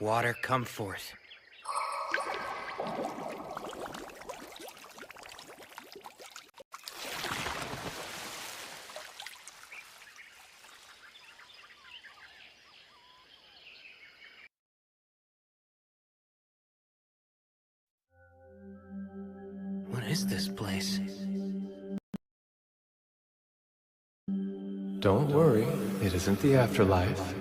Water, come forth. What is this place? Don't worry, it isn't the afterlife.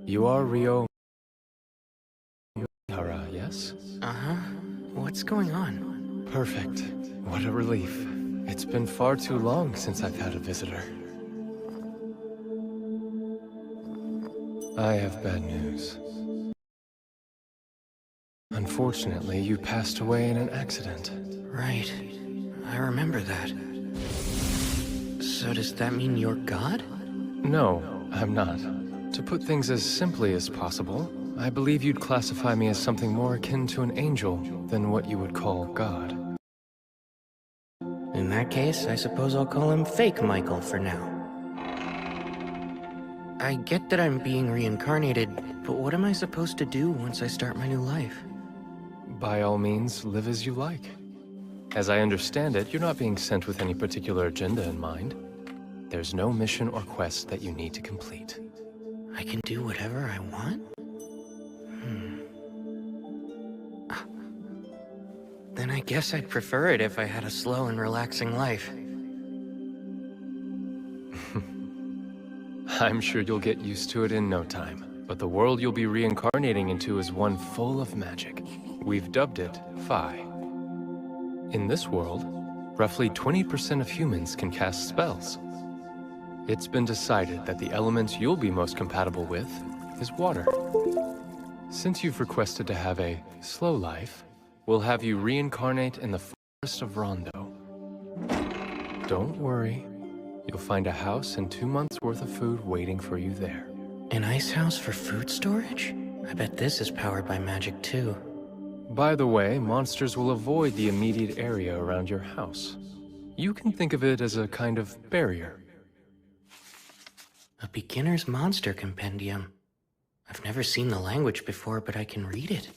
You are Rio Hara, yes? Uh-huh. What's going on? Perfect. What a relief. It's been far too long since I've had a visitor. I have bad news. Unfortunately, you passed away in an accident. Right. I remember that. So does that mean you're God? No, I'm not. To put things as simply as possible, I believe you'd classify me as something more akin to an angel than what you would call God. In that case, I suppose I'll call him Fake Michael for now. I get that I'm being reincarnated, but what am I supposed to do once I start my new life? By all means, live as you like. As I understand it, you're not being sent with any particular agenda in mind. There's no mission or quest that you need to complete. I can do whatever I want? Then I guess I'd prefer it if I had a slow and relaxing life. I'm sure you'll get used to it in no time, but the world you'll be reincarnating into is one full of magic. We've dubbed it Phi. In this world, roughly 20% of humans can cast spells. It's been decided that the element you'll be most compatible with is water. Since you've requested to have a slow life, we'll have you reincarnate in the forest of Rondo. Don't worry. You'll find a house and 2 months' worth of food waiting for you there. An ice house for food storage? I bet this is powered by magic too. By the way, monsters will avoid the immediate area around your house. You can think of it as a kind of barrier. A beginner's monster compendium. I've never seen the language before, but I can read it.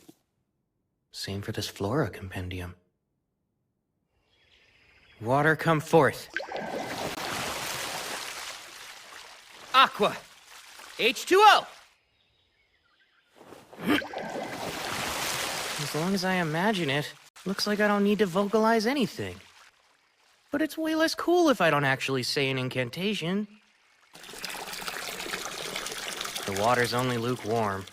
Same for this flora compendium. Water, come forth. Aqua! H2O! As long as I imagine it, looks like I don't need to vocalize anything. But it's way less cool if I don't actually say an incantation. The water's only lukewarm.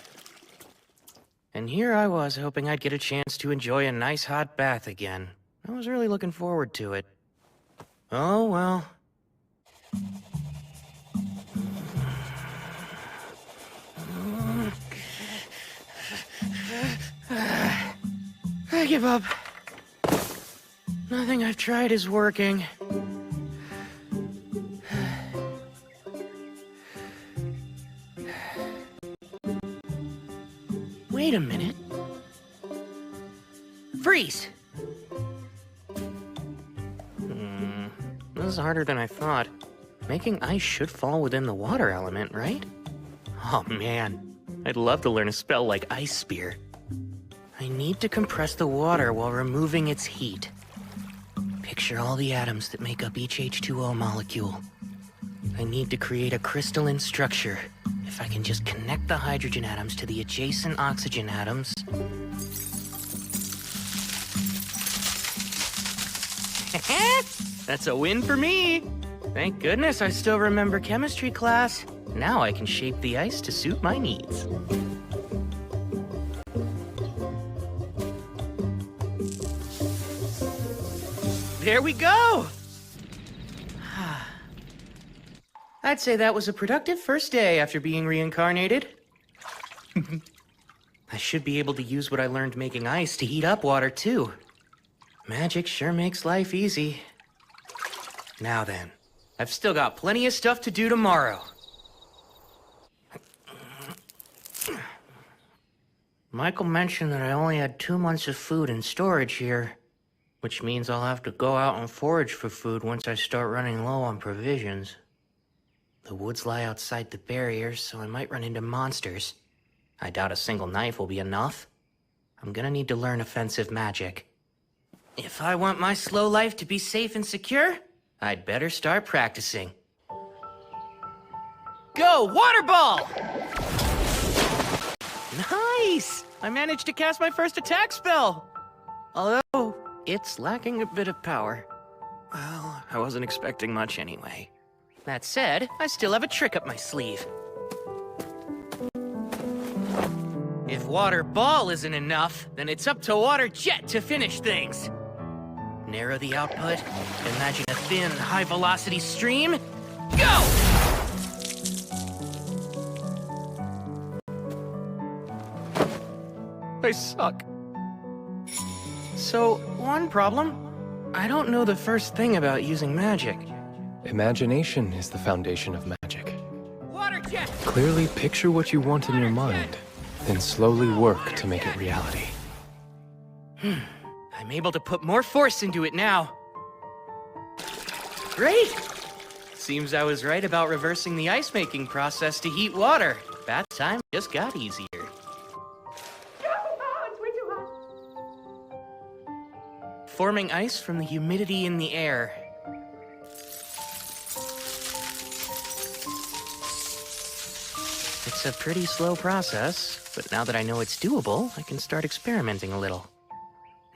And here I was hoping I'd get a chance to enjoy a nice hot bath again. I was really looking forward to it. Oh well. I give up. Nothing I've tried is working. Wait a minute. Freeze! This is harder than I thought. Making ice should fall within the water element, right? Oh man, I'd love to learn a spell like Ice Spear. I need to compress the water while removing its heat. Picture all the atoms that make up each H2O molecule. I need to create a crystalline structure. If I can just connect the hydrogen atoms to the adjacent oxygen atoms... That's a win for me! Thank goodness I still remember chemistry class. Now I can shape the ice to suit my needs. There we go! I'd say that was a productive first day after being reincarnated. I should be able to use what I learned making ice to heat up water, too. Magic sure makes life easy. Now then, I've still got plenty of stuff to do tomorrow. Michael mentioned that I only had 2 months of food in storage here. which means I'll have to go out and forage for food once I start running low on provisions. The woods lie outside the barrier, so I might run into monsters. I doubt a single knife will be enough. I'm gonna need to learn offensive magic. If I want my slow life to be safe and secure, I'd better start practicing. Go, water ball! Nice! I managed to cast my first attack spell! Although, it's lacking a bit of power. Well, I wasn't expecting much anyway. That said, I still have a trick up my sleeve. If water ball isn't enough, then it's up to water jet to finish things. Narrow the output, imagine a thin, high-velocity stream. Go! I suck. So, one problem. I don't know the first thing about using magic. Imagination is the foundation of magic. Water jet! Clearly picture what you want in your mind, then slowly work to make it reality. I'm able to put more force into it now. Great! Seems I was right about reversing the ice-making process to heat water. Bath time just got easier. Forming ice from the humidity in the air. It's a pretty slow process, but now that I know it's doable, I can start experimenting a little.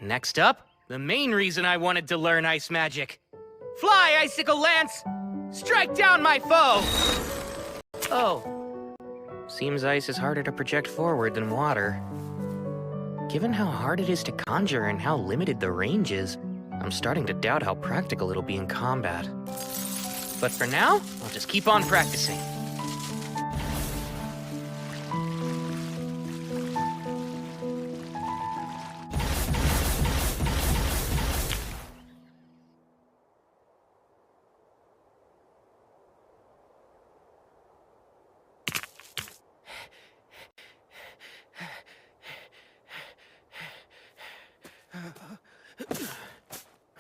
Next up, the main reason I wanted to learn ice magic. Fly, Icicle Lance! Strike down my foe! Oh. Seems ice is harder to project forward than water. Given how hard it is to conjure and how limited the range is, I'm starting to doubt how practical it'll be in combat. But for now, I'll just keep on practicing.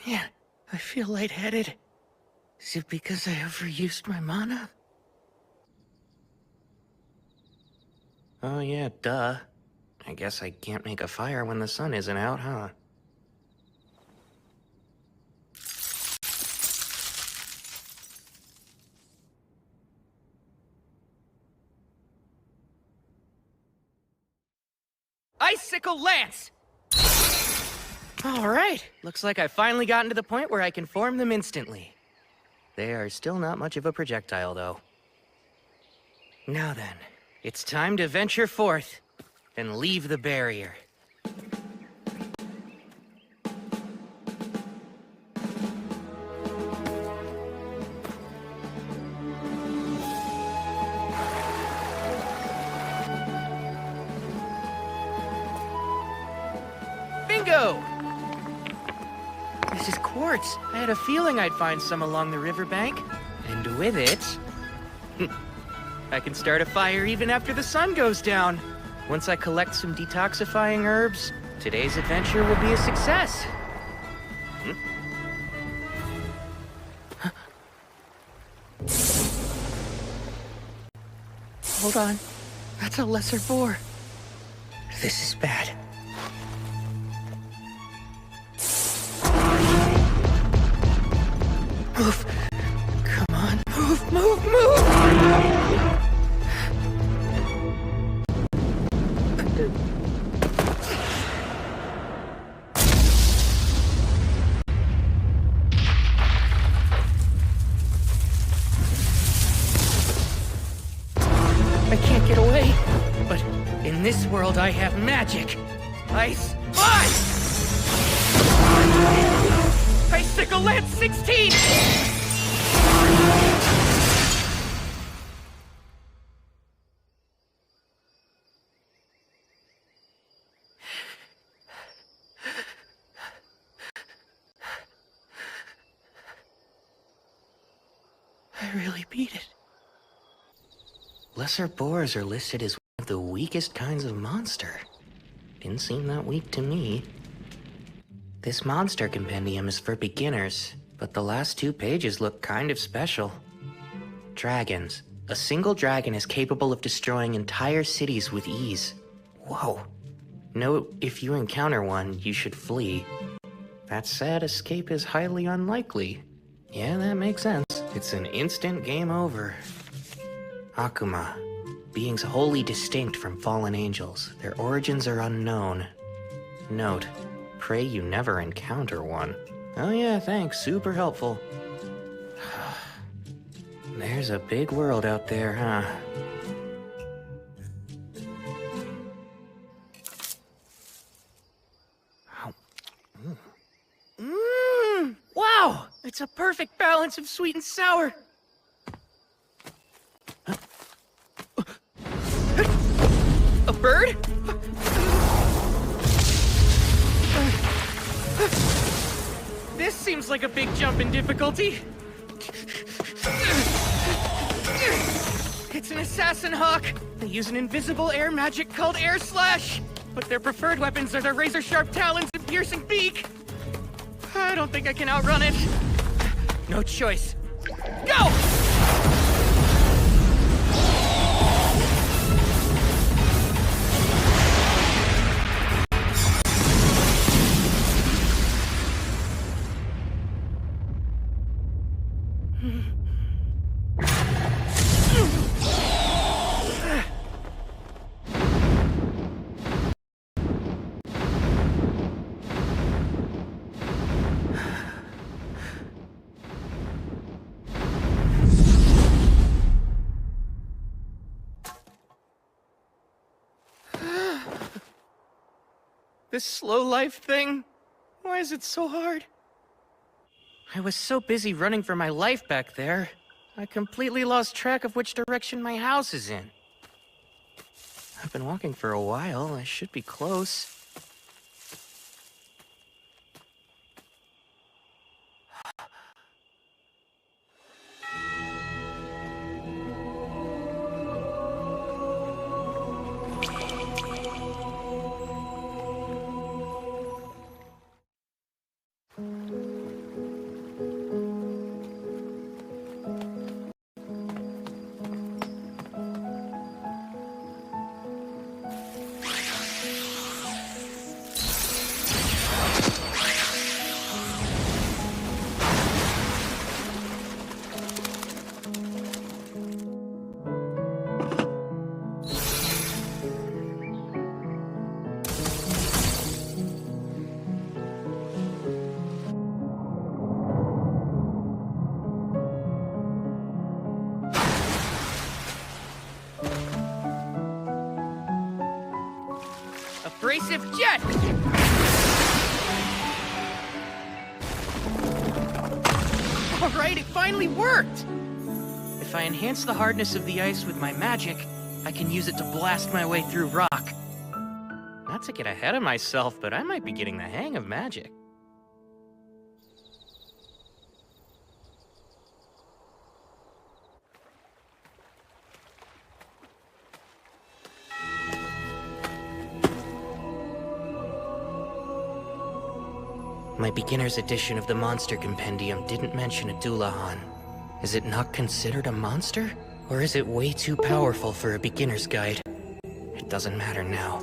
Man, I feel lightheaded. Is it because I overused my mana? Oh yeah, duh. I guess I can't make a fire when the sun isn't out, huh? Icicle Lance! All right, looks like I've finally gotten to the point where I can form them instantly. They are still not much of a projectile, though. Now then, it's time to venture forth and leave the barrier. Bingo! This is quartz. I had a feeling I'd find some along the riverbank. And with it, I can start a fire even after the sun goes down. Once I collect some detoxifying herbs, today's adventure will be a success. Hold on. That's a lesser boar. This is bad. Move! Come on, move, move, move! I can't get away, but in this world I have magic. Ice, ice! Icicle Lance 16! I really beat it. Lesser boars are listed as one of the weakest kinds of monster. Didn't seem that weak to me. This monster compendium is for beginners, but the last 2 pages look kind of special. Dragons. A single dragon is capable of destroying entire cities with ease. Whoa. Note, if you encounter one, you should flee. That said, escape is highly unlikely. Yeah, that makes sense. It's an instant game over. Akuma. Beings wholly distinct from fallen angels. Their origins are unknown. Note, pray you never encounter one. Oh yeah, thanks. Super helpful. There's a big world out there, huh? Wow! It's a perfect balance of sweet and sour. A bird? This seems like a big jump in difficulty. It's an assassin hawk. They use an invisible air magic called air slash. But their preferred weapons are their razor-sharp talons and piercing beak. I don't think I can outrun it. No choice. Go! This slow life thing? Why is it so hard? I was so busy running for my life back there, I completely lost track of which direction my house is in. I've been walking for a while, I should be close. Abrasive jet! Alright, it finally worked! If I enhance the hardness of the ice with my magic, I can use it to blast my way through rock. Not to get ahead of myself, but I might be getting the hang of magic. My beginner's edition of the Monster Compendium didn't mention a Doulahan. Is it not considered a monster? Or is it way too powerful for a beginner's guide? It doesn't matter now.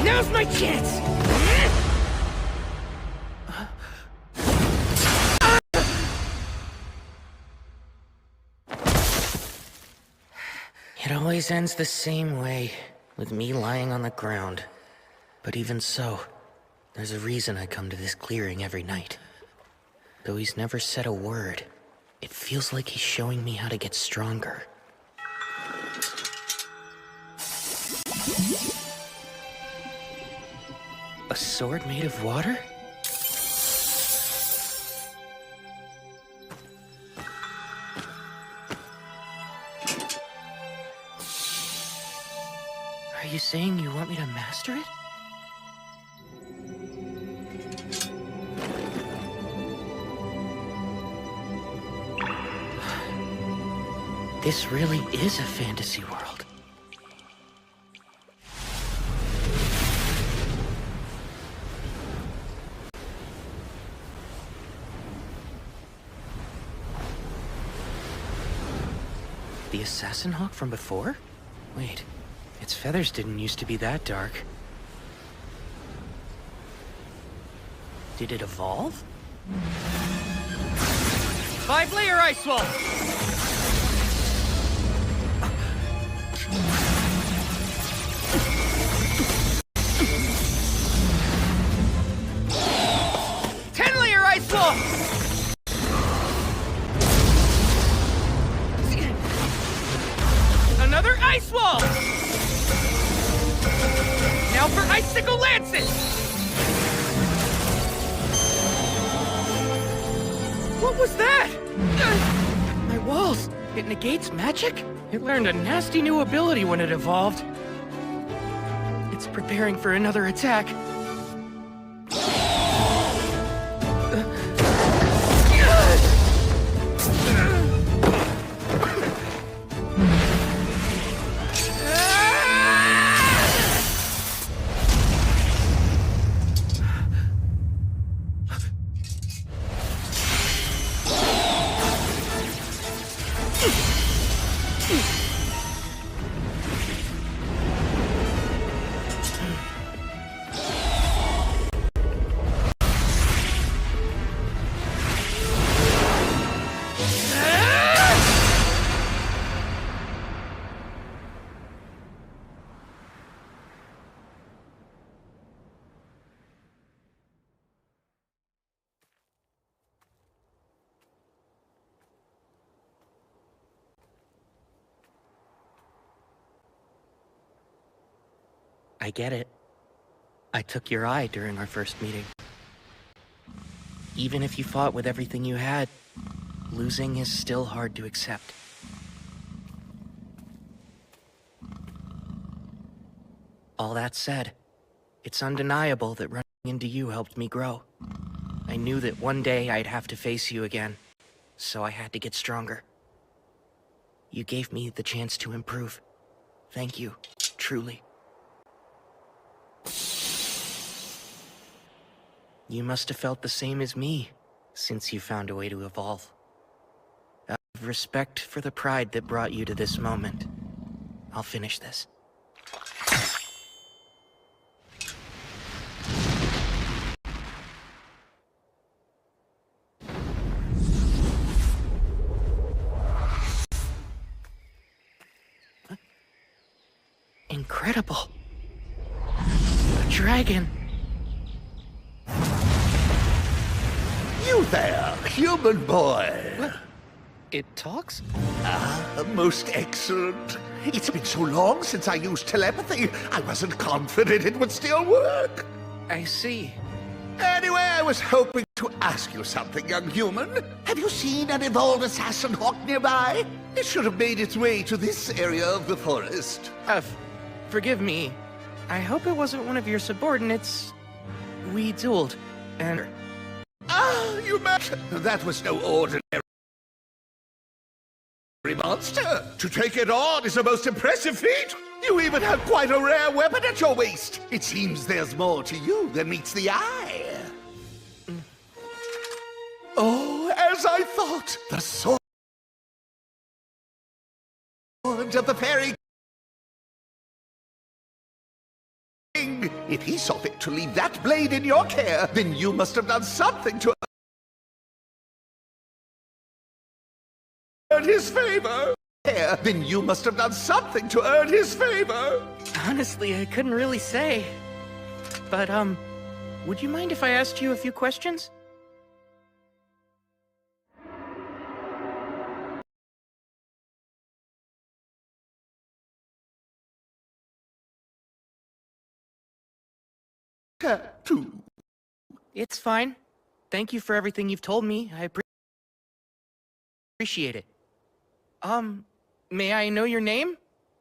Now's my chance! It always ends the same way, with me lying on the ground. But even so, there's a reason I come to this clearing every night. Though he's never said a word, it feels like he's showing me how to get stronger. A sword made of water? Are you saying you want me to master it? This really is a fantasy world. The assassin hawk from before? Wait, its feathers didn't used to be that dark. Did it evolve? 5-layer ice wall! Another ice wall! Now for icicle lances! What was that? My walls! It negates magic? It learned a nasty new ability when it evolved. It's preparing for another attack. I get it. I took your eye during our first meeting. Even if you fought with everything you had, losing is still hard to accept. All that said, it's undeniable that running into you helped me grow. I knew that one day I'd have to face you again, so I had to get stronger. You gave me the chance to improve. Thank you, truly. You must have felt the same as me, since you found a way to evolve. Out of respect for the pride that brought you to this moment, I'll finish this. Incredible! A dragon! You there, human boy! What? It talks? Most excellent. It's been so long since I used telepathy, I wasn't confident it would still work. I see. Anyway, I was hoping to ask you something, young human. Have you seen an evolved assassin hawk nearby? It should have made its way to this area of the forest. Forgive me. I hope it wasn't one of your subordinates. We dueled, and... Ah, you meant that was no ordinary monster. To take it on is a most impressive feat. You even have quite a rare weapon at your waist. It seems there's more to you than meets the eye. Oh, as I thought, the sword of the fairy king. If he saw fit to leave that blade in your care, then you must have done something to earn his favor. Then you must have done something to earn his favor. Honestly, I couldn't really say. But, would you mind if I asked you a few questions? Tattoo. It's fine. Thank you for everything you've told me. I appreciate it. May I know your name?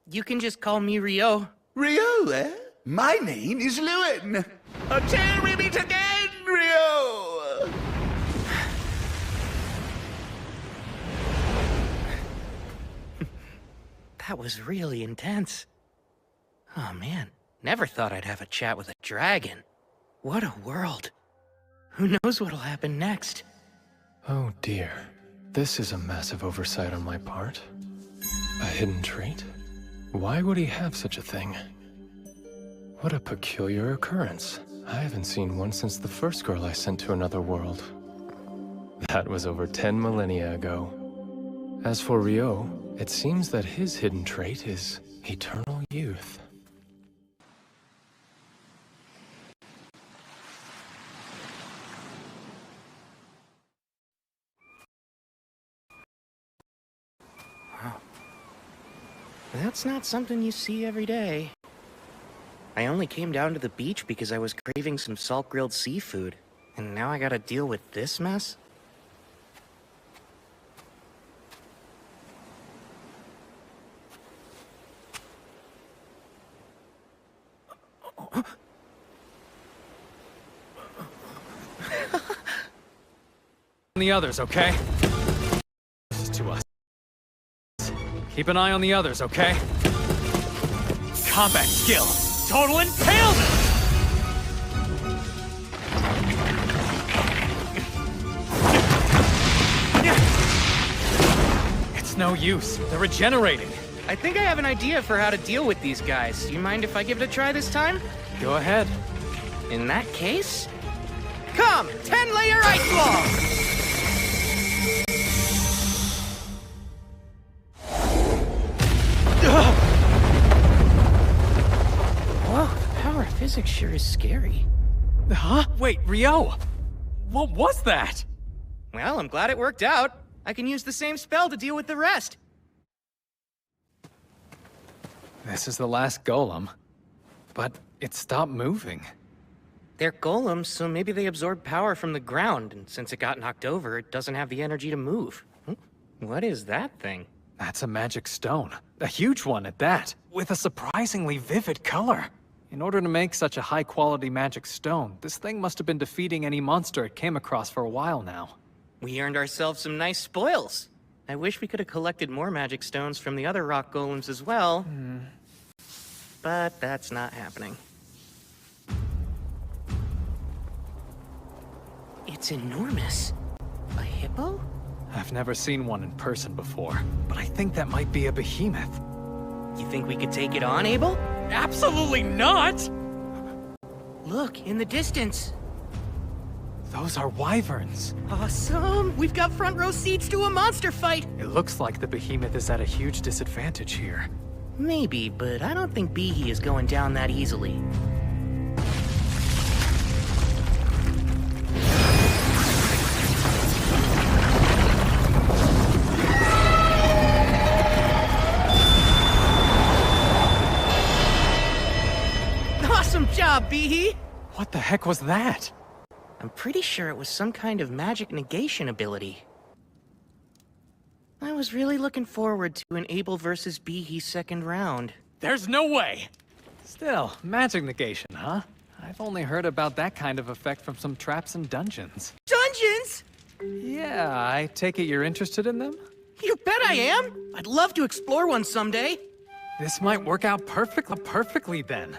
You can just call me Rio. Rio, eh? My name is Lewin. Until we meet again, Rio! That was really intense. Oh man, never thought I'd have a chat with a dragon. What a world. Who knows what'll happen next? Oh dear. This is a massive oversight on my part. A hidden trait? Why would he have such a thing? What a peculiar occurrence. I haven't seen one since the first girl I sent to another world. That was over 10 millennia ago. As for Rio, it seems that his hidden trait is eternal youth. That's not something you see every day. I only came down to the beach because I was craving some salt-grilled seafood. And now I gotta deal with this mess? On the others, okay? This is to us. Keep an eye on the others, okay? Combat skill. Total impalement! It's no use. They're regenerating. I think I have an idea for how to deal with these guys. You mind if I give it a try this time? Go ahead. In that case... Come! 10-layer ice wall! Whoa, the power of physics sure is scary. Huh? Wait, Rio! What was that? Well, I'm glad it worked out. I can use the same spell to deal with the rest. This is the last golem. But it stopped moving. They're golems, so maybe they absorb power from the ground, and since it got knocked over, it doesn't have the energy to move. What is that thing? That's a magic stone. A huge one at that, with a surprisingly vivid color. In order to make such a high-quality magic stone, this thing must have been defeating any monster it came across for a while now. We earned ourselves some nice spoils. I wish we could have collected more magic stones from the other rock golems as well. But that's not happening. It's enormous. A hippo? I've never seen one in person before, but I think that might be a behemoth. You think we could take it on, Abel? Absolutely not! Look, in the distance. Those are wyverns. Awesome! We've got front row seats to a monster fight! It looks like the behemoth is at a huge disadvantage here. Maybe, but I don't think Behe is going down that easily. Awesome job, Behe! What the heck was that? I'm pretty sure it was some kind of magic negation ability. I was really looking forward to an Abel versus Behe second round. There's no way! Still, magic negation, huh? I've only heard about that kind of effect from some traps and dungeons. Dungeons?! Yeah, I take it you're interested in them? You bet I am! I'd love to explore one someday. This might work out perfectly then.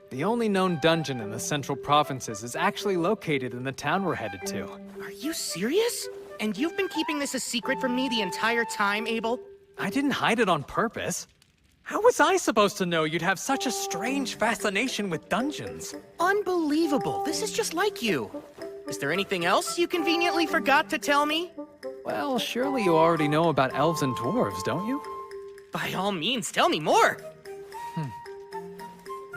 The only known dungeon in the central provinces is actually located in the town we're headed to. Are you serious? And you've been keeping this a secret from me the entire time, Abel? I didn't hide it on purpose. How was I supposed to know you'd have such a strange fascination with dungeons? Unbelievable. This is just like you. Is there anything else you conveniently forgot to tell me? Well, surely you already know about elves and dwarves, don't you? By all means, tell me more.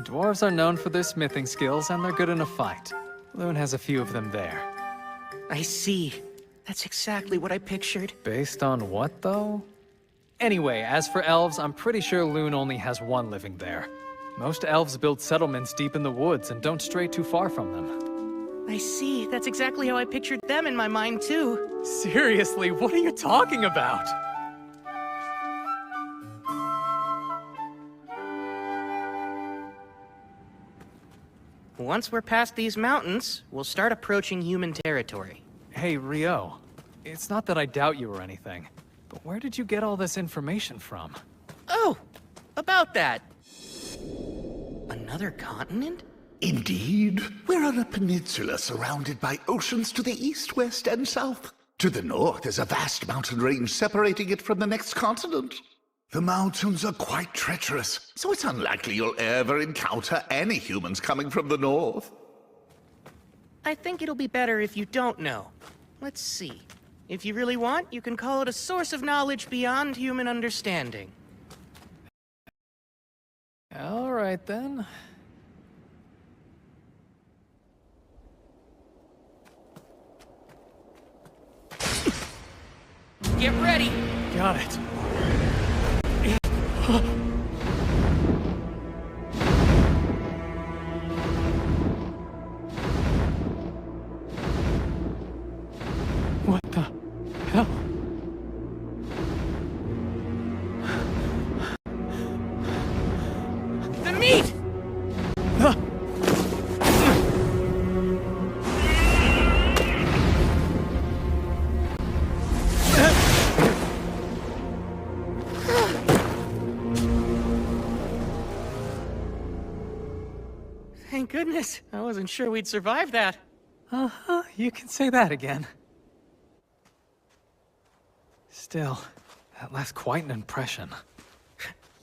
Dwarves are known for their smithing skills, and they're good in a fight. Loon has a few of them there. I see. That's exactly what I pictured. Based on what, though? Anyway, as for elves, I'm pretty sure Loon only has one living there. Most elves build settlements deep in the woods and don't stray too far from them. I see. That's exactly how I pictured them in my mind, too. Seriously, what are you talking about? Once we're past these mountains, we'll start approaching human territory. Hey, Rio. It's not that I doubt you or anything, but where did you get all this information from? Oh, about that. Another continent? Indeed. We're on a peninsula surrounded by oceans to the east, west, and south. To the north is a vast mountain range separating it from the next continent. The mountains are quite treacherous, so it's unlikely you'll ever encounter any humans coming from the north. I think it'll be better if you don't know. Let's see. If you really want, you can call it a source of knowledge beyond human understanding. All right, then. Get ready! Got it. What the hell? The meat! Thank goodness. I wasn't sure we'd survive that. Uh-huh, you can say that again. Still, that left quite an impression.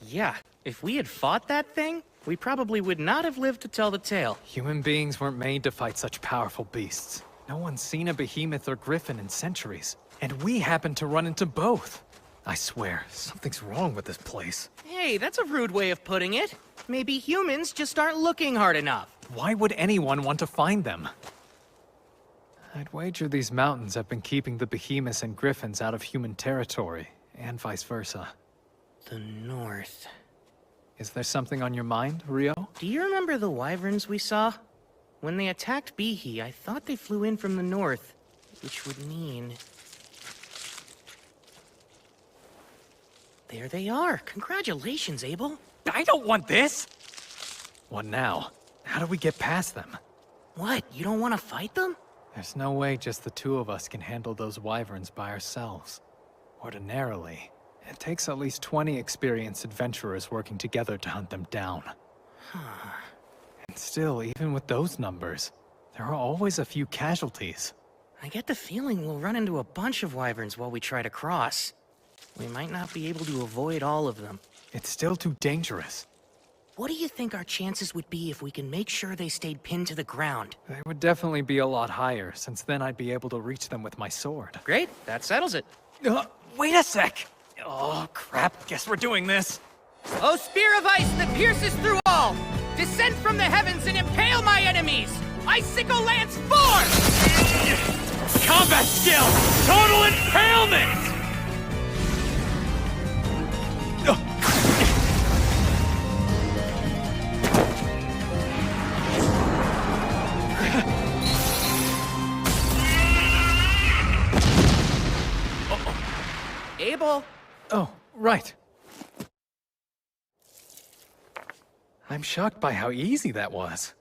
Yeah, if we had fought that thing, we probably would not have lived to tell the tale. Human beings weren't made to fight such powerful beasts. No one's seen a behemoth or griffin in centuries. And we happened to run into both. I swear, something's wrong with this place. Hey, that's a rude way of putting it. Maybe humans just aren't looking hard enough. Why would anyone want to find them? I'd wager these mountains have been keeping the behemoths and griffins out of human territory, and vice versa. The north. Is there something on your mind, Rio? Do you remember the wyverns we saw? When they attacked Bihi, I thought they flew in from the north, which would mean... There they are. Congratulations, Abel. I don't want this! What now? How do we get past them? What, you don't want to fight them? There's no way just the two of us can handle those wyverns by ourselves. Ordinarily, it takes at least 20 experienced adventurers working together to hunt them down. And still, even with those numbers, there are always a few casualties. I get the feeling we'll run into a bunch of wyverns while we try to cross. We might not be able to avoid all of them. It's still too dangerous. What do you think our chances would be if we can make sure they stayed pinned to the ground? They would definitely be a lot higher, since then I'd be able to reach them with my sword. Great, that settles it. Wait a sec! Oh, crap, guess we're doing this. Oh, spear of ice that pierces through all! Descend from the heavens and impale my enemies! Icicle lance forth! Combat skill! Total impalement! Abel! Oh, right. I'm shocked by how easy that was.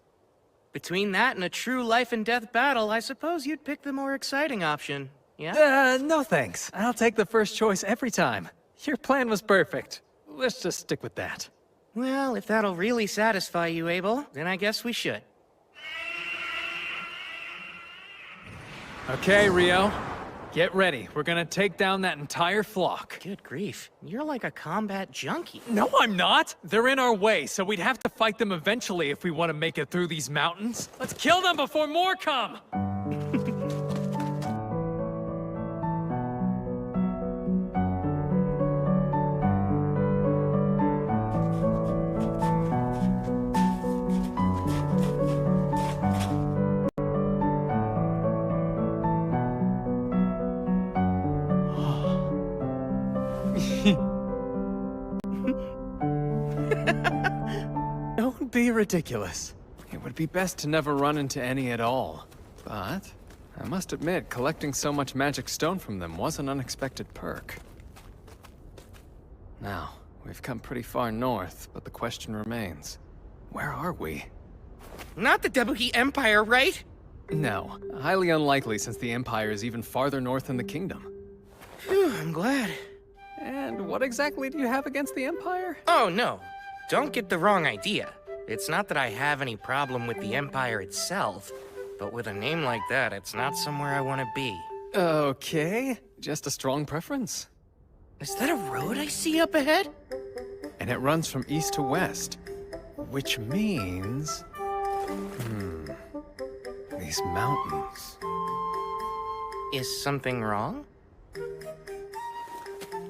Between that and a true life and death battle, I suppose you'd pick the more exciting option, yeah? No thanks. I'll take the first choice every time. Your plan was perfect. Let's just stick with that. Well, if that'll really satisfy you, Abel, then I guess we should. Okay, Rio. Get ready. We're gonna take down that entire flock. Good grief. You're like a combat junkie. No, I'm not! They're in our way, so we'd have to fight them eventually if we want to make it through these mountains. Let's kill them before more come! Don't be ridiculous. It would be best to never run into any at all. But, I must admit, collecting so much magic stone from them was an unexpected perk. Now, we've come pretty far north, but the question remains. Where are we? Not the Debuhi Empire, right? No, highly unlikely since the Empire is even farther north than the Kingdom. Phew, I'm glad. And what exactly do you have against the Empire? Oh, no. Don't get the wrong idea. It's not that I have any problem with the Empire itself, but with a name like that, it's not somewhere I want to be. Okay, just a strong preference. Is that a road I see up ahead? And it runs from east to west, which means... these mountains. Is something wrong?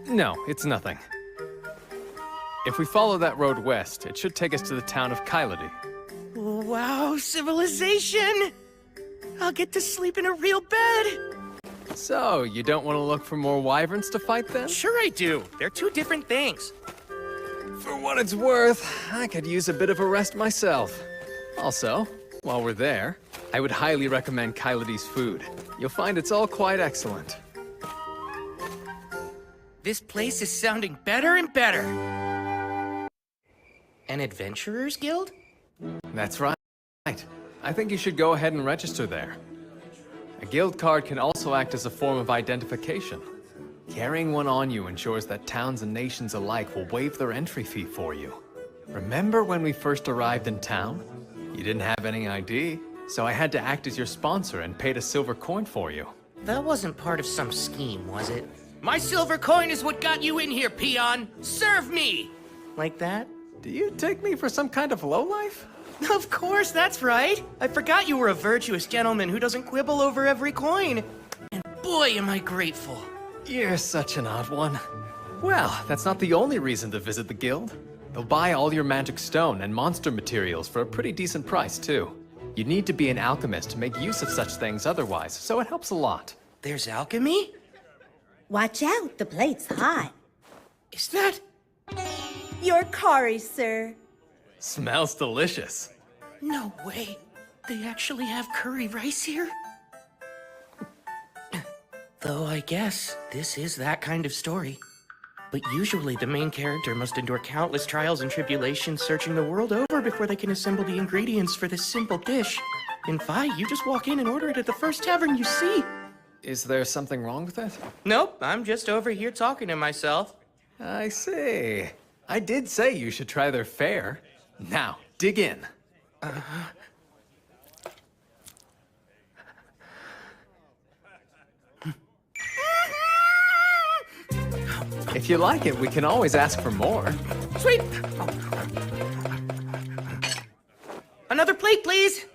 No, it's nothing. If we follow that road west, it should take us to the town of Kyladi. Wow, civilization! I'll get to sleep in a real bed! So, you don't want to look for more wyverns to fight then? Sure I do. They're two different things. For what it's worth, I could use a bit of a rest myself. Also, while we're there, I would highly recommend Kyladi's food. You'll find it's all quite excellent. This place is sounding better and better. An adventurer's guild? That's right. I think you should go ahead and register there. A guild card can also act as a form of identification. Carrying one on you ensures that towns and nations alike will waive their entry fee for you. Remember when we first arrived in town? You didn't have any ID, so I had to act as your sponsor and paid a silver coin for you. That wasn't part of some scheme, was it? My silver coin is what got you in here, peon! Serve me! Like that? Do you take me for some kind of lowlife? Of course, that's right! I forgot you were a virtuous gentleman who doesn't quibble over every coin. And boy, am I grateful. You're such an odd one. Well, that's not the only reason to visit the guild. They'll buy all your magic stone and monster materials for a pretty decent price, too. You need to be an alchemist to make use of such things otherwise, so it helps a lot. There's alchemy? Watch out, the plate's hot. Is that... Your curry, sir. Smells delicious. No way. They actually have curry rice here? Though I guess this is that kind of story. But usually the main character must endure countless trials and tribulations searching the world over before they can assemble the ingredients for this simple dish. In Fi, you just walk in and order it at the first tavern you see. Is there something wrong with it? Nope, I'm just over here talking to myself. I see. I did say you should try their fare. Now, dig in. If you like it, we can always ask for more. Sweet! Another plate, please!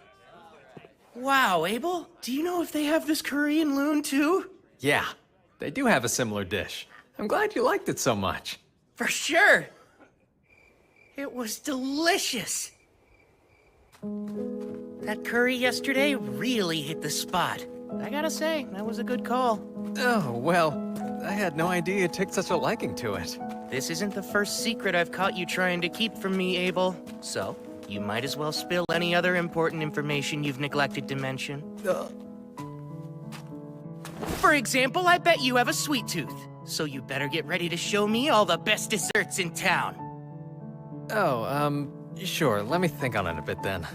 Wow, Abel, do you know if they have this curry in Loon too? Yeah, they do have a similar dish. I'm glad you liked it so much. For sure! It was delicious! That curry yesterday really hit the spot. I gotta say, that was a good call. Oh, well, I had no idea you took such a liking to it. This isn't the first secret I've caught you trying to keep from me, Abel. So, you might as well spill any other important information you've neglected to mention. For example, I bet you have a sweet tooth. So you better get ready to show me all the best desserts in town. Oh, sure. Let me think on it a bit then.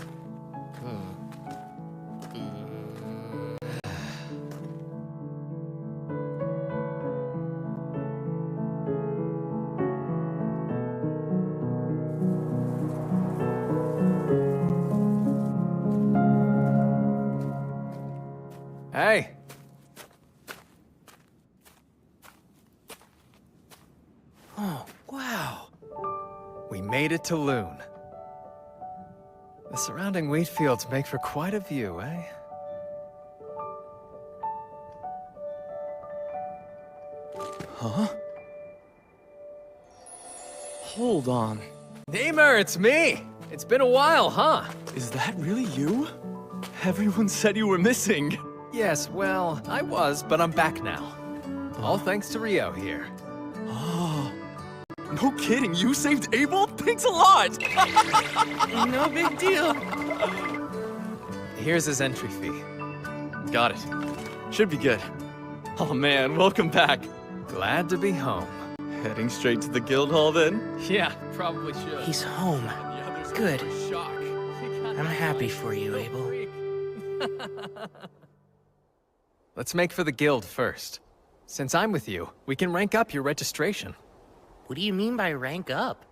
Hey! Oh, wow. We made it to Loon. The surrounding wheat fields make for quite a view, eh? Huh? Hold on. Namer, it's me! It's been a while, huh? Is that really you? Everyone said you were missing. Yes, well, I was, but I'm back now. All thanks to Rio here. Oh. No kidding, you saved Abel? Thanks a lot! No big deal. Here's his entry fee. Got it. Should be good. Oh man, welcome back. Glad to be home. Heading straight to the guild hall then? Yeah, probably should. He's home. The others Good. were shocked. You I'm happy for you, Abel. Let's make for the guild first. Since I'm with you, we can rank up your registration. What do you mean by rank up?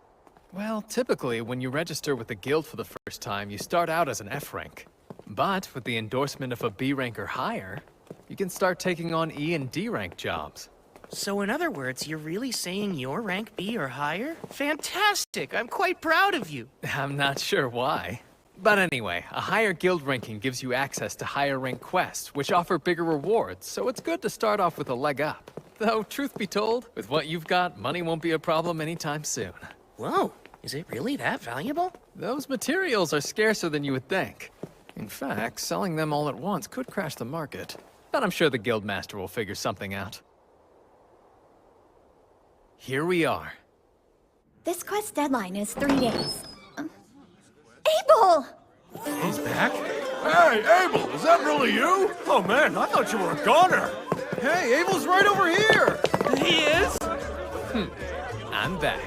Well, typically, when you register with the guild for the first time, you start out as an F rank. But with the endorsement of a B rank or higher, you can start taking on E and D rank jobs. So in other words, you're really saying you're rank B or higher? Fantastic! I'm quite proud of you. I'm not sure why. But anyway, a higher guild ranking gives you access to higher rank quests, which offer bigger rewards, so it's good to start off with a leg up. Though, truth be told, with what you've got, money won't be a problem anytime soon. Whoa, is it really that valuable? Those materials are scarcer than you would think. In fact, selling them all at once could crash the market. But I'm sure the guildmaster will figure something out. Here we are. This quest deadline is 3 days. Abel! He's back? Hey, Abel, is that really you? Oh man, I thought you were a goner. Hey, Abel's right over here. He is? I'm back.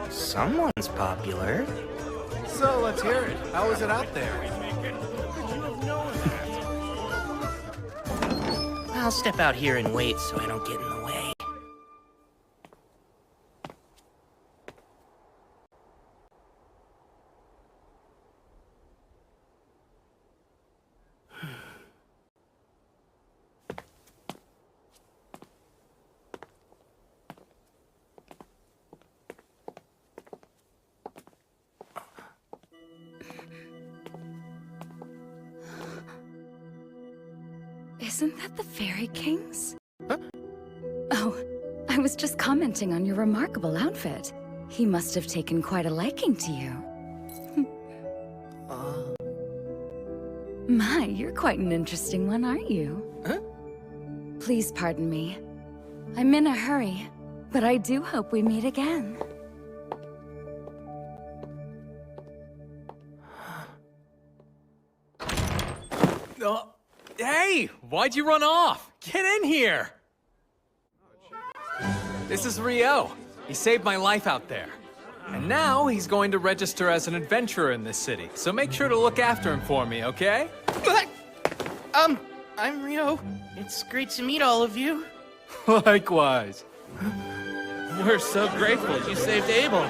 Someone's popular. So let's hear it. How is it out there? I'll step out here and wait so I don't get in the way. Isn't that the Fairy King's? Huh? Oh, I was just commenting on your remarkable outfit. He must have taken quite a liking to you. My, you're quite an interesting one, aren't you? Huh? Please pardon me. I'm in a hurry, but I do hope we meet again. Hey! Why'd you run off? Get in here! This is Rio. He saved my life out there. And now he's going to register as an adventurer in this city, so make sure to look after him for me, okay? I'm Rio. It's great to meet all of you. Likewise. We're so grateful you saved Abel.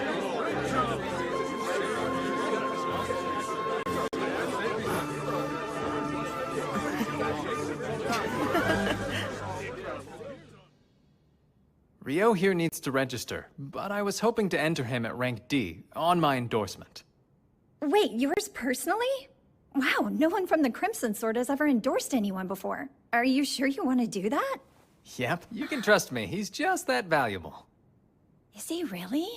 Rio here needs to register, but I was hoping to enter him at rank D, on my endorsement. Wait, yours personally? Wow, no one from the Crimson Sword has ever endorsed anyone before. Are you sure you want to do that? Yep, you can trust me, he's just that valuable. Is he really?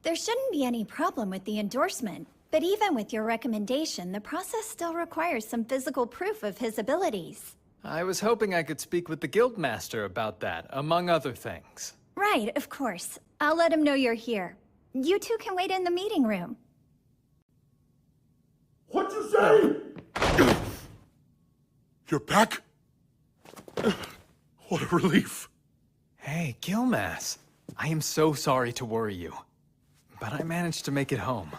There shouldn't be any problem with the endorsement, but even with your recommendation, the process still requires some physical proof of his abilities. I was hoping I could speak with the guildmaster about that, among other things. Right, of course. I'll let him know you're here. You two can wait in the meeting room. What'd you say? You're back? What a relief. Hey, Gilmas. I am so sorry to worry you, but I managed to make it home.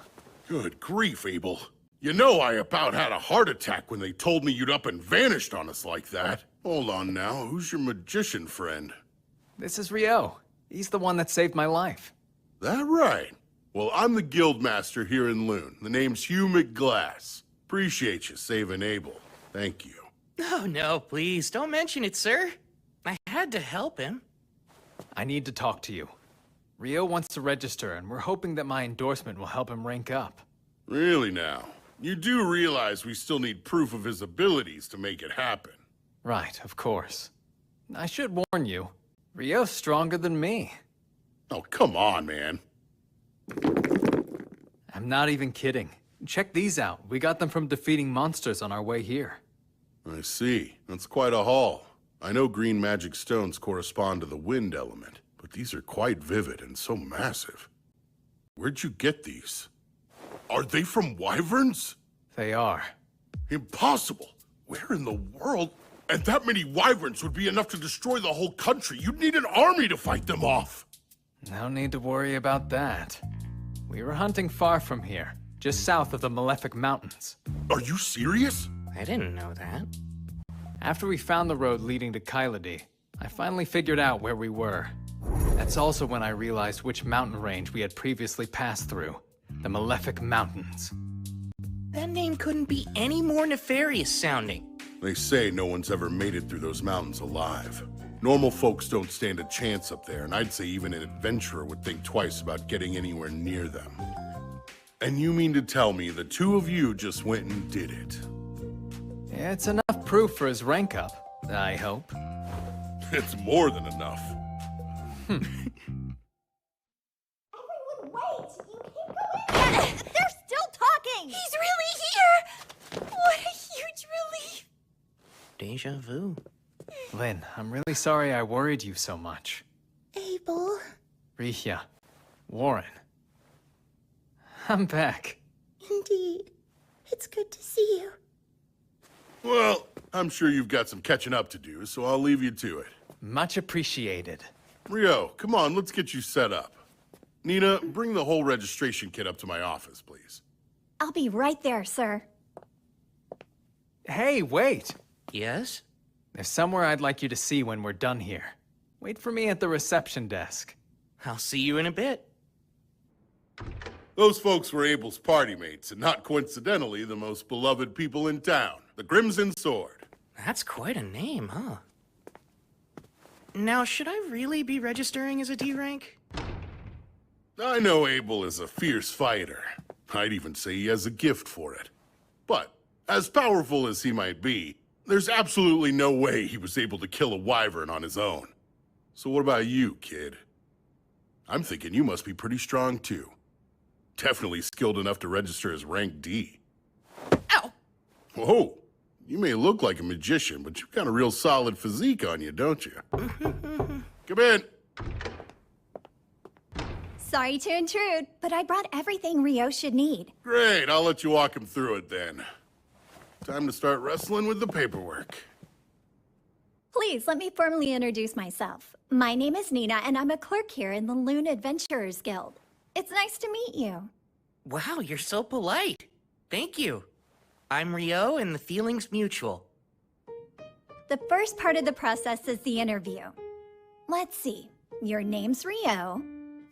Good grief, Abel. You know I about had a heart attack when they told me you'd up and vanished on us like that. Hold on now, who's your magician friend? This is Rio. He's the one that saved my life. That right? Well, I'm the guildmaster here in Loon. The name's Hugh McGlass. Appreciate you saving Abel. Thank you. Oh no, please, don't mention it, sir. I had to help him. I need to talk to you. Rio wants to register, and we're hoping that my endorsement will help him rank up. Really now? You do realize we still need proof of his abilities to make it happen. Right, of course. I should warn you, Rio's stronger than me. Oh, come on, man. I'm not even kidding. Check these out. We got them from defeating monsters on our way here. I see. That's quite a haul. I know green magic stones correspond to the wind element, but these are quite vivid and so massive. Where'd you get these? Are they from wyverns? They are. Impossible. Where in the world? And that many wyverns would be enough to destroy the whole country. You'd need an army to fight them off. No need to worry about that. We were hunting far from here, just south of the Malefic Mountains. Are you serious? I didn't know that. After we found the road leading to Kyladi, I finally figured out where we were. That's also when I realized which mountain range we had previously passed through. The Malefic Mountains. That name couldn't be any more nefarious sounding. They say no one's ever made it through those mountains alive. Normal folks don't stand a chance up there, and I'd say even an adventurer would think twice about getting anywhere near them. And you mean to tell me the two of you just went and did it? Yeah, it's enough proof for his rank up, I hope. It's more than enough. Everyone wait! You can't go in! They're still talking! He's really here! What a huge relief! Deja vu. Lynn, I'm really sorry I worried you so much. Abel. Rihya. Warren. I'm back. Indeed. It's good to see you. Well, I'm sure you've got some catching up to do, so I'll leave you to it. Much appreciated. Rio, come on, let's get you set up. Nina, bring the whole registration kit up to my office, please. I'll be right there, sir. Hey, wait! Yes? There's somewhere I'd like you to see when we're done here. Wait for me at the reception desk. I'll see you in a bit. Those folks were Abel's party mates, and not coincidentally the most beloved people in town, the Crimson Sword. That's quite a name, huh? Now, should I really be registering as a D rank? I know Abel is a fierce fighter. I'd even say he has a gift for it. But, as powerful as he might be, there's absolutely no way he was able to kill a wyvern on his own. So what about you, kid? I'm thinking you must be pretty strong, too. Definitely skilled enough to register as rank D. Ow! Whoa! You may look like a magician, but you've got a real solid physique on you, don't you? Come in! Sorry to intrude, but I brought everything Rio should need. Great, I'll let you walk him through it then. Time to start wrestling with the paperwork. Please, let me formally introduce myself. My name is Nina, and I'm a clerk here in the Loon Adventurers Guild. It's nice to meet you. Wow, you're so polite. Thank you. I'm Rio, and the feeling's mutual. The first part of the process is the interview. Let's see. Your name's Rio.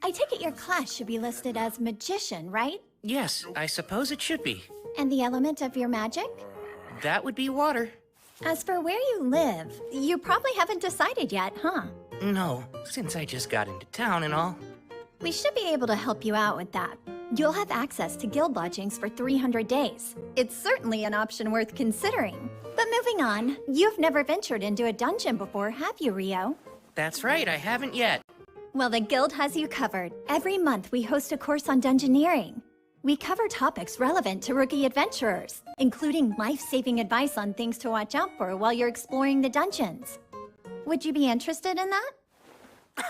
I take it your class should be listed as magician, right? Yes, I suppose it should be. And the element of your magic? That would be water. As for where you live, you probably haven't decided yet, huh? No, since I just got into town and all. We should be able to help you out with that. You'll have access to guild lodgings for 300 days. It's certainly an option worth considering. But moving on, you've never ventured into a dungeon before, have you, Rio? That's right, I haven't yet. Well, the guild has you covered. Every month we host a course on dungeoneering. We cover topics relevant to rookie adventurers, including life-saving advice on things to watch out for while you're exploring the dungeons. Would you be interested in that?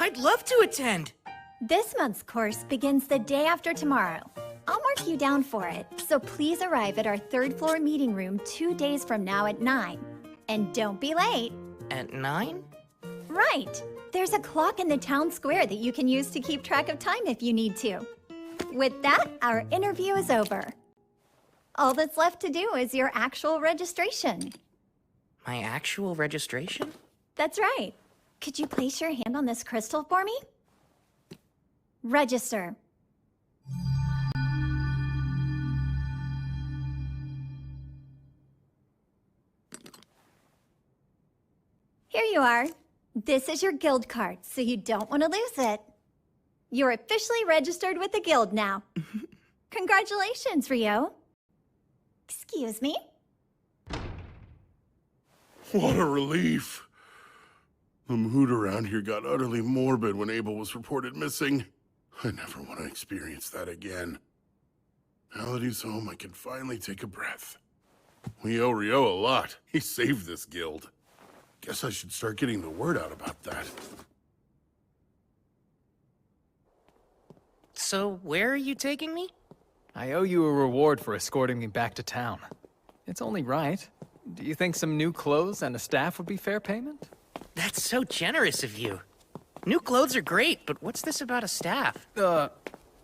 I'd love to attend. This month's course begins the day after tomorrow. I'll mark you down for it, so please arrive at our third floor meeting room 2 days from now at 9. And don't be late. At 9? Right. There's a clock in the town square that you can use to keep track of time if you need to. With that, our interview is over. All that's left to do is your actual registration. My actual registration? That's right. Could you place your hand on this crystal for me? Register. Here you are. This is your guild card, so you don't want to lose it. You're officially registered with the guild now. Congratulations, Rio. Excuse me? What a relief. The mood around here got utterly morbid when Abel was reported missing. I never want to experience that again. Now that he's home, I can finally take a breath. We owe Rio a lot. He saved this guild. Guess I should start getting the word out about that. So, where are you taking me? I owe you a reward for escorting me back to town. It's only right. Do you think some new clothes and a staff would be fair payment? That's so generous of you. New clothes are great, but what's this about a staff?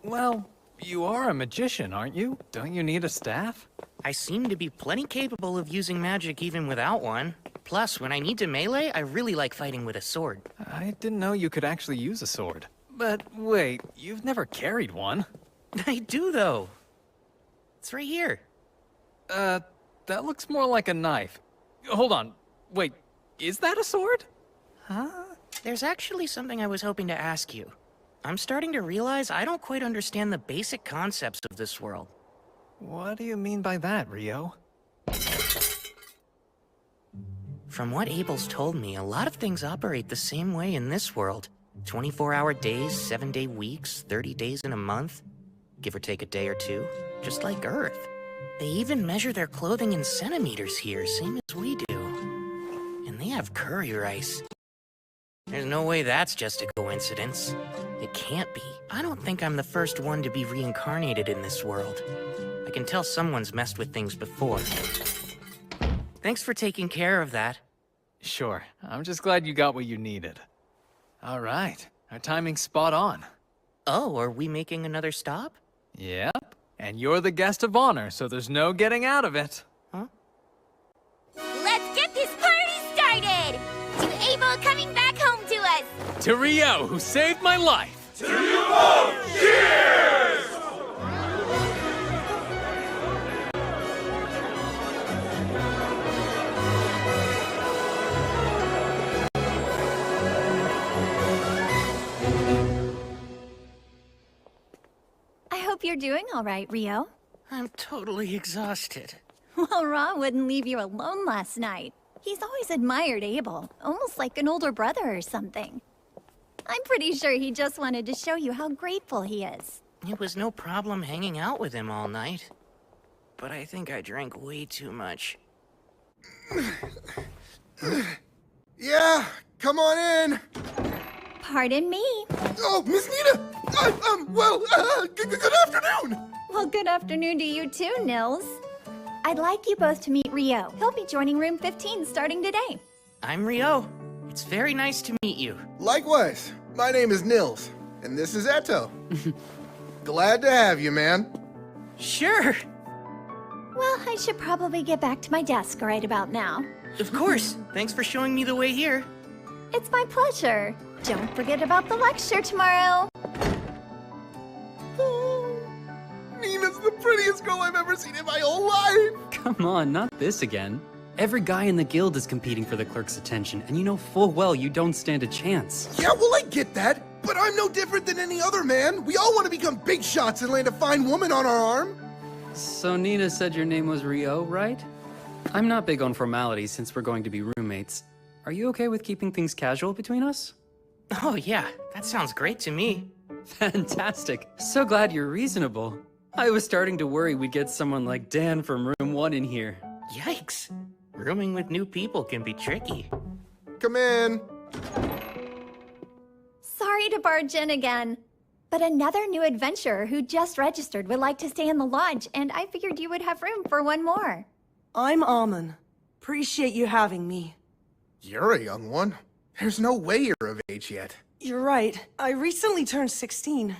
Well, you are a magician, aren't you? Don't you need a staff? I seem to be plenty capable of using magic even without one. Plus, when I need to melee, I really like fighting with a sword. I didn't know you could actually use a sword. But wait, you've never carried one. I do, though. It's right here. That looks more like a knife. Hold on. Wait, is that a sword? Huh? There's actually something I was hoping to ask you. I'm starting to realize I don't quite understand the basic concepts of this world. What do you mean by that, Rio? From what Abel's told me, a lot of things operate the same way in this world. 24-hour days, 7-day weeks, 30 days in a month, give or take a day or two, just like Earth. They even measure their clothing in centimeters here, same as we do. And they have curry rice. There's no way that's just a coincidence. It can't be. I don't think I'm the first one to be reincarnated in this world. I can tell someone's messed with things before. Thanks for taking care of that. Sure. I'm just glad you got what you needed. All right. Our timing's spot on. Oh, are we making another stop? Yep. And you're the guest of honor, so there's no getting out of it. Huh? Let's get this party started! To Abel coming back home to us! To Rio, who saved my life! To you both! Cheers! I hope you're doing all right, Rio. I'm totally exhausted. Well, Ra wouldn't leave you alone last night. He's always admired Abel, almost like an older brother or something. I'm pretty sure he just wanted to show you how grateful he is. It was no problem hanging out with him all night. But I think I drank way too much. Yeah, come on in. Pardon me. Oh, Miss Nina! Good afternoon! Well, good afternoon to you too, Nils. I'd like you both to meet Rio. He'll be joining room 15 starting today. I'm Rio. It's very nice to meet you. Likewise. My name is Nils, and this is Eto. Glad to have you, man. Sure. Well, I should probably get back to my desk right about now. Of course. Thanks for showing me the way here. It's my pleasure. Don't forget about the lecture tomorrow. Nina's the prettiest girl I've ever seen in my whole life! Come on, not this again. Every guy in the guild is competing for the clerk's attention, and you know full well you don't stand a chance. Yeah, well, I get that, but I'm no different than any other man. We all want to become big shots and land a fine woman on our arm. So Nina said your name was Rio, right? I'm not big on formalities since we're going to be roommates. Are you okay with keeping things casual between us? Oh yeah, that sounds great to me. Fantastic. So glad you're reasonable. I was starting to worry we'd get someone like Dan from room 1 in here. Yikes. Rooming with new people can be tricky. Come in. Sorry to barge in again, but another new adventurer who just registered would like to stay in the lodge, and I figured you would have room for one more. I'm Almond. Appreciate you having me. You're a young one. There's no way you're of age yet. You're right. I recently turned 16.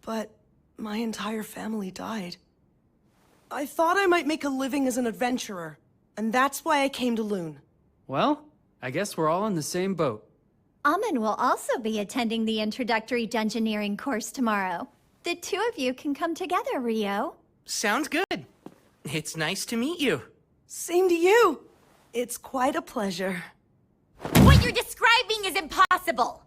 But my entire family died. I thought I might make a living as an adventurer, and that's why I came to Loon. Well, I guess we're all in the same boat. Amin will also be attending the introductory dungeoneering course tomorrow. The two of you can come together, Rio. Sounds good. It's nice to meet you. Same to you. It's quite a pleasure. What you're describing is impossible!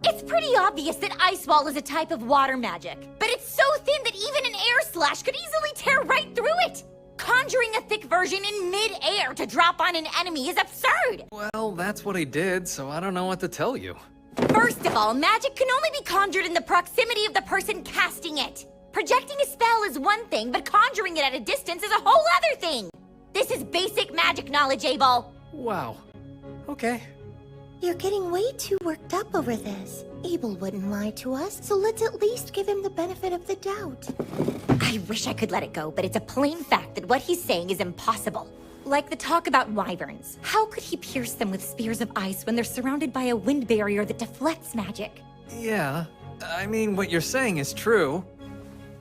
It's pretty obvious that Ice Wall is a type of water magic, but it's so thin that even an air slash could easily tear right through it! Conjuring a thick version in mid-air to drop on an enemy is absurd! Well, that's what he did, so I don't know what to tell you. First of all, magic can only be conjured in the proximity of the person casting it. Projecting a spell is one thing, but conjuring it at a distance is a whole other thing! This is basic magic knowledge, Abel! Wow. Okay. You're getting way too worked up over this. Abel wouldn't lie to us, so let's at least give him the benefit of the doubt. I wish I could let it go, but it's a plain fact that what he's saying is impossible. Like the talk about wyverns. How could he pierce them with spears of ice when they're surrounded by a wind barrier that deflects magic? Yeah, I mean, what you're saying is true.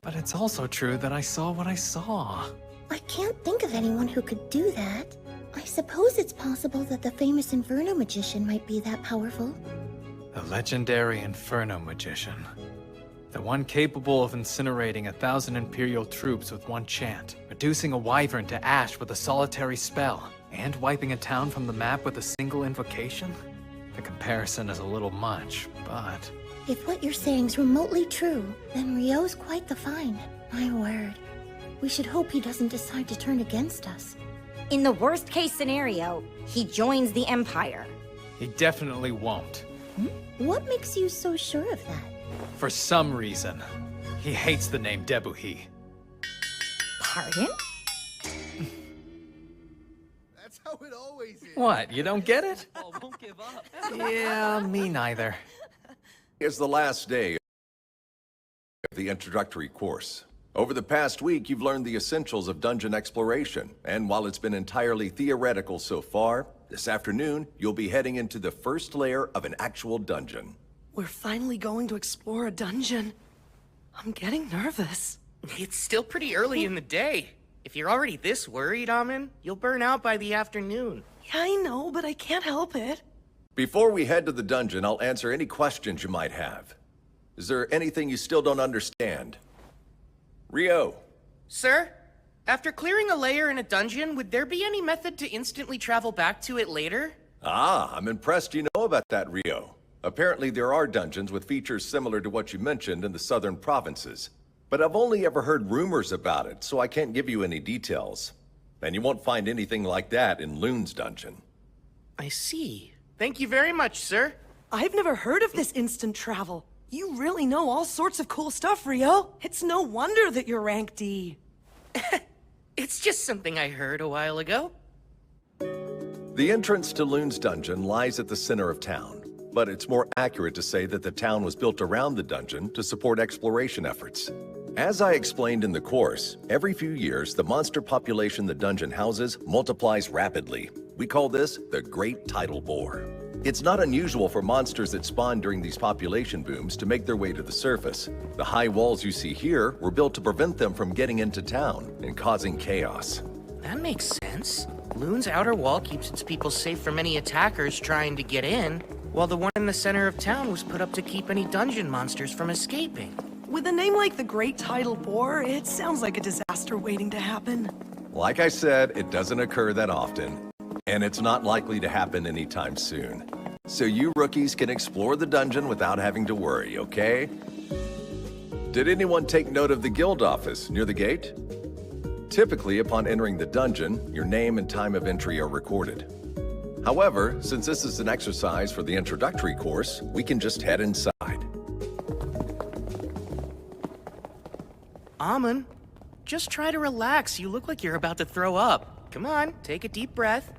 But it's also true that I saw what I saw. I can't think of anyone who could do that. I suppose it's possible that the famous Inferno magician might be that powerful. The legendary Inferno magician. The one capable of incinerating 1,000 Imperial troops with one chant, reducing a wyvern to ash with a solitary spell, and wiping a town from the map with a single invocation? The comparison is a little much, but... If what you're saying's remotely true, then Ryo's quite the find. My word. We should hope he doesn't decide to turn against us. In the worst-case scenario, he joins the Empire. He definitely won't. What makes you so sure of that? For some reason, he hates the name Debuhi. Pardon? That's how it always is. What, you don't get it? Yeah, me neither. Is the last day of the introductory course. Over the past week, you've learned the essentials of dungeon exploration, and while it's been entirely theoretical so far, this afternoon, you'll be heading into the first layer of an actual dungeon. We're finally going to explore a dungeon. I'm getting nervous. It's still pretty early in the day. If you're already this worried, Amin, you'll burn out by the afternoon. Yeah, I know, but I can't help it. Before we head to the dungeon, I'll answer any questions you might have. Is there anything you still don't understand? Ryo. Sir, after clearing a layer in a dungeon, would there be any method to instantly travel back to it later? Ah, I'm impressed you know about that, Ryo. Apparently there are dungeons with features similar to what you mentioned in the southern provinces. But I've only ever heard rumors about it, so I can't give you any details. And you won't find anything like that in Loon's dungeon. I see. Thank you very much, sir. I've never heard of this instant travel. You really know all sorts of cool stuff, Ryo. It's no wonder that you're rank D. It's just something I heard a while ago. The entrance to Loon's dungeon lies at the center of town, but it's more accurate to say that the town was built around the dungeon to support exploration efforts. As I explained in the course, every few years the monster population the dungeon houses multiplies rapidly. We call this the Great Tidal Bore. It's not unusual for monsters that spawn during these population booms to make their way to the surface. The high walls you see here were built to prevent them from getting into town and causing chaos. That makes sense. Loon's outer wall keeps its people safe from any attackers trying to get in, while the one in the center of town was put up to keep any dungeon monsters from escaping. With a name like the Great Tidal Bore, it sounds like a disaster waiting to happen. Like I said, it doesn't occur that often, and it's not likely to happen anytime soon. So you rookies can explore the dungeon without having to worry, okay? Did anyone take note of the guild office near the gate? Typically, upon entering the dungeon, your name and time of entry are recorded. However, since this is an exercise for the introductory course, we can just head inside. Amin, just try to relax. You look like you're about to throw up. Come on, take a deep breath.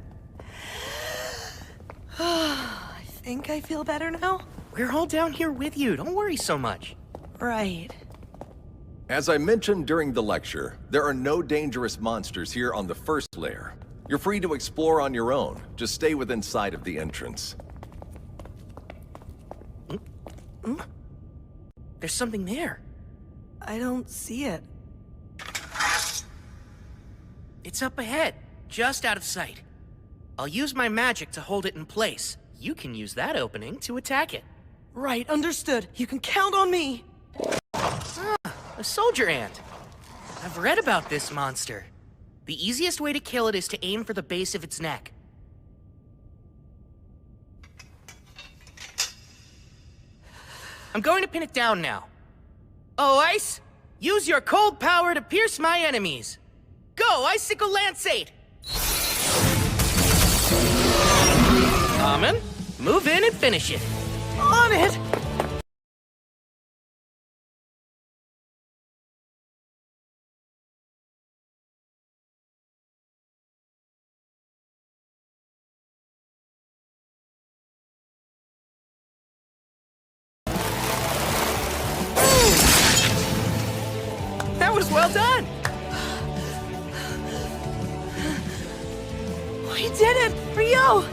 I think I feel better now. We're all down here with you. Don't worry so much. Right. As I mentioned during the lecture, there are no dangerous monsters here on the first layer. You're free to explore on your own. Just stay within sight of the entrance. There's something there. I don't see it. It's up ahead, just out of sight. I'll use my magic to hold it in place. You can use that opening to attack it. Right, understood. You can count on me. A soldier ant. I've read about this monster. The easiest way to kill it is to aim for the base of its neck. I'm going to pin it down now. Oh, Ice! Use your cold power to pierce my enemies! Go, Icicle Lanceate! Amin, move in and finish it. On it! That was well done! We did it! Ryo!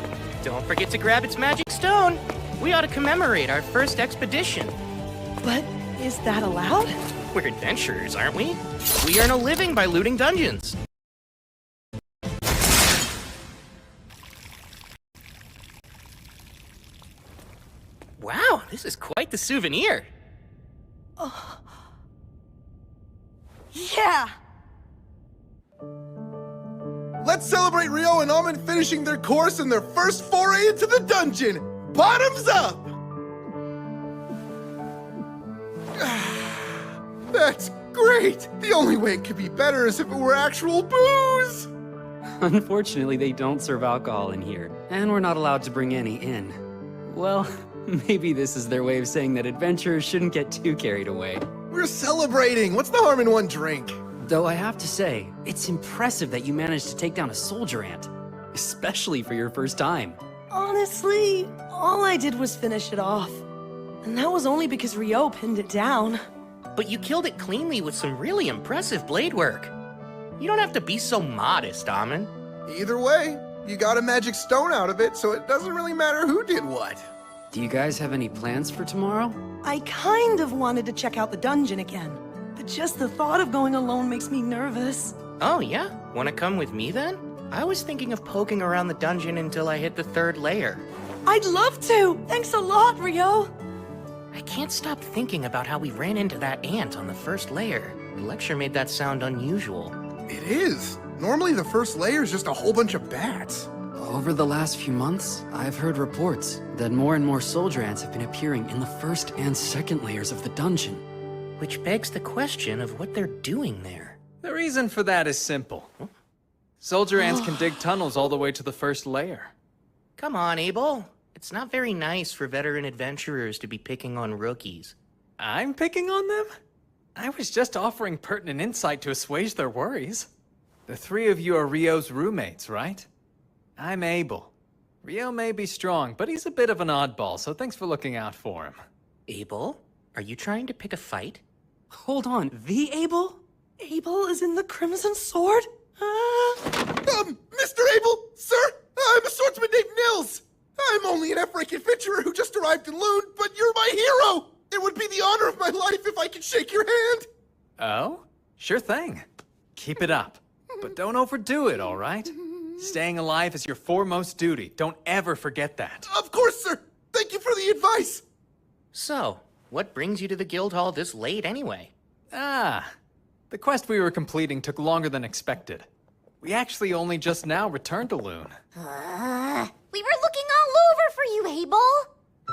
Don't forget to grab its magic stone. We ought to commemorate our first expedition. But is that allowed? We're adventurers, aren't we? We earn a living by looting dungeons. Wow, this is quite the souvenir. Yeah! Let's celebrate Rio and Almond finishing their course and their first foray into the dungeon! Bottoms up! That's great! The only way it could be better is if it were actual booze! Unfortunately, they don't serve alcohol in here, and we're not allowed to bring any in. Well, maybe this is their way of saying that adventurers shouldn't get too carried away. We're celebrating! What's the harm in one drink? Though I have to say, it's impressive that you managed to take down a soldier ant, especially for your first time. Honestly, all I did was finish it off. And that was only because Rio pinned it down. But you killed it cleanly with some really impressive blade work. You don't have to be so modest, Amon. Either way, you got a magic stone out of it, so it doesn't really matter who did what. Do you guys have any plans for tomorrow? I kind of wanted to check out the dungeon again. But just the thought of going alone makes me nervous. Oh, yeah? Wanna come with me then? I was thinking of poking around the dungeon until I hit the 3rd layer. I'd love to! Thanks a lot, Rio! I can't stop thinking about how we ran into that ant on the 1st layer. The lecture made that sound unusual. It is. Normally the first layer is just a whole bunch of bats. Over the last few months, I've heard reports that more and more soldier ants have been appearing in the 1st and 2nd layers of the dungeon. Which begs the question of what they're doing there. The reason for that is simple. Soldier ants can dig tunnels all the way to the 1st layer. Come on, Abel. It's not very nice for veteran adventurers to be picking on rookies. I'm picking on them? I was just offering pertinent insight to assuage their worries. The 3 of you are Rio's roommates, right? I'm Abel. Rio may be strong, but he's a bit of an oddball, so thanks for looking out for him. Abel? Are you trying to pick a fight? Hold on, the Abel? Abel is in the Crimson Sword? Mr. Abel, sir, I'm a swordsman named Nils. I'm only an African adventurer who just arrived in Loon, but you're my hero! It would be the honor of my life if I could shake your hand! Oh? Sure thing. Keep it up. But don't overdo it, all right? Staying alive is your foremost duty. Don't ever forget that. Of course, sir! Thank you for the advice! So, what brings you to the guild hall this late anyway? The quest we were completing took longer than expected. We actually only just now returned to Loon. We were looking all over for you, Abel.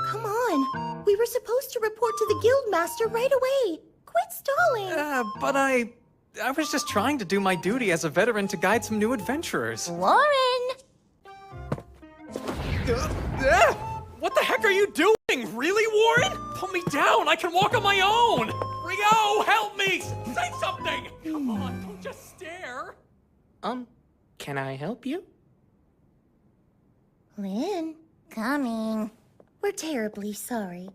Come on. We were supposed to report to the guildmaster right away. Quit stalling. But I was just trying to do my duty as a veteran to guide some new adventurers. Warren! What the heck are you doing? Really, Warren? Put me down. I can walk on my own. Rio, help me! Say something! Come on, don't just stare. Can I help you? Lynn, coming. We're terribly sorry.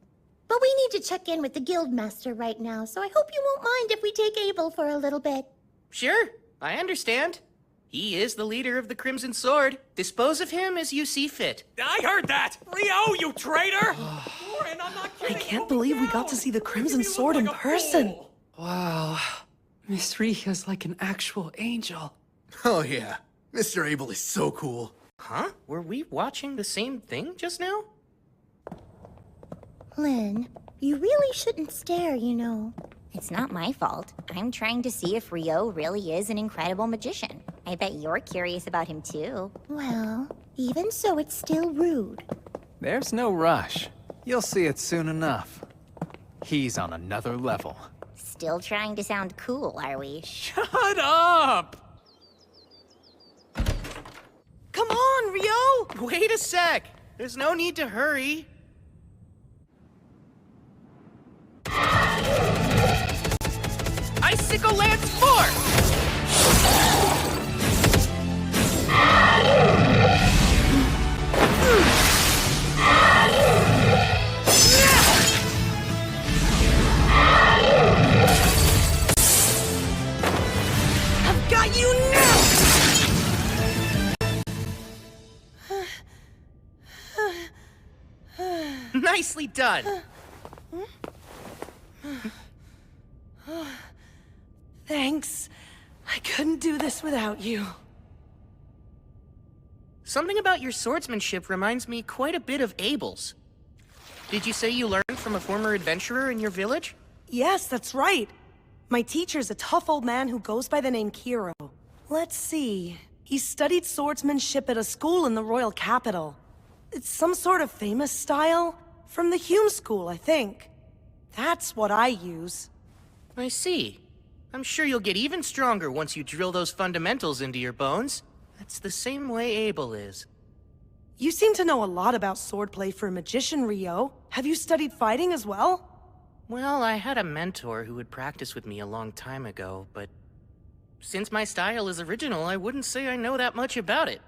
But we need to check in with the guildmaster right now, so I hope you won't mind if we take Abel for a little bit. Sure, I understand. He is the leader of the Crimson Sword. Dispose of him as you see fit. I heard that! Rio, you traitor! Warren, I'm not kidding. I can't believe we got to see the Crimson Sword in person. Wow. Miss Rika's like an actual angel. Oh yeah, Mr. Abel is so cool. Huh? Were we watching the same thing just now? Lynn, you really shouldn't stare, you know. It's not my fault. I'm trying to see if Rio really is an incredible magician. I bet you're curious about him too. Well, even so, it's still rude. There's no rush. You'll see it soon enough. He's on another level. Still trying to sound cool, are we? Shut up! Come on, Rio! Wait a sec! There's no need to hurry. Icicle Lance 4! I've got you now! Nicely done! Thanks. I couldn't do this without you. Something about your swordsmanship reminds me quite a bit of Abel's. Did you say you learned from a former adventurer in your village? Yes, that's right. My teacher's a tough old man who goes by the name Kiro. Let's see. He studied swordsmanship at a school in the royal capital. It's some sort of famous style. From the Hume School, I think. That's what I use. I see. I'm sure you'll get even stronger once you drill those fundamentals into your bones. That's the same way Abel is. You seem to know a lot about swordplay for a magician, Rio. Have you studied fighting as well? Well, I had a mentor who would practice with me a long time ago, but since my style is original, I wouldn't say I know that much about it.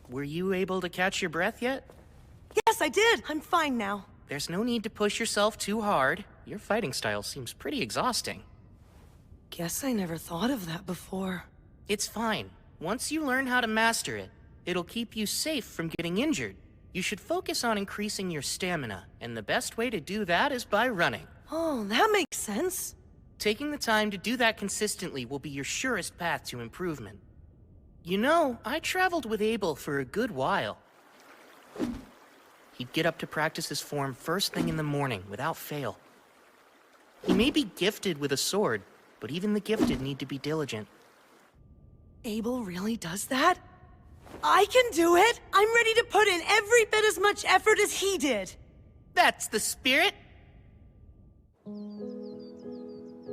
Were you able to catch your breath yet? Yes, I did. I'm fine now. There's no need to push yourself too hard. Your fighting style seems pretty exhausting. Guess I never thought of that before. It's fine. Once you learn how to master it, it'll keep you safe from getting injured. You should focus on increasing your stamina, and the best way to do that is by running. Oh, that makes sense. Taking the time to do that consistently will be your surest path to improvement. You know, I traveled with Abel for a good while. He'd get up to practice his form first thing in the morning, without fail. He may be gifted with a sword, but even the gifted need to be diligent. Abel really does that? I can do it! I'm ready to put in every bit as much effort as he did! That's the spirit!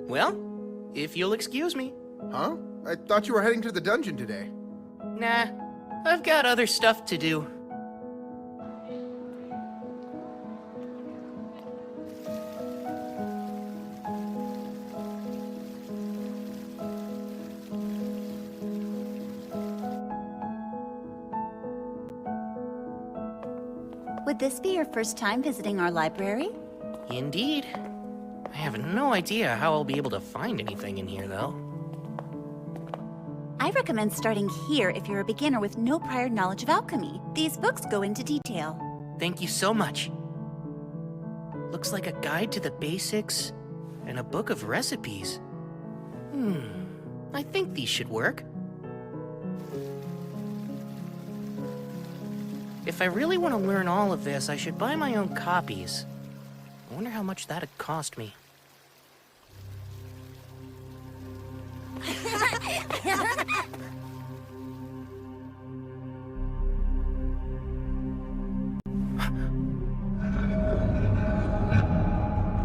Well, if you'll excuse me. Huh? I thought you were heading to the dungeon today. Nah, I've got other stuff to do. Would this be your first time visiting our library? Indeed. I have no idea how I'll be able to find anything in here, though. I recommend starting here if you're a beginner with no prior knowledge of alchemy. These books go into detail. Thank you so much. Looks like a guide to the basics and a book of recipes. I think these should work. If I really want to learn all of this, I should buy my own copies. I wonder how much that'd cost me.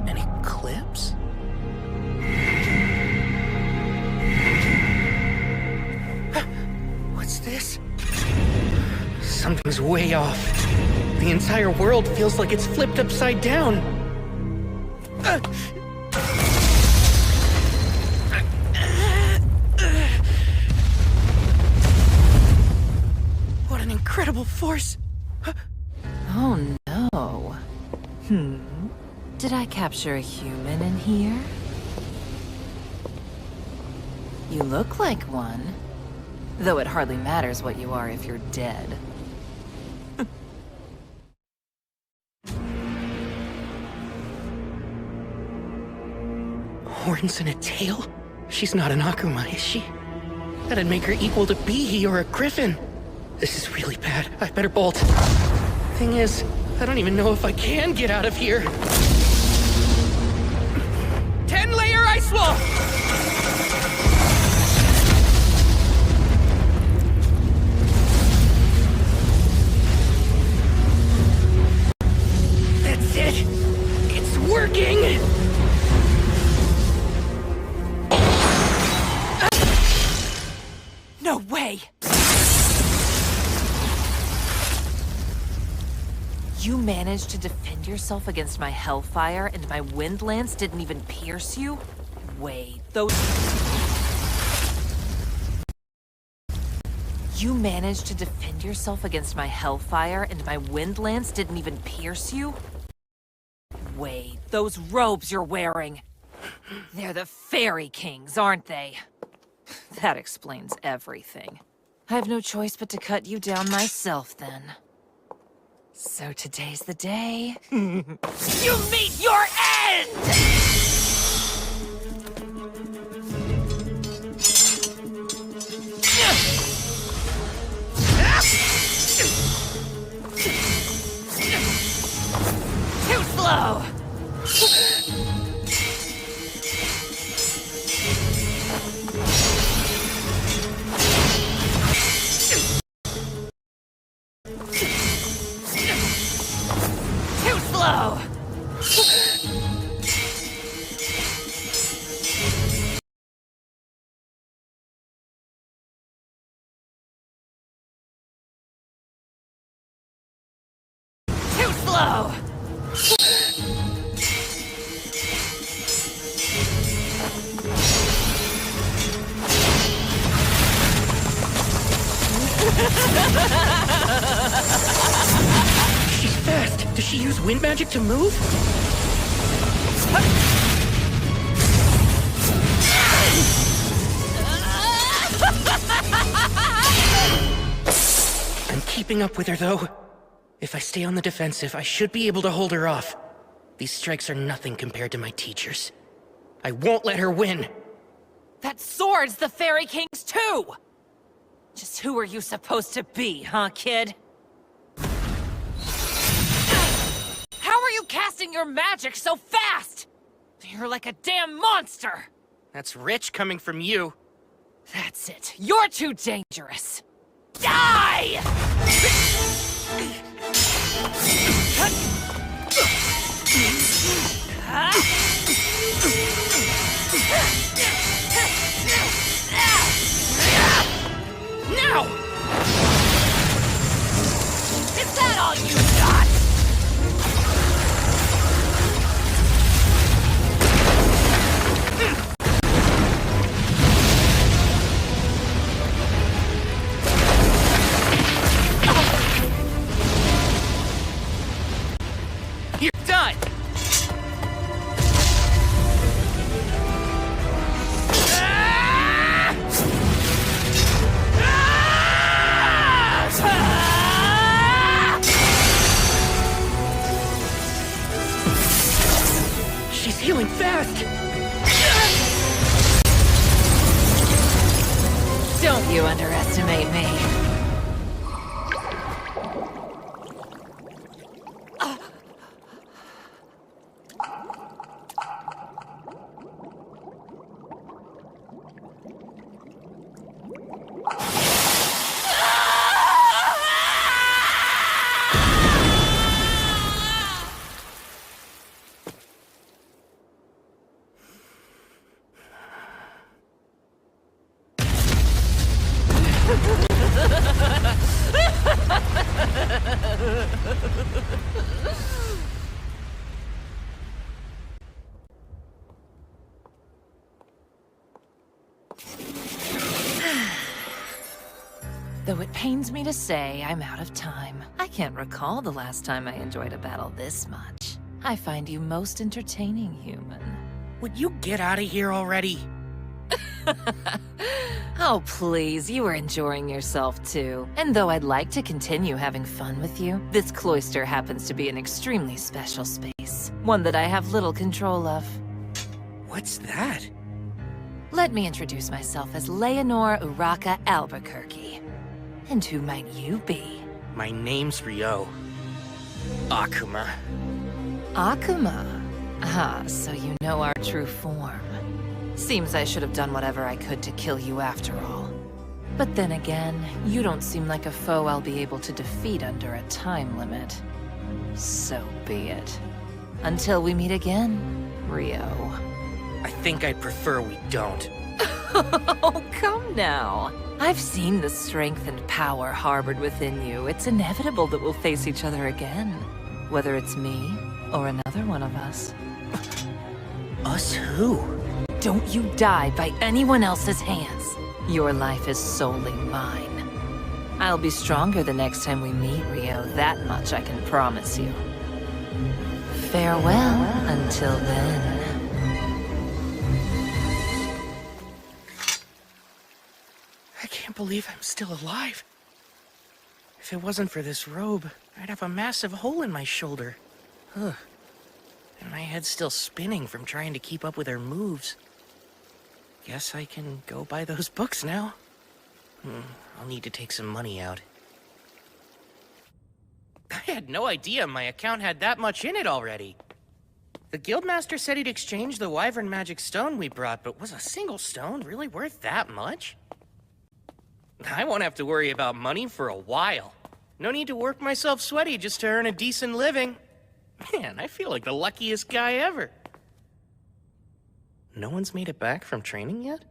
An eclipse? What's this? Something's way off. The entire world feels like it's flipped upside down. What an incredible force! Oh no. Did I capture a human in here? You look like one. Though it hardly matters what you are if you're dead. Horns and a tail? She's not an Akuma, is she? That'd make her equal to Bihi or a griffin. This is really bad. I better bolt. Thing is, I don't even know if I can get out of here. 10-layer ice wall! That's it! It's working! No way! You managed to defend yourself against my hellfire, and my wind lance didn't even pierce you? Wait, those... You managed to defend yourself against my hellfire, and my wind lance didn't even pierce you? Wait, those robes you're wearing... They're the Fairy Kings, aren't they? That explains everything. I have no choice but to cut you down myself, then. So today's the day. You meet your end! She's fast. Does she use wind magic to move? I'm keeping up with her, though. If I stay on the defensive, I should be able to hold her off. These strikes are nothing compared to my teachers. I won't let her win. That sword's the Fairy King's too! Just who are you supposed to be, huh, kid? How are you casting your magic so fast? You're like a damn monster! That's rich coming from you. That's it. You're too dangerous. Die! Now! Is that all you got? You're done! She's healing fast! Don't you underestimate me. Though it pains me to say, I'm out of time. I can't recall the last time I enjoyed a battle this much. I find you most entertaining, human. Would you get out of here already? Oh, please, you were enjoying yourself too. And though I'd like to continue having fun with you, this cloister happens to be an extremely special space. One that I have little control of. What's that? Let me introduce myself as Leonore Uraka Albuquerque. And who might you be? My name's Rio. Akuma. Akuma? Ah, so you know our true form. Seems I should have done whatever I could to kill you after all. But then again, you don't seem like a foe I'll be able to defeat under a time limit. So be it. Until we meet again, Rio. I think I'd prefer we don't. Oh, come now. I've seen the strength and power harbored within you. It's inevitable that we'll face each other again. Whether it's me or another one of us. Us who? Don't you die by anyone else's hands. Your life is solely mine. I'll be stronger the next time we meet, Rio. That much I can promise you. Farewell until then. I can't believe I'm still alive. If it wasn't for this robe, I'd have a massive hole in my shoulder. Ugh. And my head's still spinning from trying to keep up with her moves. Guess I can go buy those books now. I'll need to take some money out. I had no idea my account had that much in it already. The Guildmaster said he'd exchange the Wyvern Magic Stone we brought, but was a single stone really worth that much? I won't have to worry about money for a while. No need to work myself sweaty just to earn a decent living. Man, I feel like the luckiest guy ever. No one's made it back from training yet?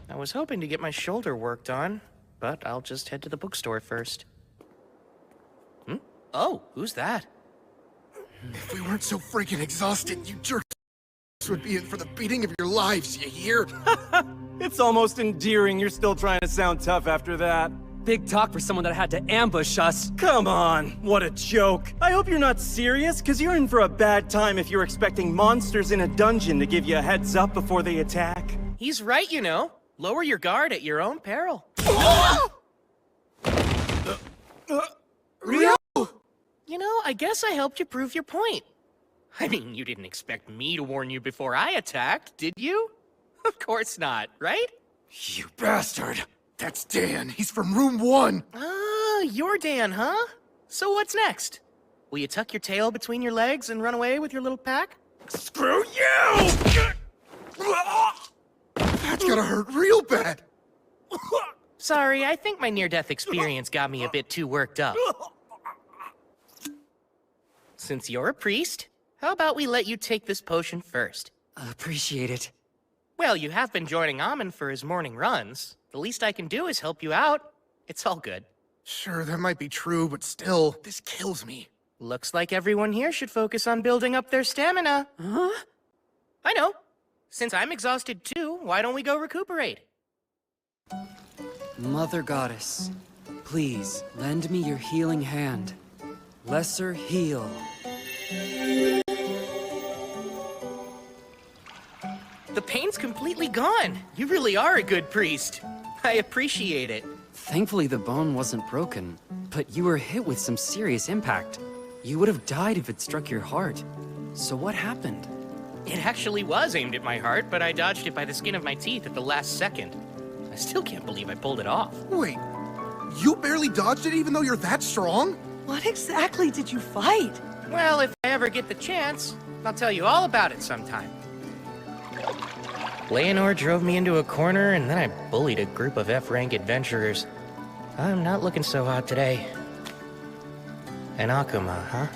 I was hoping to get my shoulder worked on, but I'll just head to the bookstore first. Oh, who's that? If we weren't so freaking exhausted, you jerks would be in for the beating of your lives, you hear? It's almost endearing you're still trying to sound tough after that. Big talk for someone that had to ambush us. Come on, what a joke. I hope you're not serious, because you're in for a bad time if you're expecting monsters in a dungeon to give you a heads up before they attack. He's right, you know. Lower your guard at your own peril. Ryo! You know, I guess I helped you prove your point. I mean, you didn't expect me to warn you before I attacked, did you? Of course not, right? You bastard! That's Dan. He's from room 1. Ah, you're Dan, huh? So what's next? Will you tuck your tail between your legs and run away with your little pack? Screw you! That's gonna hurt real bad. Sorry, I think my near-death experience got me a bit too worked up. Since you're a priest, how about we let you take this potion first? Appreciate it. Well, you have been joining Amon for his morning runs. The least I can do is help you out. It's all good. Sure, that might be true, but still, this kills me. Looks like everyone here should focus on building up their stamina. Huh? I know. Since I'm exhausted too, why don't we go recuperate? Mother Goddess, please lend me your healing hand. Lesser heal. The pain's completely gone. You really are a good priest. I appreciate it. Thankfully, the bone wasn't broken, but you were hit with some serious impact. You would have died if it struck your heart. So what happened? It actually was aimed at my heart, but I dodged it by the skin of my teeth at the last second. I still can't believe I pulled it off. Wait, you barely dodged it even though you're that strong? What exactly did you fight? Well, if I ever get the chance, I'll tell you all about it sometime. Leonor drove me into a corner, and then I bullied a group of F-rank adventurers. I'm not looking so hot today. An Akuma, huh?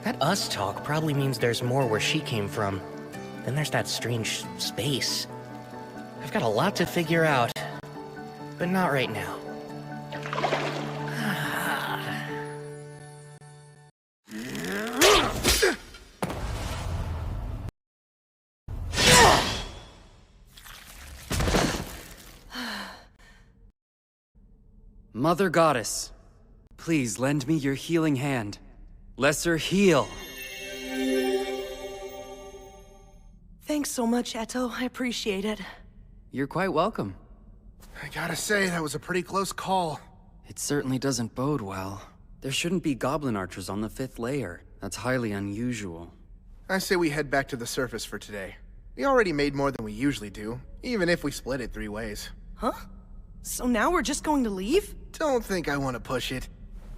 That us talk probably means there's more where she came from. Then there's that strange space. I've got a lot to figure out, but not right now. Mother Goddess, please lend me your healing hand. Lesser heal. Thanks so much, Eto. I appreciate it. You're quite welcome. I gotta say, that was a pretty close call. It certainly doesn't bode well. There shouldn't be goblin archers on the 5th layer. That's highly unusual. I say we head back to the surface for today. We already made more than we usually do, even if we split it 3 ways. Huh? So now we're just going to leave? Don't think I want to push it.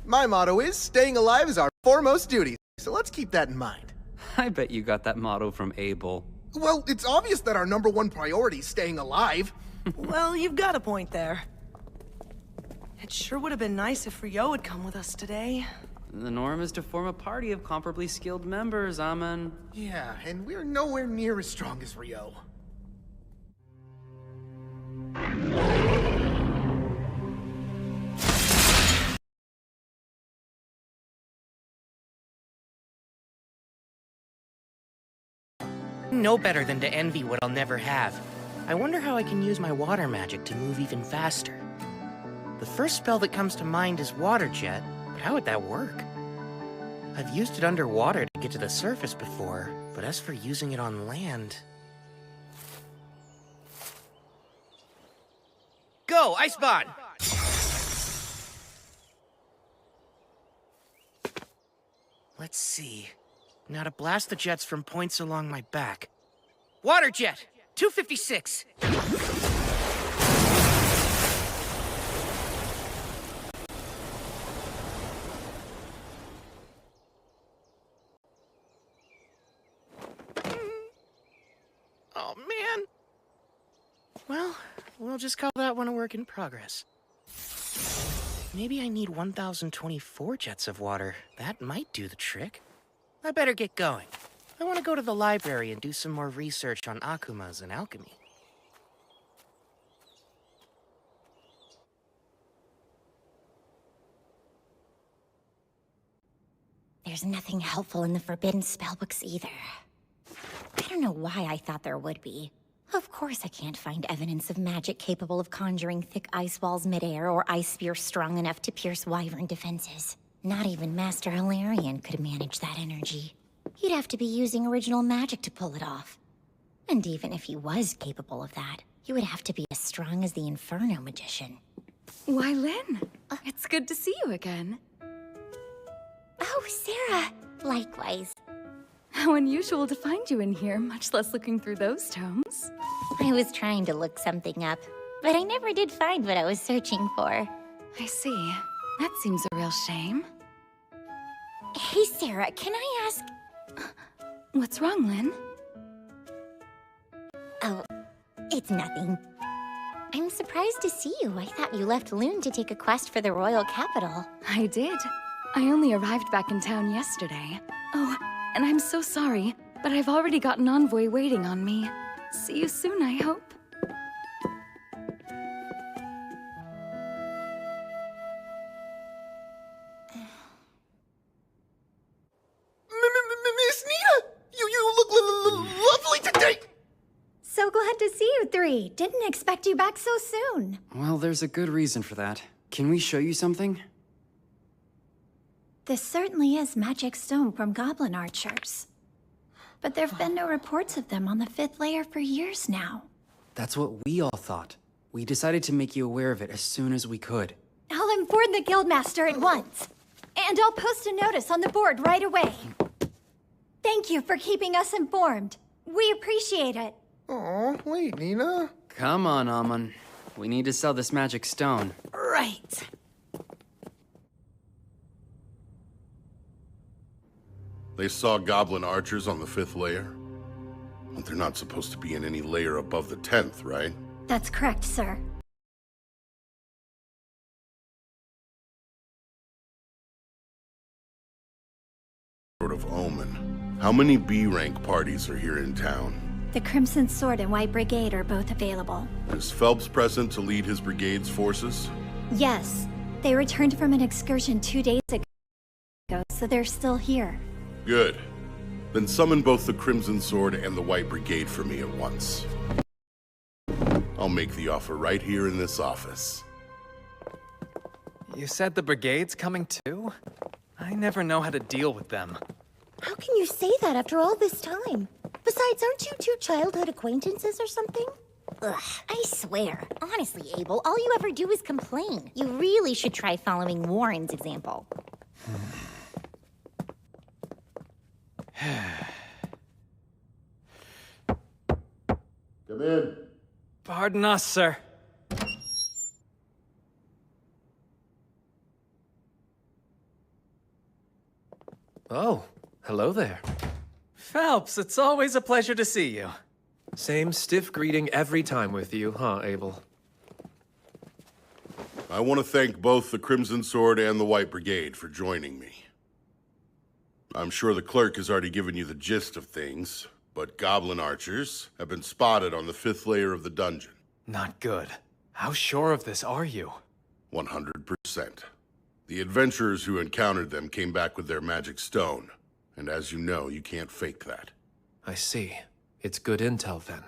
My motto is, staying alive is our foremost duty, so let's keep that in mind. I bet you got that motto from Abel. Well, it's obvious that our #1 priority is staying alive. Well, you've got a point there. It sure would have been nice if Ryo had come with us today. The norm is to form a party of comparably skilled members, Amon. Yeah, and we're nowhere near as strong as Ryo. No better than to envy what I'll never have. I wonder how I can use my water magic to move even faster. The first spell that comes to mind is Water Jet, but how would that work? I've used it underwater to get to the surface before, but as for using it on land... Go, Icebond! Let's see. Now to blast the jets from points along my back. Water Jet! 256! Oh, man. Well, we'll just call that one a work in progress. Maybe I need 1,024 jets of water. That might do the trick. I better get going. I want to go to the library and do some more research on Akumas and alchemy. There's nothing helpful in the forbidden spellbooks either. I don't know why I thought there would be. Of course I can't find evidence of magic capable of conjuring thick ice walls midair or ice spear strong enough to pierce wyvern defenses. Not even Master Hilarion could manage that energy. He'd have to be using original magic to pull it off. And even if he was capable of that, he would have to be as strong as the Inferno magician. Why, Lynn? It's good to see you again. Oh, Sarah! Likewise. How unusual to find you in here, much less looking through those tomes. I was trying to look something up, but I never did find what I was searching for. I see. That seems a real shame. Hey, Sarah, can I ask... What's wrong, Lynn? Oh, it's nothing. I'm surprised to see you. I thought you left Loon to take a quest for the royal capital. I did. I only arrived back in town yesterday. Oh, and I'm so sorry, but I've already got an envoy waiting on me. See you soon, I hope. Miss Nita! You look lovely today! So glad to see you three. Didn't expect you back so soon. Well, there's a good reason for that. Can we show you something? This certainly is magic stone from goblin archers. But there've been no reports of them on the 5th layer for years now. That's what we all thought. We decided to make you aware of it as soon as we could. I'll inform the guildmaster at once. And I'll post a notice on the board right away. Thank you for keeping us informed. We appreciate it. Aw, wait, Nina. Come on, Amon. We need to sell this magic stone. Right. They saw goblin archers on the 5th layer? But they're not supposed to be in any layer above the 10th, right? That's correct, sir. Sort of omen. How many B-rank parties are here in town? The Crimson Sword and White Brigade are both available. Is Phelps present to lead his brigade's forces? Yes. They returned from an excursion 2 days ago, so they're still here. Good. Then summon both the Crimson Sword and the White Brigade for me at once. I'll make the offer right here in this office. You said the brigade's coming too? I never know how to deal with them. How can you say that after all this time? Besides, aren't you two childhood acquaintances or something? Ugh, I swear. Honestly, Abel, all you ever do is complain. You really should try following Warren's example. Come in. Pardon us, sir. Oh, hello there. Phelps, it's always a pleasure to see you. Same stiff greeting every time with you, huh, Abel? I want to thank both the Crimson Sword and the White Brigade for joining me. I'm sure the clerk has already given you the gist of things, but goblin archers have been spotted on the 5th layer of the dungeon. Not good. How sure of this are you? 100%. The adventurers who encountered them came back with their magic stone, and as you know, you can't fake that. I see. It's good intel, then.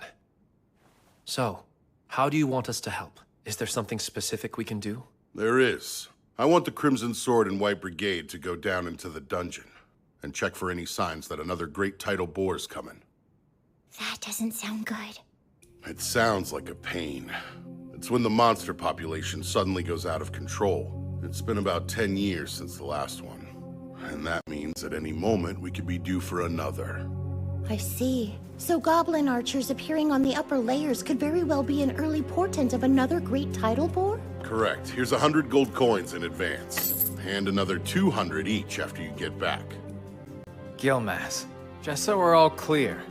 So, how do you want us to help? Is there something specific we can do? There is. I want the Crimson Sword and White Brigade to go down into the dungeon and check for any signs that another great tidal boar's coming. That doesn't sound good. It sounds like a pain. It's when the monster population suddenly goes out of control. It's been about 10 years since the last one. And that means at any moment we could be due for another. I see. So goblin archers appearing on the upper layers could very well be an early portent of another great tidal bore? Correct. Here's 100 gold coins in advance. And another 200 each after you get back. Gilmas, just so we're all clear,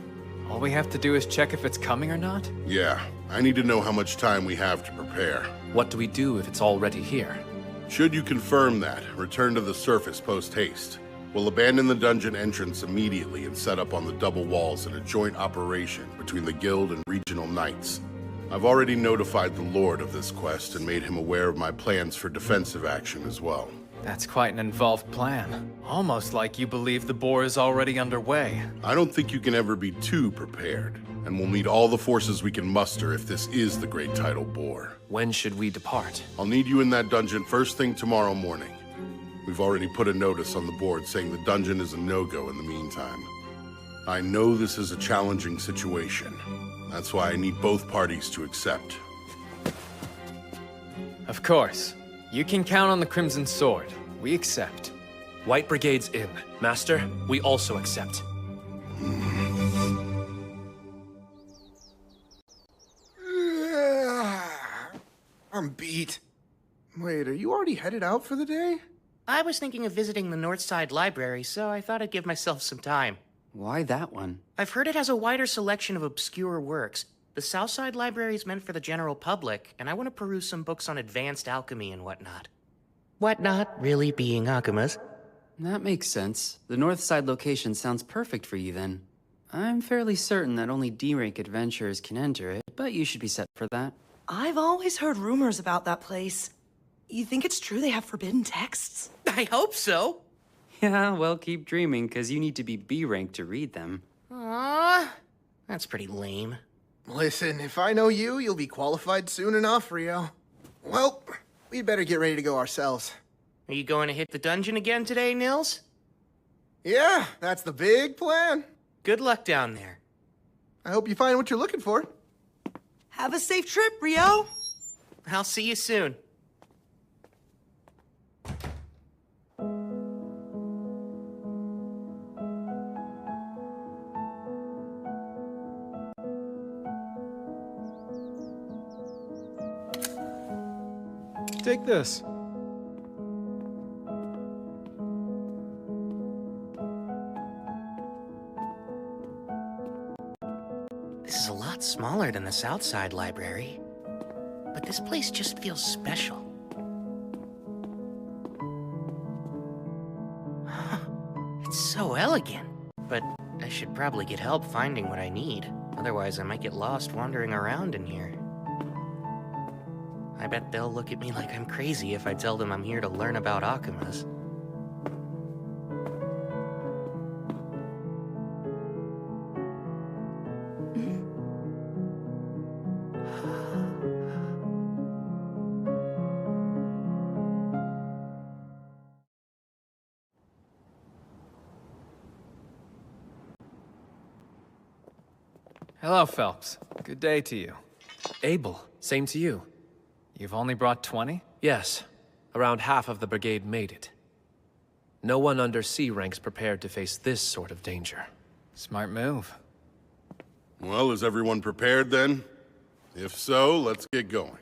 all we have to do is check if it's coming or not? Yeah, I need to know how much time we have to prepare. What do we do if it's already here? Should you confirm that, return to the surface post-haste. We'll abandon the dungeon entrance immediately and set up on the double walls in a joint operation between the guild and regional knights. I've already notified the Lord of this quest and made him aware of my plans for defensive action as well. That's quite an involved plan. Almost like you believe the boar is already underway. I don't think you can ever be too prepared, and we'll need all the forces we can muster if this is the Great Tidal Boar. When should we depart? I'll need you in that dungeon first thing tomorrow morning. We've already put a notice on the board saying the dungeon is a no-go in the meantime. I know this is a challenging situation. That's why I need both parties to accept. Of course. You can count on the Crimson Sword. We accept. White Brigade's in. Master, we also accept. I'm beat. Wait, are you already headed out for the day? I was thinking of visiting the North Side Library, so I thought I'd give myself some time. Why that one? I've heard it has a wider selection of obscure works. The South Side Library is meant for the general public, and I want to peruse some books on advanced alchemy and whatnot. Whatnot really being Akuma's. That makes sense. The North Side location sounds perfect for you then. I'm fairly certain that only D-rank adventurers can enter it, but you should be set for that. I've always heard rumors about that place. You think it's true they have forbidden texts? I hope so. Yeah, well, keep dreaming, because you need to be B-rank to read them. Aww, that's pretty lame. Listen, if I know you, you'll be qualified soon enough, Rio. Well, we'd better get ready to go ourselves. Are you going to hit the dungeon again today, Nils? Yeah, that's the big plan. Good luck down there. I hope you find what you're looking for. Have a safe trip, Rio. I'll see you soon. Take this. This is a lot smaller than the South Side Library, but this place just feels special. It's so elegant, but I should probably get help finding what I need. Otherwise, I might get lost wandering around in here. I bet they'll look at me like I'm crazy if I tell them I'm here to learn about Akumas. Hello, Phelps. Good day to you. Abel, same to you. You've only brought 20? Yes. Around half of the brigade made it. No one under C rank's prepared to face this sort of danger. Smart move. Well, is everyone prepared then? If so, let's get going.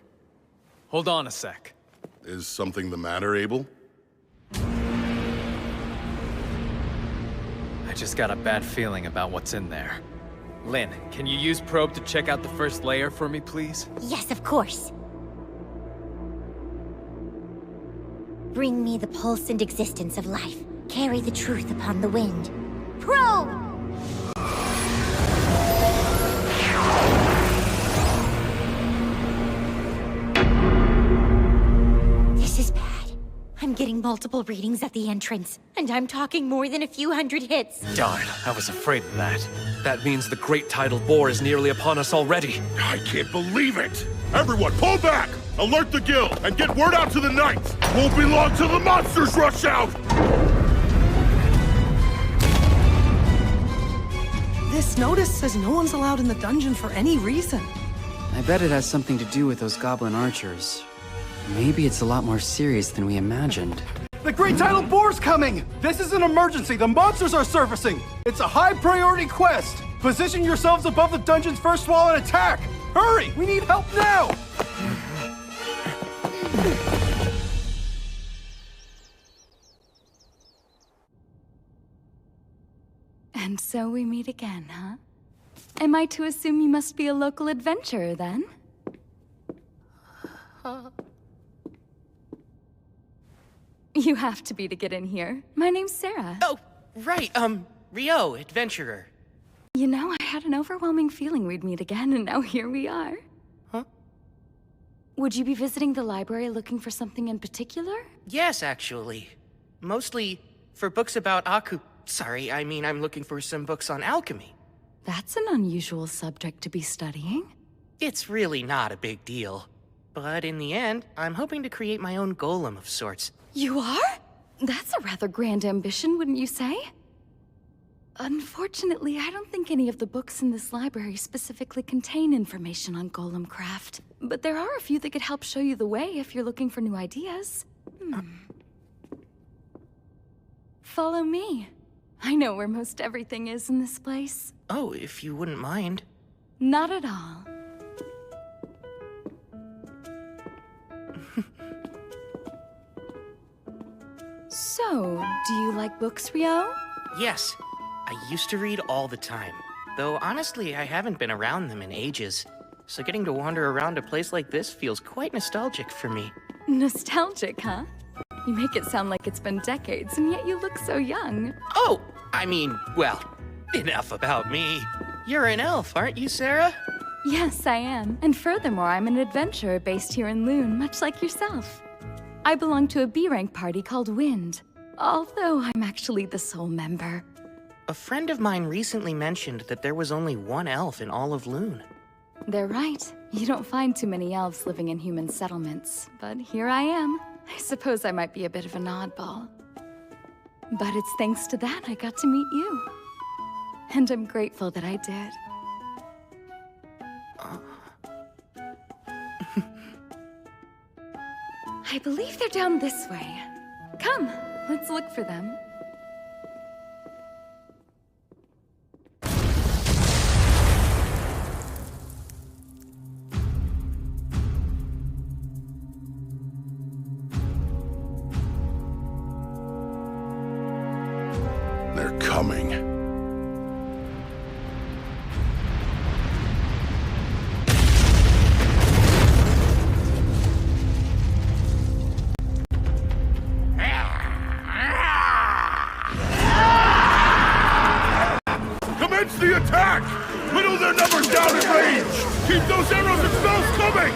Hold on a sec. Is something the matter, Abel? I just got a bad feeling about what's in there. Lynn, can you use probe to check out the first layer for me, please? Yes, of course. Bring me the pulse and existence of life. Carry the truth upon the wind. Probe! This is bad. I'm getting multiple readings at the entrance, and I'm talking more than a few hundred hits. Darn, I was afraid of that. That means the Great Tidal Boar is nearly upon us already. I can't believe it! Everyone, pull back! Alert the guild, and get word out to the knights! Won't be long till the monsters rush out! This notice says no one's allowed in the dungeon for any reason. I bet it has something to do with those goblin archers. Maybe it's a lot more serious than we imagined. The Great Tidal Boar's coming! This is an emergency! The monsters are surfacing! It's a high-priority quest! Position yourselves above the dungeon's first wall and attack! Hurry! We need help now! And so we meet again, huh? Am I to assume you must be a local adventurer, then? You have to be to get in here. My name's Sarah. Oh, right, Rio, adventurer. You know, I had an overwhelming feeling we'd meet again, and now here we are. Huh? Would you be visiting the library looking for something in particular? Yes, actually. Mostly for books about I'm looking for some books on alchemy. That's an unusual subject to be studying. It's really not a big deal. But in the end, I'm hoping to create my own golem of sorts. You are? That's a rather grand ambition, wouldn't you say? Unfortunately, I don't think any of the books in this library specifically contain information on golem craft. But there are a few that could help show you the way if you're looking for new ideas. Follow me. I know where most everything is in this place. Oh, if you wouldn't mind. Not at all. So, do you like books, Rio? Yes, I used to read all the time. Though honestly, I haven't been around them in ages. So getting to wander around a place like this feels quite nostalgic for me. Nostalgic, huh? You make it sound like it's been decades, and yet you look so young. Oh, well, enough about me. You're an elf, aren't you, Sarah? Yes, I am. And furthermore, I'm an adventurer based here in Loon, much like yourself. I belong to a B-rank party called Wind, although I'm actually the sole member. A friend of mine recently mentioned that there was only one elf in all of Loon. They're right. You don't find too many elves living in human settlements, but here I am. I suppose I might be a bit of an oddball. But it's thanks to that I got to meet you. And I'm grateful that I did. I believe they're down this way. Come, let's look for them. They're coming. Commence the attack! Whittle their numbers down in range! Keep those arrows and spells coming!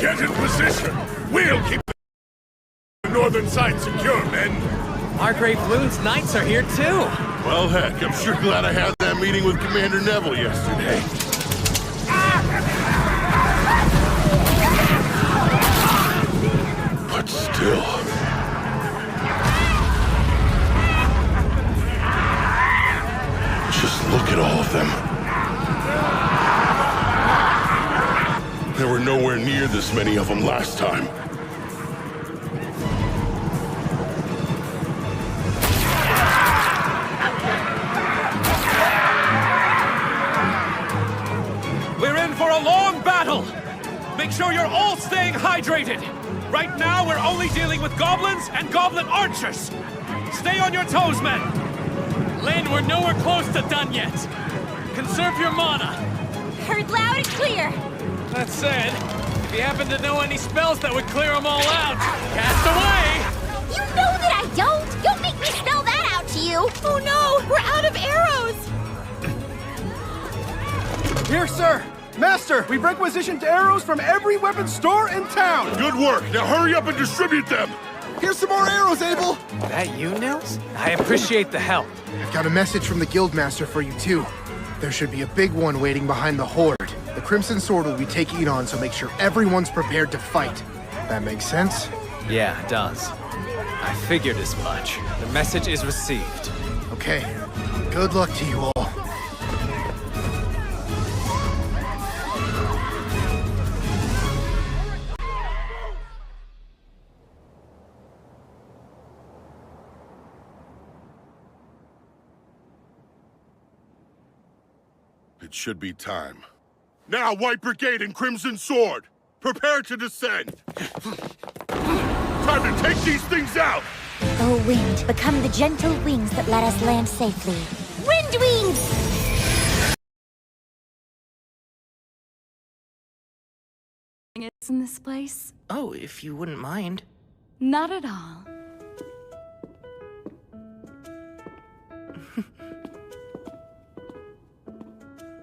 Get in position! We'll keep the northern side secure, men! Margrave Loon's knights are here too! Well, heck, I'm sure glad I had that meeting with Commander Neville yesterday. But still... just look at all of them. There were nowhere near this many of them last time. We're in for a long battle! Make sure you're all staying hydrated! Right now, we're only dealing with goblins and goblin archers! Stay on your toes, men! Lynn, we're nowhere close to done yet! Conserve your mana! Heard loud and clear! That said, if you happen to know any spells that would clear them all out, cast away! You know that I don't! Don't make me spell that out to you! Oh no! We're out of arrows! Here, sir! Master, we've requisitioned arrows from every weapon store in town! Good work! Now hurry up and distribute them! Here's some more arrows, Abel! That you, Nils? I appreciate the help. I've got a message from the Guildmaster for you, too. There should be a big one waiting behind the Horde. The Crimson Sword will be taking it on, so make sure everyone's prepared to fight. That makes sense? Yeah, it does. I figured as much. The message is received. Okay. Good luck to you all. It should be time. Now, White Brigade and Crimson Sword! Prepare to descend! Time to take these things out! O wind, become the gentle wings that let us land safely. Wind wings! It's in this place? Oh, if you wouldn't mind. Not at all.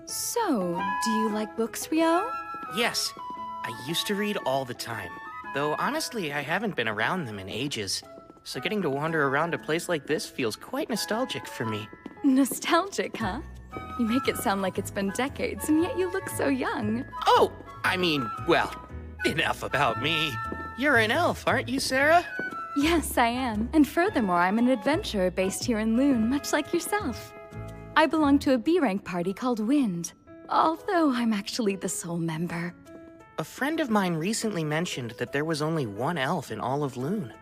So, do you like books, Rio? Yes, I used to read all the time. Though honestly, I haven't been around them in ages. So getting to wander around a place like this feels quite nostalgic for me. Nostalgic, huh? You make it sound like it's been decades, and yet you look so young. Oh, I mean, well, enough about me. You're an elf, aren't you, Sarah? Yes, I am. And furthermore, I'm an adventurer based here in Loon, much like yourself. I belong to a B-rank party called Wind, although I'm actually the sole member. A friend of mine recently mentioned that there was only one elf in all of Loon.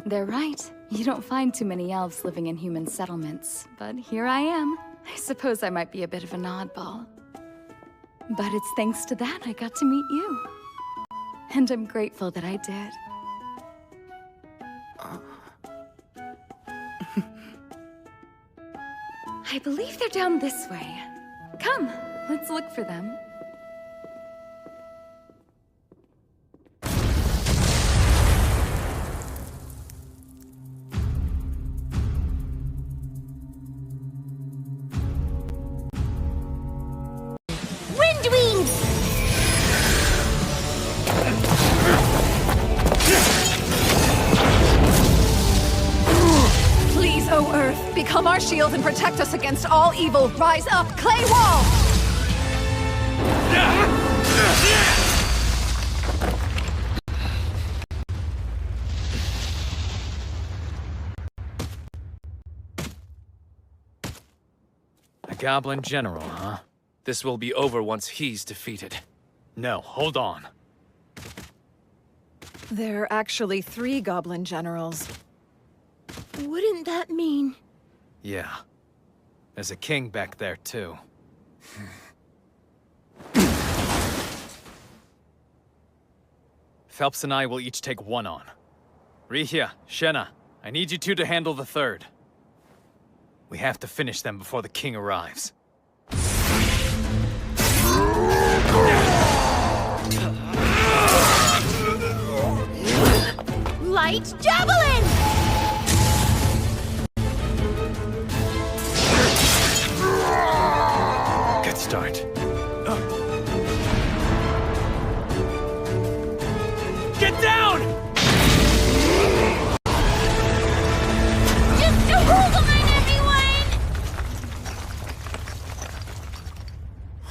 They're right. You don't find too many elves living in human settlements, but here I am. I suppose I might be a bit of an oddball. But it's thanks to that I got to meet you. And I'm grateful that I did. I believe they're down this way. Come, let's look for them. Wind wings! Please, O Earth, become our shield and protect us against all evil. Rise up, clay wall! A goblin general, huh? This will be over once he's defeated. No, hold on. There are actually 3 goblin generals. Wouldn't that mean... Yeah. There's a king back there, too. Phelps and I will each take one on. Rihia, Shenna, I need you two to handle the third. We have to finish them before the king arrives. Light javelin! Good start. Get down! Just a hold on, everyone!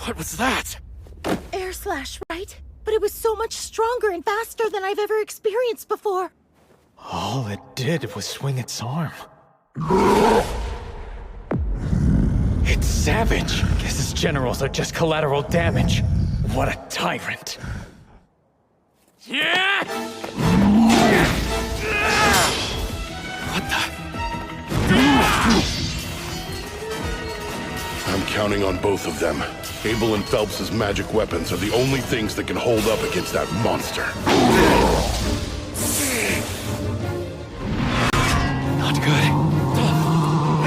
What was that? Air slash, right? But it was so much stronger and faster than I've ever experienced before. All it did was swing its arm. It's savage. Guess his generals are just collateral damage. What a tyrant. Yeah! What the? I'm counting on both of them. Abel and Phelps' magic weapons are the only things that can hold up against that monster. Not good.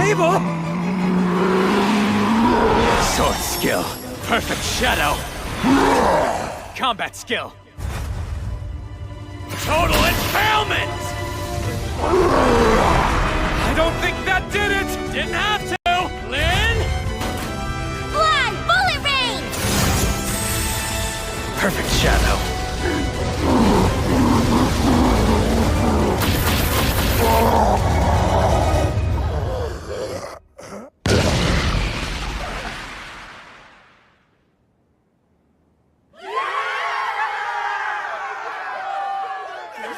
Abel! Sword skill. Perfect shadow. Combat skill. Total impalement! I don't think that did it! Didn't have to! Lynn? Fly! Bullet rain! Perfect shadow.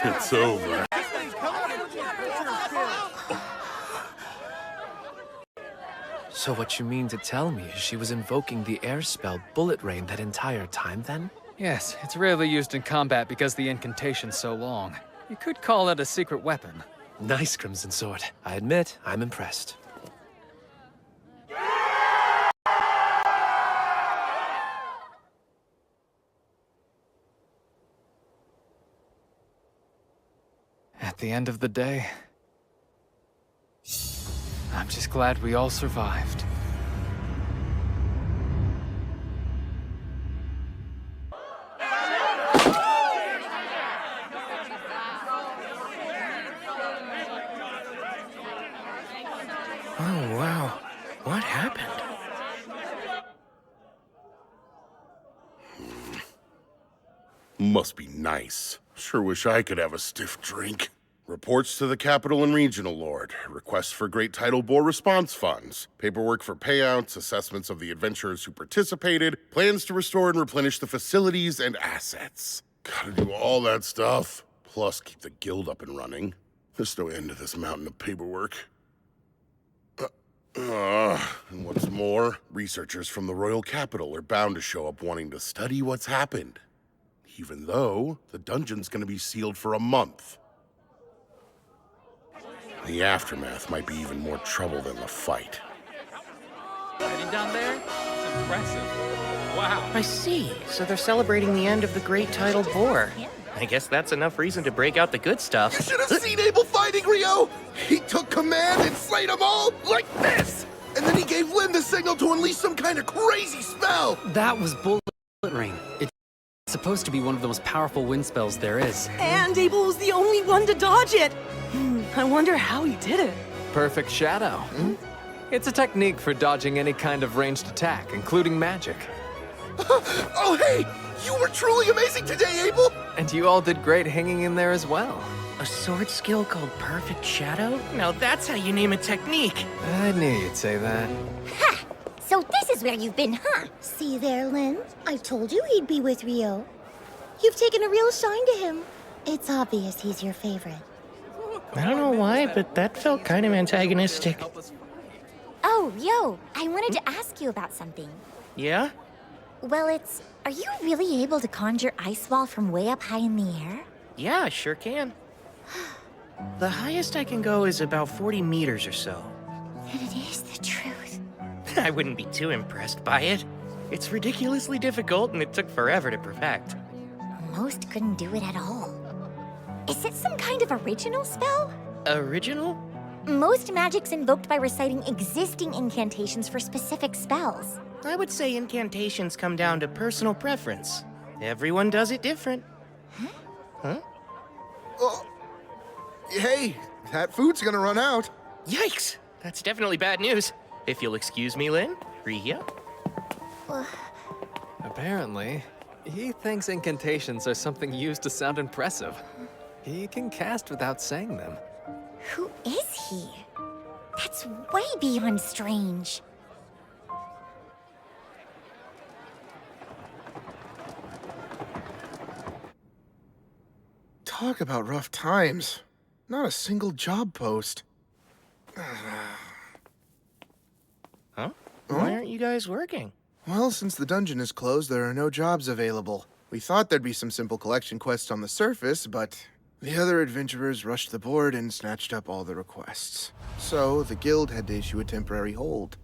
It's over. So what you mean to tell me is she was invoking the air spell Bullet Rain that entire time then? Yes, it's rarely used in combat because the incantation's so long. You could call it a secret weapon. Nice, Crimson Sword. I admit, I'm impressed. At the end of the day, I'm just glad we all survived. Oh, wow. What happened? Must be nice. Sure wish I could have a stiff drink. Reports to the Capital and Regional Lord. Requests for Great Tidal Bore response funds. Paperwork for payouts, assessments of the adventurers who participated, plans to restore and replenish the facilities and assets. Gotta do all that stuff. Plus keep the guild up and running. There's no end to this mountain of paperwork. And what's more, researchers from the Royal Capital are bound to show up wanting to study what's happened. Even though the dungeon's gonna be sealed for a month. The aftermath might be even more trouble than the fight. Heading down there? It's impressive. Wow. I see. So they're celebrating the end of the Great Tidal Bore. I guess that's enough reason to break out the good stuff. You should have seen Abel fighting Rio! He took command and slayed them all like this! And then he gave Lynn the signal to unleash some kind of crazy spell! That was Bullet Rain. It's supposed to be one of the most powerful wind spells there is. And Abel was the only one to dodge it! I wonder how he did it. Perfect shadow. It's a technique for dodging any kind of ranged attack, including magic. Oh, hey! You were truly amazing today, Abel! And you all did great hanging in there as well. A sword skill called Perfect Shadow? Now that's how you name a technique. I knew you'd say that. Ha! So this is where you've been, huh? See there, Lynn? I told you he'd be with Rio. You've taken a real shine to him. It's obvious he's your favorite. I don't know why, but that felt kind of antagonistic. Oh, Rio, I wanted to ask you about something. Yeah? Well, are you really able to conjure ice wall from way up high in the air? Yeah, I sure can. The highest I can go is about 40 meters or so. Then it is the truth. I wouldn't be too impressed by it. It's ridiculously difficult and it took forever to perfect. Most couldn't do it at all. Is it some kind of original spell? Original? Most magic's invoked by reciting existing incantations for specific spells. I would say incantations come down to personal preference. Everyone does it different. Huh? Oh. Hey, that food's gonna run out. Yikes! That's definitely bad news. If you'll excuse me, Lynn, Ria. Apparently, he thinks incantations are something used to sound impressive. He can cast without saying them. Who is he? That's way beyond strange. Talk about rough times. Not a single job post. Huh? Why aren't you guys working? Well, since the dungeon is closed, there are no jobs available. We thought there'd be some simple collection quests on the surface, but the other adventurers rushed the board and snatched up all the requests. So, the guild had to issue a temporary hold.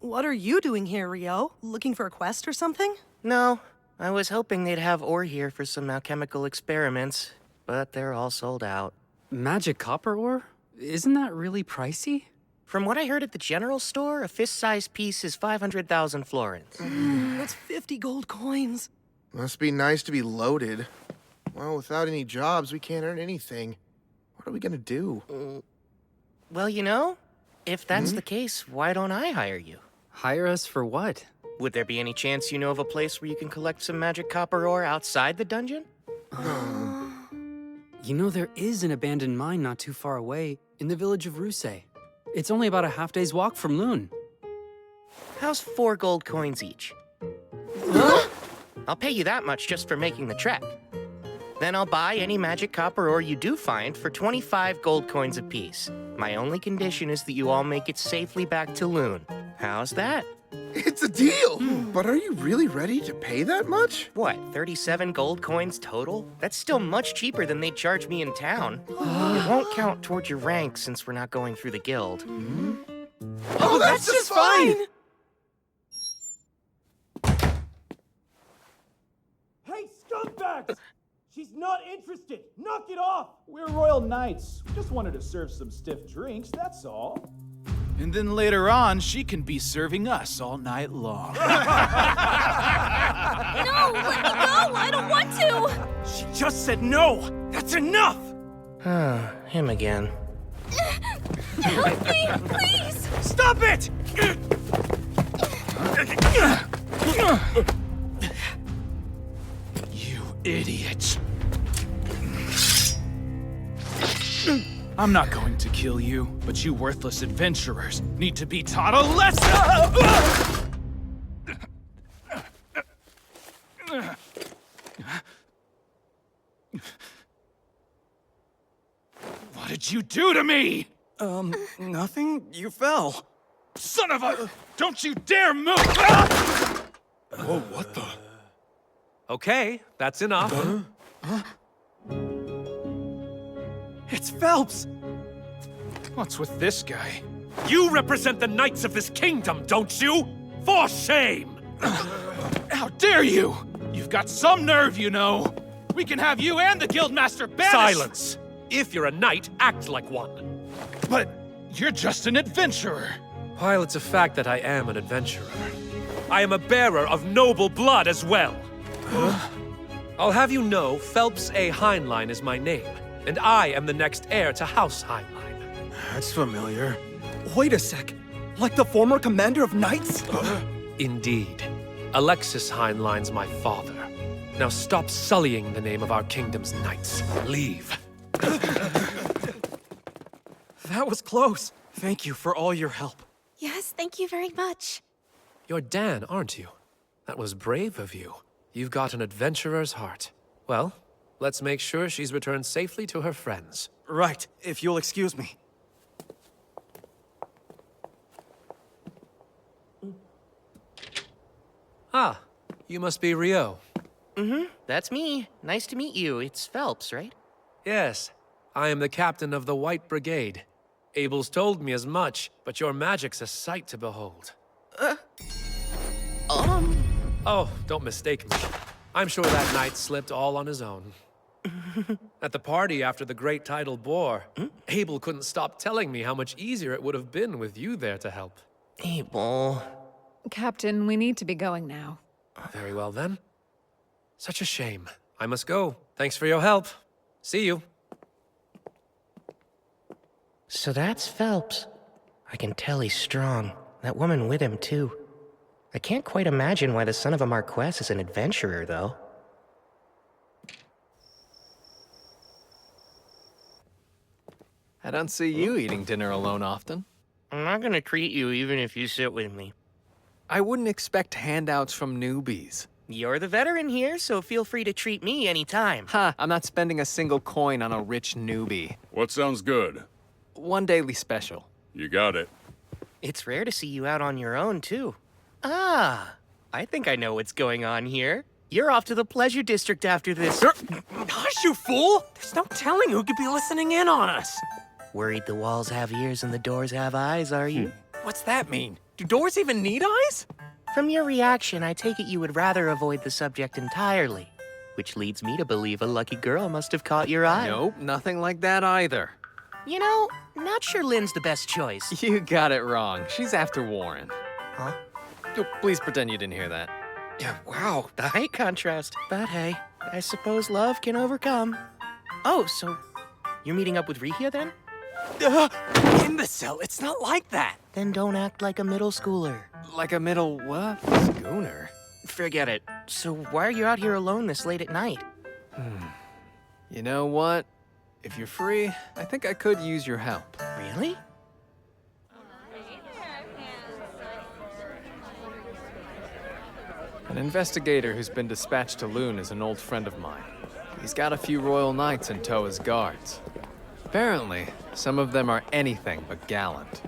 What are you doing here, Rio? Looking for a quest or something? No, I was hoping they'd have ore here for some alchemical experiments, but they're all sold out. Magic copper ore? Isn't that really pricey? From what I heard at the general store, a fist-sized piece is 500,000 florins. That's 50 gold coins. Must be nice to be loaded. Well, without any jobs, we can't earn anything. What are we gonna do? Well, you know, if that's the case, why don't I hire you? Hire us for what? Would there be any chance you know of a place where you can collect some magic copper ore outside the dungeon? You know, there is an abandoned mine not too far away, in the village of Ruse. It's only about a half-day's walk from Loon. How's 4 gold coins each? Huh? I'll pay you that much just for making the trek. Then I'll buy any magic copper ore you do find for 25 gold coins apiece. My only condition is that you all make it safely back to Loon. How's that? It's a deal! But are you really ready to pay that much? What, 37 gold coins total? That's still much cheaper than they'd charge me in town. It won't count towards your rank since we're not going through the guild. Oh, that's just fine! Hey, scumbags! She He's not interested! Knock it off! We're royal knights. We just wanted to serve some stiff drinks, that's all. And then later on, she can be serving us all night long. No, let me go! I don't want to! She just said no! That's enough! Him again. Help me, please! Stop it! You idiot. I'm not going to kill you, but you worthless adventurers need to be taught a lesson! What did you do to me? Nothing. You fell. Son of a... Don't you dare move! Whoa, what the? Okay, that's enough. It's Phelps! What's with this guy? You represent the knights of this kingdom, don't you? For shame! How dare you! You've got some nerve, you know! We can have you and the Guildmaster banished! Silence! If you're a knight, act like one. But you're just an adventurer. While it's a fact that I am an adventurer, I am a bearer of noble blood as well. I'll have you know, Phelps A. Heinlein is my name, and I am the next heir to House Heinlein. That's familiar. Wait a sec. Like the former commander of knights? Indeed. Alexis Heinlein's my father. Now stop sullying the name of our kingdom's knights. Leave. That was close. Thank you for all your help. Yes, thank you very much. You're Dan, aren't you? That was brave of you. You've got an adventurer's heart. Well, let's make sure she's returned safely to her friends. Right, if you'll excuse me. Ah, you must be Rio. That's me. Nice to meet you. It's Phelps, right? Yes, I am the captain of the White Brigade. Abel's told me as much, but your magic's a sight to behold. Oh, don't mistake me. I'm sure that knight slipped all on his own. At the party after the Great Tidal Bore, Abel couldn't stop telling me how much easier it would have been with you there to help. Abel... Captain, we need to be going now. Very well then. Such a shame. I must go. Thanks for your help. See you. So that's Phelps. I can tell he's strong. That woman with him, too. I can't quite imagine why the son of a Marquess is an adventurer, though. I don't see you eating dinner alone often. I'm not gonna treat you even if you sit with me. I wouldn't expect handouts from newbies. You're the veteran here, so feel free to treat me anytime. Ha, I'm not spending a single coin on a rich newbie. What sounds good? One daily special. You got it. It's rare to see you out on your own, too. Ah, I think I know what's going on here. You're off to the Pleasure District after this. Hush, you fool! There's no telling who could be listening in on us. Worried the walls have ears and the doors have eyes, are you? What's that mean? Do doors even need eyes? From your reaction, I take it you would rather avoid the subject entirely. Which leads me to believe a lucky girl must have caught your eye. Nope, nothing like that either. You know, not sure Lynn's the best choice. You got it wrong. She's after Warren. Huh? Oh, please pretend you didn't hear that. Yeah, wow, the height contrast. But hey, I suppose love can overcome. Oh, so you're meeting up with Rihia then? Imbecile, it's not like that. Then don't act like a middle schooler. Like a middle what? Schooner? Forget it. So why are you out here alone this late at night? You know what? If you're free, I think I could use your help. Really? An investigator who's been dispatched to Loon is an old friend of mine. He's got a few royal knights in tow as guards. Apparently, some of them are anything but gallant.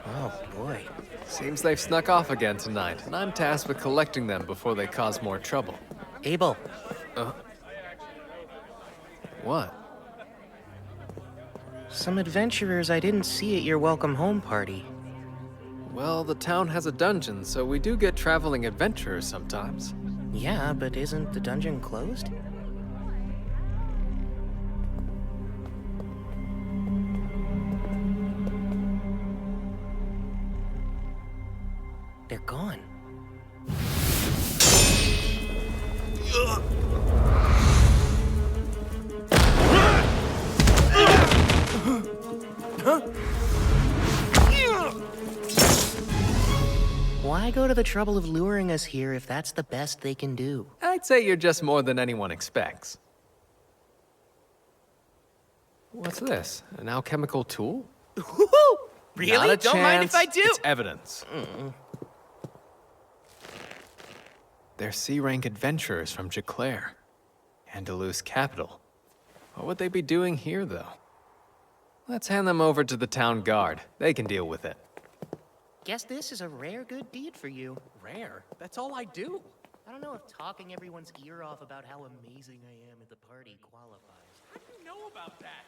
Oh, boy. Seems they've snuck off again tonight, and I'm tasked with collecting them before they cause more trouble. Abel. What? Some adventurers I didn't see at your welcome home party. Well, the town has a dungeon, so we do get traveling adventurers sometimes. Yeah, but isn't the dungeon closed? Why go to the trouble of luring us here if that's the best they can do? I'd say you're just more than anyone expects. What's this? An alchemical tool? Really? Not a Don't mind if I chance. do. It's evidence. They're C-rank adventurers from Jaclaire, Andalus capital. What would they be doing here, though? Let's hand them over to the town guard. They can deal with it. Guess this is a rare good deed for you. Rare? That's all I do. I don't know if talking everyone's ear off about how amazing I am at the party qualifies. How do you know about that?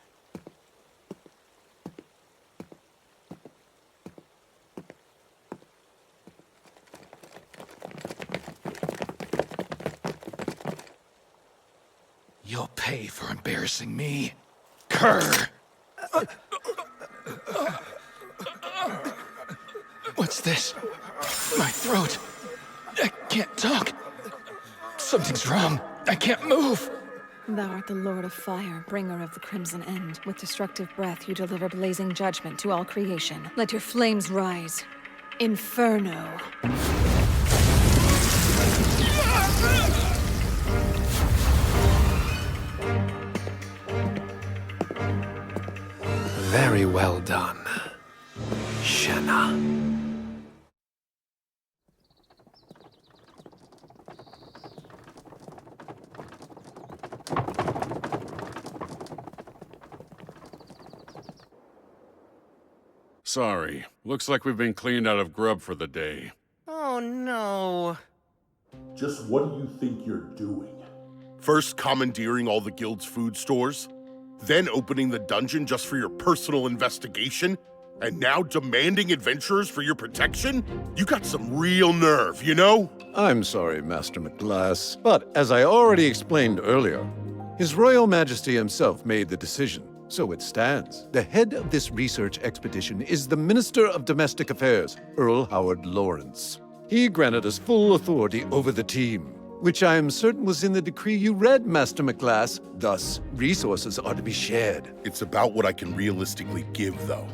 You'll pay for embarrassing me. Cur! What's this? My throat. I can't talk. Something's wrong. I can't move. Thou art the Lord of Fire, bringer of the Crimson End. With destructive breath, you deliver blazing judgment to all creation. Let your flames rise. Inferno. Very well done, Shenna. Sorry. Looks like we've been cleaned out of grub for the day. Oh no. Just what do you think you're doing? First commandeering all the guild's food stores, then opening the dungeon just for your personal investigation, and now demanding adventurers for your protection? You got some real nerve, you know? I'm sorry, Master McGlass, but as I already explained earlier, His Royal Majesty himself made the decision, so it stands. The head of this research expedition is the Minister of Domestic Affairs, Earl Howard Lawrence. He granted us full authority over the team, which I am certain was in the decree you read, Master McGlass. Thus, resources are to be shared. It's about what I can realistically give, though.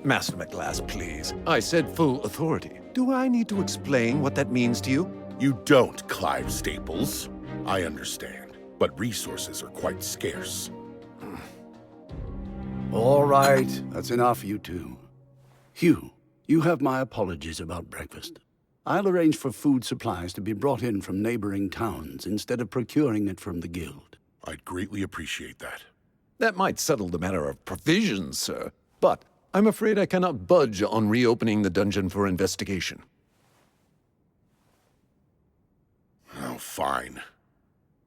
Master McGlass, please. I said full authority. Do I need to explain what that means to you? You don't, Clive Staples. I understand, but resources are quite scarce. All right, that's enough, you two. Hugh, you have my apologies about breakfast. I'll arrange for food supplies to be brought in from neighboring towns instead of procuring it from the guild. I'd greatly appreciate that. That might settle the matter of provisions, sir, but I'm afraid I cannot budge on reopening the dungeon for investigation. Oh, fine.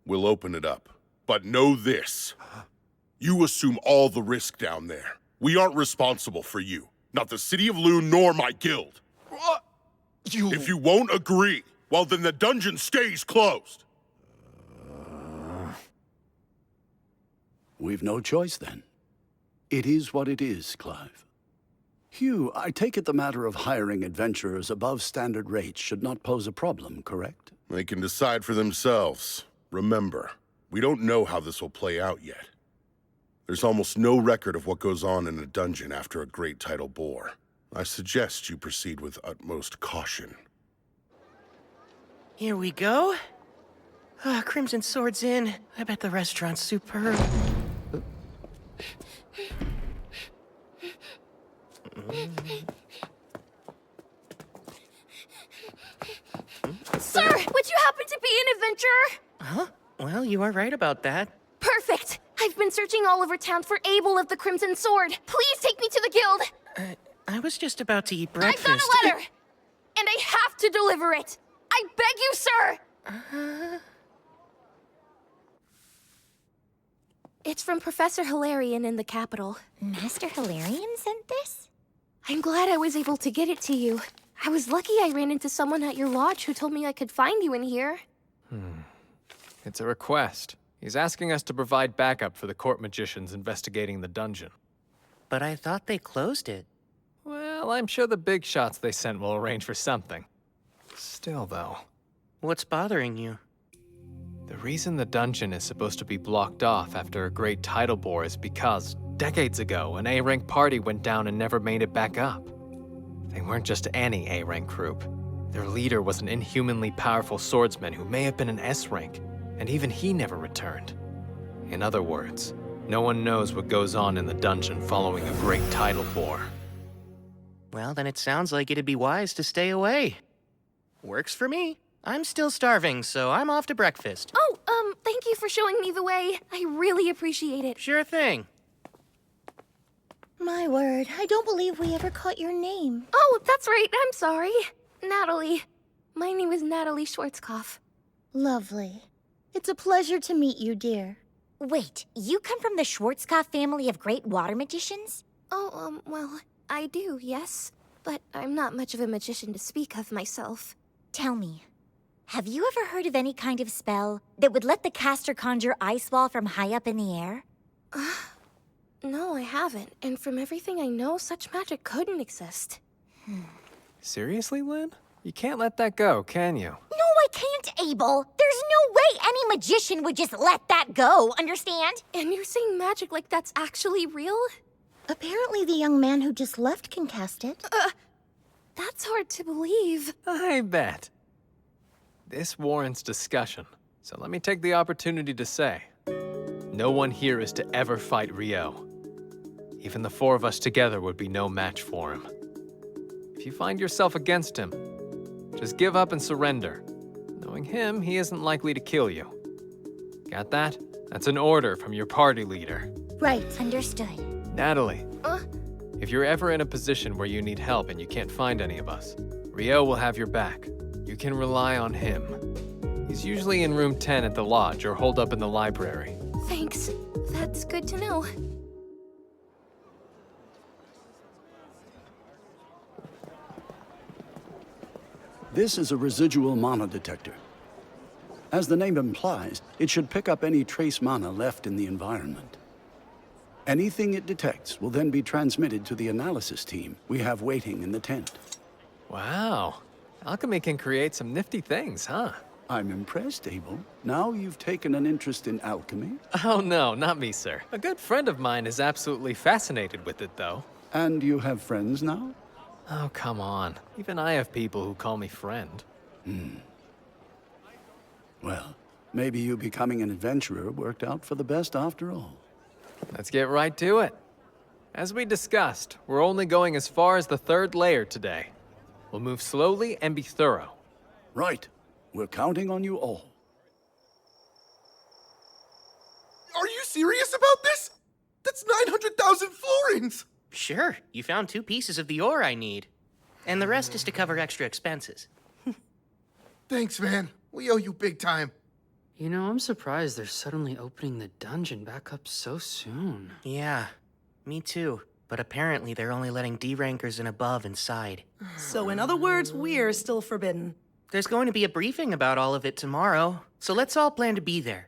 We'll open it up. But know this. You assume all the risk down there. We aren't responsible for you. Not the City of Loon nor my guild. If you won't agree, well then the dungeon stays closed. We've no choice then. It is what it is, Clive. Hugh, I take it the matter of hiring adventurers above standard rates should not pose a problem, correct? They can decide for themselves. Remember, we don't know how this will play out yet. There's almost no record of what goes on in a dungeon after a great tidal bore. I suggest you proceed with utmost caution. Here we go. Crimson Sword's in. I bet the restaurant's superb. Sir, would you happen to be an adventurer? Huh? Well, you are right about that. Perfect! I've been searching all over town for Abel of the Crimson Sword. Please take me to the guild! I was just about to eat breakfast. I've got a letter! And I have to deliver it! I beg you, sir! It's from Professor Hilarion in the capital. Master Hilarion sent this? I'm glad I was able to get it to you. I was lucky I ran into someone at your lodge who told me I could find you in here. It's a request. He's asking us to provide backup for the court magicians investigating the dungeon. But I thought they closed it. Well, I'm sure the big shots they sent will arrange for something. Still, though. What's bothering you? The reason the dungeon is supposed to be blocked off after a great tidal bore is because, decades ago, an A-rank party went down and never made it back up. They weren't just any A-rank group. Their leader was an inhumanly powerful swordsman who may have been an S-rank, and even he never returned. In other words, no one knows what goes on in the dungeon following a great tidal bore. Well, then it sounds like it'd be wise to stay away. Works for me. I'm still starving, so I'm off to breakfast. Oh, thank you for showing me the way. I really appreciate it. Sure thing. My word, I don't believe we ever caught your name. Oh, that's right. I'm sorry. Natalie. My name is Natalie Schwarzkopf. Lovely. It's a pleasure to meet you, dear. Wait, you come from the Schwarzkopf family of great water magicians? Oh, well, I do, yes. But I'm not much of a magician to speak of myself. Tell me, have you ever heard of any kind of spell that would let the caster conjure ice wall from high up in the air? No, I haven't. And from everything I know, such magic couldn't exist. Seriously, Lynn? You can't let that go, can you? No, I can't, Abel. There's no way any magician would just let that go, understand? And you're saying magic like that's actually real? Apparently the young man who just left can cast it. That's hard to believe. I bet. This warrants discussion, so let me take the opportunity to say, no one here is to ever fight Rio. Even the four of us together would be no match for him. If you find yourself against him, just give up and surrender. Knowing him, he isn't likely to kill you. Got that? That's an order from your party leader. Right. Understood. Natalie, if you're ever in a position where you need help and you can't find any of us, Rio will have your back. You can rely on him. He's usually in room 10 at the lodge or holed up in the library. Thanks. That's good to know. This is a residual mana detector. As the name implies, it should pick up any trace mana left in the environment. Anything it detects will then be transmitted to the analysis team we have waiting in the tent. Wow. Alchemy can create some nifty things, huh? I'm impressed, Abel. Now you've taken an interest in alchemy. Oh no, not me, sir. A good friend of mine is absolutely fascinated with it, though. And you have friends now? Oh, come on. Even I have people who call me friend. Well, maybe you becoming an adventurer worked out for the best after all. Let's get right to it. As we discussed, we're only going as far as the 3rd layer today. We'll move slowly and be thorough. Right. We're counting on you all. Are you serious about this? That's 900,000 florins! Sure, you found 2 pieces of the ore I need. And the rest is to cover extra expenses. Thanks, man. We owe you big time. You know, I'm surprised they're suddenly opening the dungeon back up so soon. Yeah, me too. But apparently they're only letting D-rankers and above inside. So in other words, we're still forbidden. There's going to be a briefing about all of it tomorrow, so let's all plan to be there.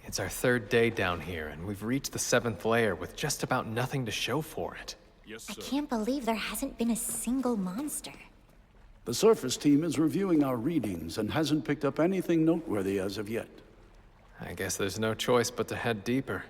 It's our 3rd day down here, and we've reached the 7th layer with just about nothing to show for it. I can't believe there hasn't been a single monster. The surface team is reviewing our readings and hasn't picked up anything noteworthy as of yet. I guess there's no choice but to head deeper.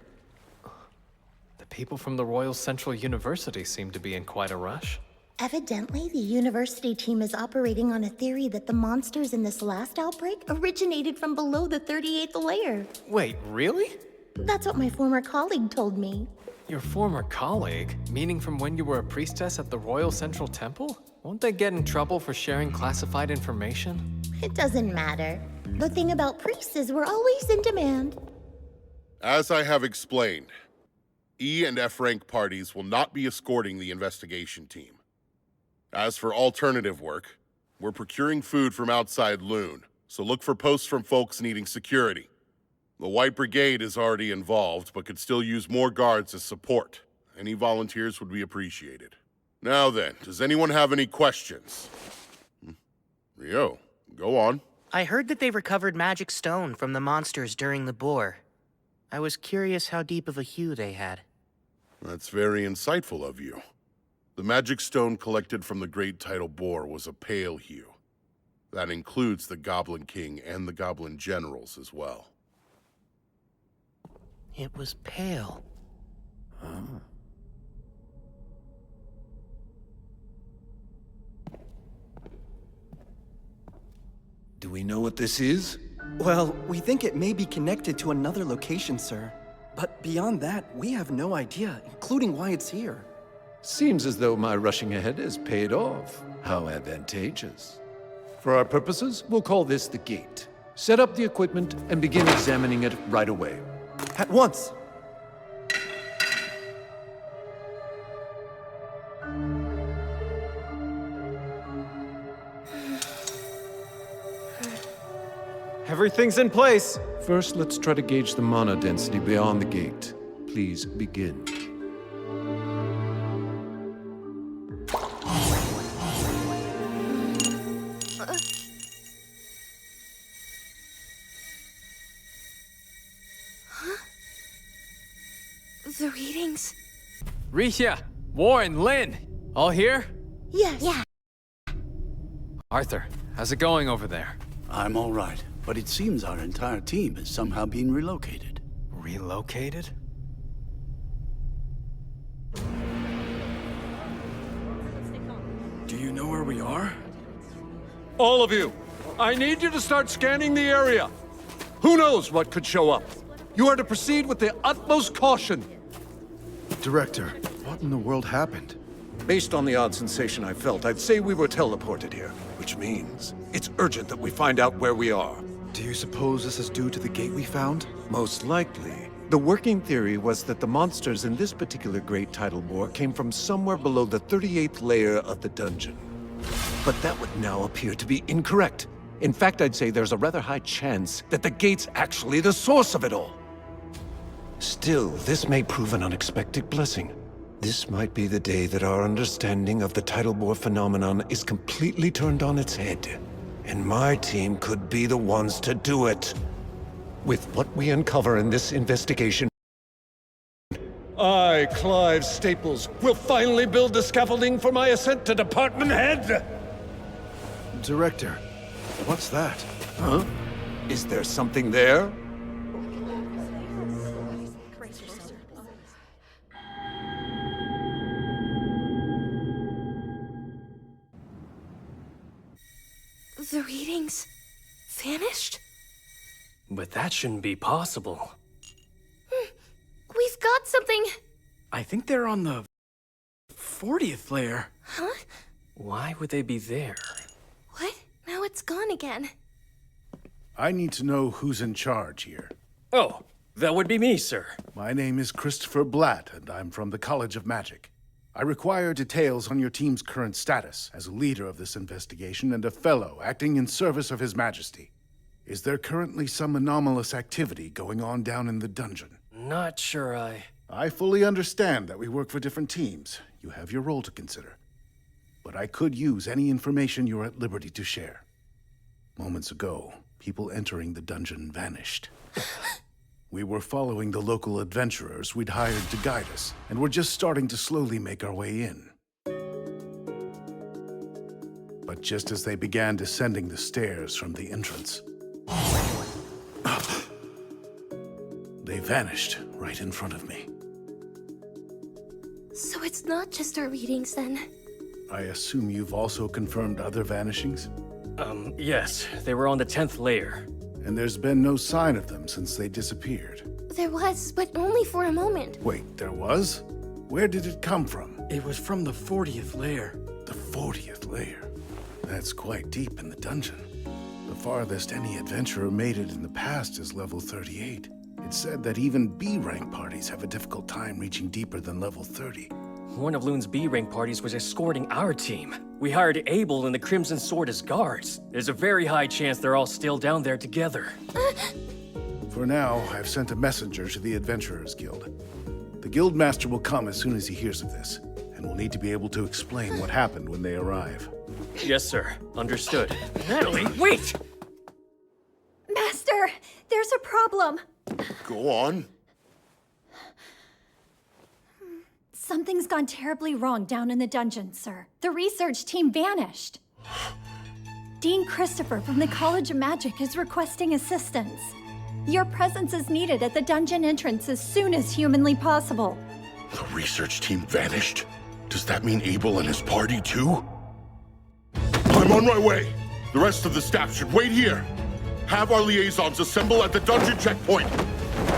The people from the Royal Central University seem to be in quite a rush. Evidently, the university team is operating on a theory that the monsters in this last outbreak originated from below the 38th layer. Wait, really? That's what my former colleague told me. Your former colleague? Meaning from when you were a priestess at the Royal Central Temple? Won't they get in trouble for sharing classified information? It doesn't matter. The thing about priests is we're always in demand. As I have explained, E and F rank parties will not be escorting the investigation team. As for alternative work, we're procuring food from outside Loon, so look for posts from folks needing security. The White Brigade is already involved, but could still use more guards as support. Any volunteers would be appreciated. Now then, does anyone have any questions? Rio, go on. I heard that they recovered magic stone from the monsters during the bore. I was curious how deep of a hue they had. That's very insightful of you. The magic stone collected from the Great Tidal Boar was a pale hue. That includes the Goblin King and the Goblin Generals as well. It was pale. Do we know what this is? Well, we think it may be connected to another location, sir. But beyond that, we have no idea, including why it's here. Seems as though my rushing ahead has paid off. How advantageous. For our purposes, we'll call this the gate. Set up the equipment and begin examining it right away. At once! Everything's in place. First, let's try to gauge the mana density beyond the gate. Please begin. The readings? Risha, Warren, Lynn, all here? Yes. Yeah. Arthur, how's it going over there? I'm all right, but it seems our entire team has somehow been relocated. Relocated? Do you know where we are? All of you, I need you to start scanning the area. Who knows what could show up? You are to proceed with the utmost caution. Director, what in the world happened? Based on the odd sensation I felt, I'd say we were teleported here, which means it's urgent that we find out where we are. Do you suppose this is due to the gate we found? Most likely. The working theory was that the monsters in this particular Great Tidal Boar came from somewhere below the 38th layer of the dungeon. But that would now appear to be incorrect. In fact, I'd say there's a rather high chance that the gate's actually the source of it all. Still, this may prove an unexpected blessing. This might be the day that our understanding of the Tidal Boar phenomenon is completely turned on its head. And my team could be the ones to do it. With what we uncover in this investigation, I, Clive Staples, will finally build the scaffolding for my ascent to department head! Director, what's that? Huh? Is there something there? The readings vanished? But that shouldn't be possible. We've got something! I think they're on the 40th layer. Huh? Why would they be there? What? Now it's gone again. I need to know who's in charge here. Oh, that would be me, sir. My name is Christopher Blatt, and I'm from the College of Magic. I require details on your team's current status as a leader of this investigation and a fellow acting in service of His Majesty. Is there currently some anomalous activity going on down in the dungeon? Not sure I fully understand that we work for different teams. You have your role to consider. But I could use any information you're at liberty to share. Moments ago, people entering the dungeon vanished. We were following the local adventurers we'd hired to guide us, and we're just starting to slowly make our way in. But just as they began descending the stairs from the entrance, they vanished right in front of me. So it's not just our readings then? I assume you've also confirmed other vanishings? Yes. They were on the 10th layer. And there's been no sign of them since they disappeared. There was, but only for a moment. Wait, there was? Where did it come from? It was from the 40th layer. The 40th layer? That's quite deep in the dungeon. The farthest any adventurer made it in the past is level 38. It's said that even B-rank parties have a difficult time reaching deeper than level 30. One of Loon's B-rank parties was escorting our team. We hired Abel and the Crimson Sword as guards. There's a very high chance they're all still down there together. For now, I've sent a messenger to the Adventurers Guild. The Guildmaster will come as soon as he hears of this, and will need to be able to explain what happened when they arrive. Yes, sir. Understood. Natalie, wait! Master, there's a problem. Go on. Something's gone terribly wrong down in the dungeon, sir. The research team vanished. Dean Christopher from the College of Magic is requesting assistance. Your presence is needed at the dungeon entrance as soon as humanly possible. The research team vanished? Does that mean Abel and his party too? I'm on my way! The rest of the staff should wait here. Have our liaisons assemble at the dungeon checkpoint.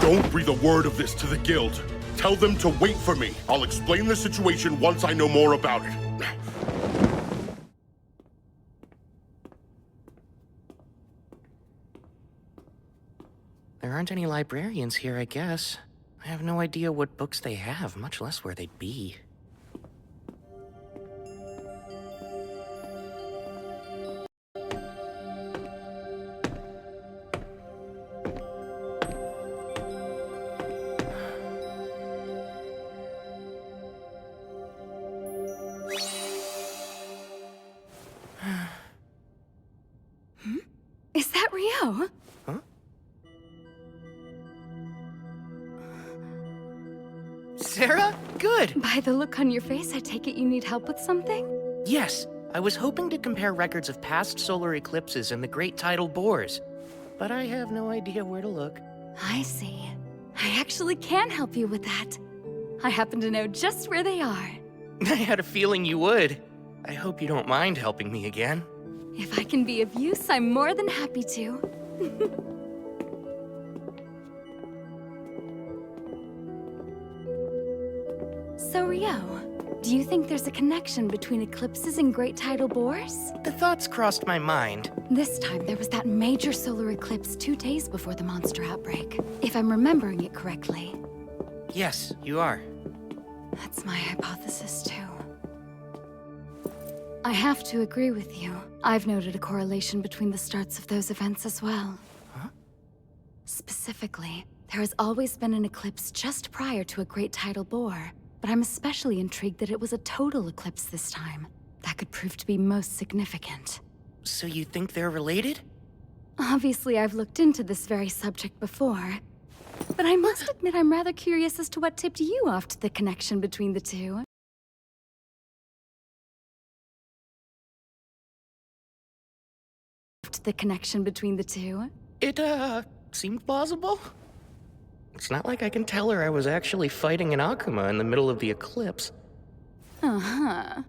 Don't breathe a word of this to the guild. Tell them to wait for me. I'll explain the situation once I know more about it. There aren't any librarians here, I guess. I have no idea what books they have, much less where they'd be. Is that Rio? Huh? Sarah? Good! By the look on your face, I take it you need help with something? Yes, I was hoping to compare records of past solar eclipses and the great tidal bores, but I have no idea where to look. I see. I actually can help you with that. I happen to know just where they are. I had a feeling you would. I hope you don't mind helping me again. If I can be of use, I'm more than happy to. So, Rio, do you think there's a connection between eclipses and great tidal bores? The thoughts crossed my mind. This time, there was that major solar eclipse 2 days before the monster outbreak, if I'm remembering it correctly. Yes, you are. That's my hypothesis, too. I have to agree with you. I've noted a correlation between the starts of those events as well. Huh? Specifically, there has always been an eclipse just prior to a great tidal bore, but I'm especially intrigued that it was a total eclipse this time. That could prove to be most significant. So you think they're related? Obviously, I've looked into this very subject before, but I must admit I'm rather curious as to what tipped you off to the connection between the two. The connection between the two? It, seemed plausible. It's not like I can tell her I was actually fighting an Akuma in the middle of the eclipse. Uh-huh.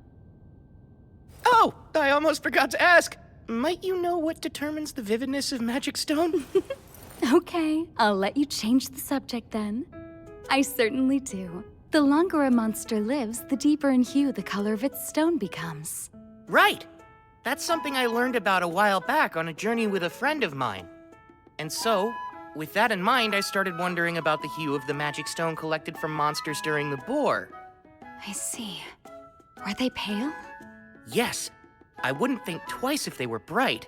Oh! I almost forgot to ask! Might you know what determines the vividness of Magic Stone? Okay, I'll let you change the subject then. I certainly do. The longer a monster lives, the deeper in hue the color of its stone becomes. Right! That's something I learned about a while back on a journey with a friend of mine. And so, with that in mind, I started wondering about the hue of the magic stone collected from monsters during the bore. I see. Were they pale? Yes. I wouldn't think twice if they were bright.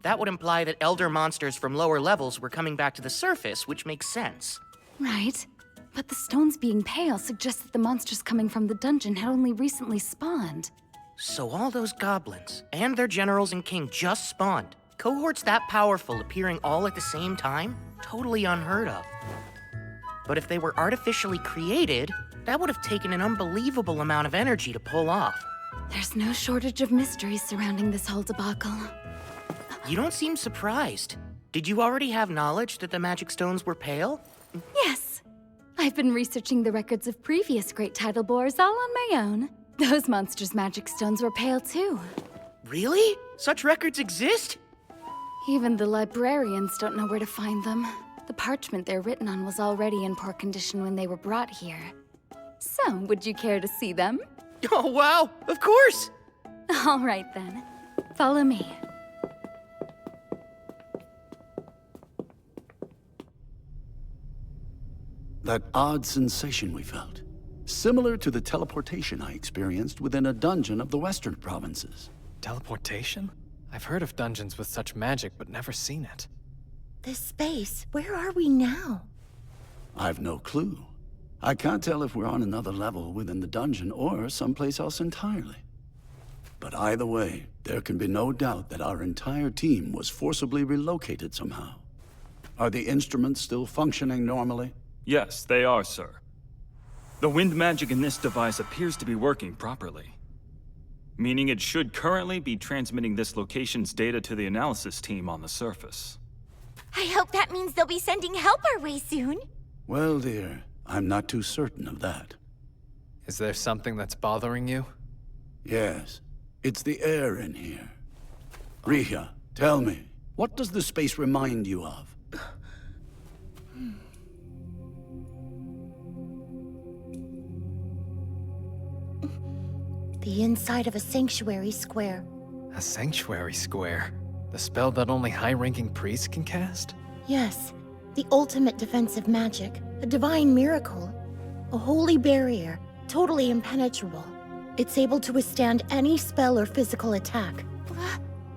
That would imply that elder monsters from lower levels were coming back to the surface, which makes sense. Right. But the stones being pale suggests that the monsters coming from the dungeon had only recently spawned. So all those goblins, and their generals and king just spawned. Cohorts that powerful appearing all at the same time? Totally unheard of. But if they were artificially created, that would have taken an unbelievable amount of energy to pull off. There's no shortage of mysteries surrounding this whole debacle. You don't seem surprised. Did you already have knowledge that the magic stones were pale? Yes. I've been researching the records of previous great tidal bores all on my own. Those monsters' magic stones were pale too. Really? Such records exist? Even the librarians don't know where to find them. The parchment they're written on was already in poor condition when they were brought here. So, would you care to see them? Oh, wow! Of course! All right then. Follow me. That odd sensation we felt. Similar to the teleportation I experienced within a dungeon of the western provinces. Teleportation? I've heard of dungeons with such magic, but never seen it. This space, where are we now? I've no clue. I can't tell if we're on another level within the dungeon or someplace else entirely. But either way, there can be no doubt that our entire team was forcibly relocated somehow. Are the instruments still functioning normally? Yes, they are, sir. The wind magic in this device appears to be working properly, meaning it should currently be transmitting this location's data to the analysis team on the surface. I hope that means they'll be sending help our way soon. Well, dear, I'm not too certain of that. Is there something that's bothering you? Yes, it's the air in here. Rhea, tell me, what does the space remind you of? The inside of a sanctuary square. A sanctuary square? The spell that only high-ranking priests can cast? Yes, the ultimate defensive magic. A divine miracle. A holy barrier, totally impenetrable. It's able to withstand any spell or physical attack.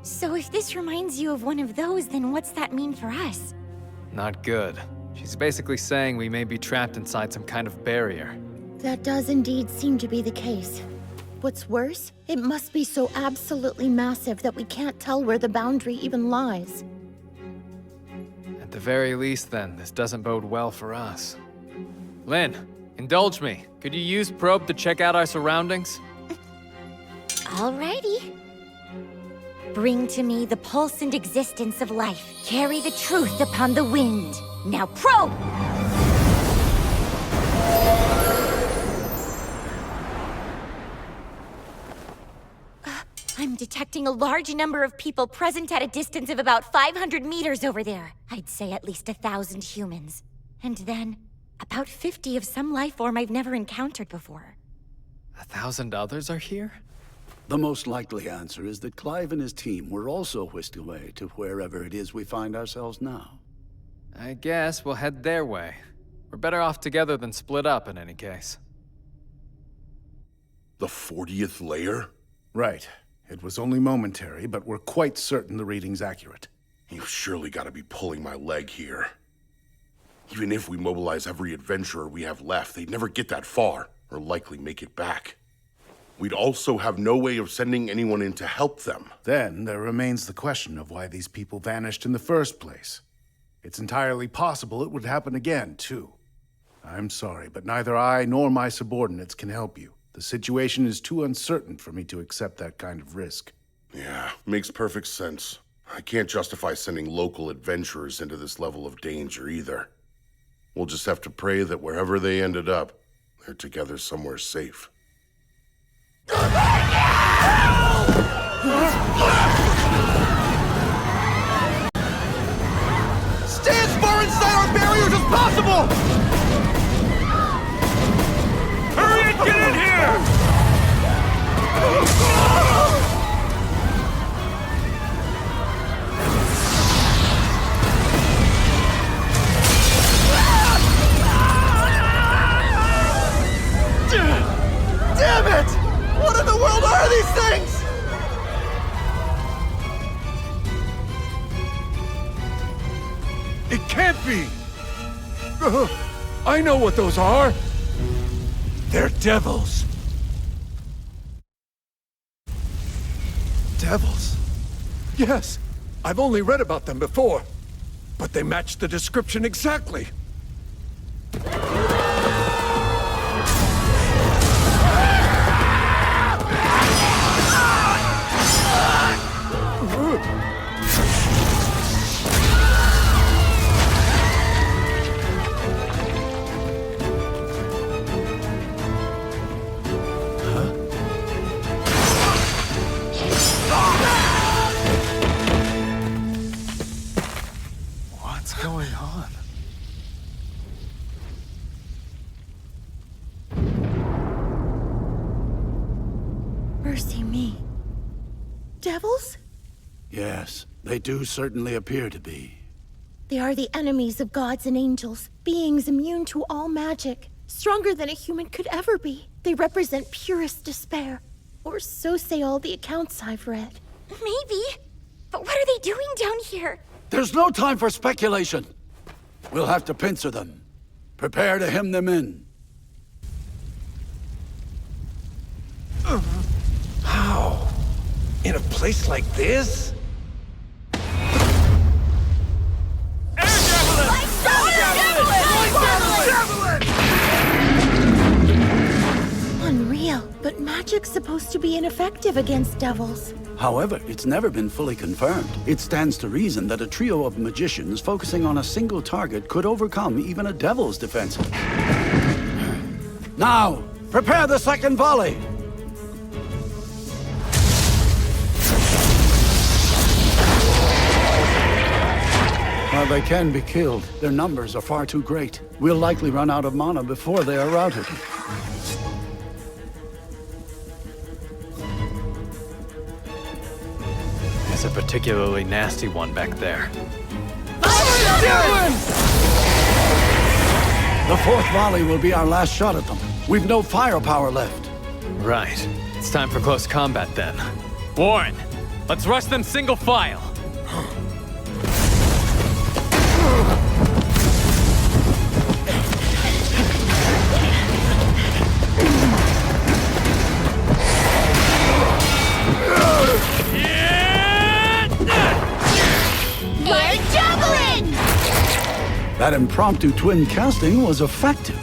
So if this reminds you of one of those, then what's that mean for us? Not good. She's basically saying we may be trapped inside some kind of barrier. That does indeed seem to be the case. What's worse, it must be so absolutely massive that we can't tell where the boundary even lies. At the very least, then, this doesn't bode well for us. Lynn, indulge me. Could you use probe to check out our surroundings? Alrighty. Bring to me the pulse and existence of life. Carry the truth upon the wind. Now probe! I'm detecting a large number of people present at a distance of about 500 meters over there. I'd say at least 1,000 humans. And then, about 50 of some life form I've never encountered before. 1,000 others are here? The most likely answer is that Clive and his team were also whisked away to wherever it is we find ourselves now. I guess we'll head their way. We're better off together than split up in any case. The 40th layer? Right. It was only momentary, but we're quite certain the reading's accurate. You've surely got to be pulling my leg here. Even if we mobilize every adventurer we have left, they'd never get that far, or likely make it back. We'd also have no way of sending anyone in to help them. Then there remains the question of why these people vanished in the first place. It's entirely possible it would happen again, too. I'm sorry, but neither I nor my subordinates can help you. The situation is too uncertain for me to accept that kind of risk. Yeah, makes perfect sense. I can't justify sending local adventurers into this level of danger either. We'll just have to pray that wherever they ended up, they're together somewhere safe. Stay as far inside our barriers as possible! Hurry and get in here! Damn it! What in the world are these things? It can't be! I know what those are! They're devils! Devils? Yes, I've only read about them before, but they match the description exactly. What's going on? Mercy me. Devils? Yes, they do certainly appear to be. They are the enemies of gods and angels, beings immune to all magic, stronger than a human could ever be. They represent purest despair, or so say all the accounts I've read. Maybe. But what are they doing down here? There's no time for speculation. We'll have to pincer them. Prepare to hem them in. How? In a place like this? magic's supposed to be ineffective against devils. However, it's never been fully confirmed. It stands to reason that a trio of magicians focusing on a single target could overcome even a devil's defense. Now, prepare the second volley! While they can be killed, their numbers are far too great. We'll likely run out of mana before they are routed. There's a particularly nasty one back there. The fourth volley will be our last shot at them. We've no firepower left. Right. It's time for close combat then. Warren, let's rush them single file. That impromptu twin casting was effective.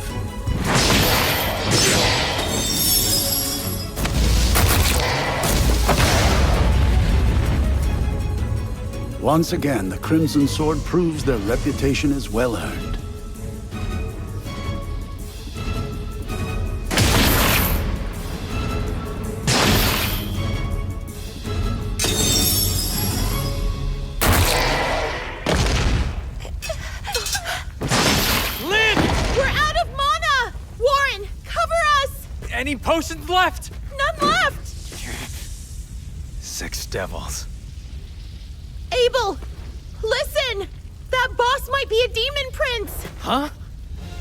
Once again, the Crimson Sword proves their reputation is well earned. Any potions left? None left! 6 devils. Abel! Listen! That boss might be a demon prince! Huh?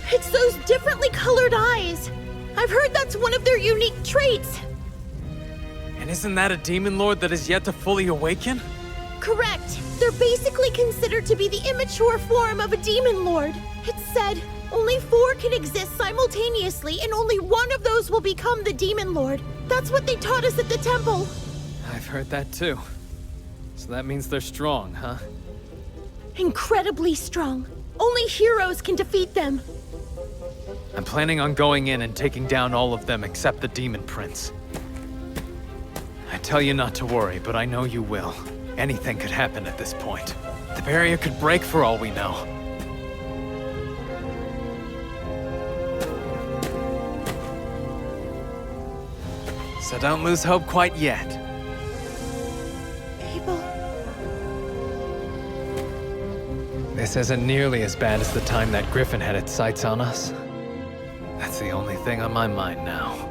It's those differently colored eyes. I've heard that's one of their unique traits. And isn't that a demon lord that is yet to fully awaken? Correct. They're basically considered to be the immature form of a demon lord. It's said only 4 can exist simultaneously, and only one of those will become the demon lord. That's what they taught us at the temple. I've heard that too. So that means they're strong, huh? Incredibly strong. Only heroes can defeat them. I'm planning on going in and taking down all of them except the demon prince. I tell you not to worry, but I know you will. Anything could happen at this point. The barrier could break for all we know. So don't lose hope quite yet. Abel. This isn't nearly as bad as the time that Griffin had its sights on us. That's the only thing on my mind now.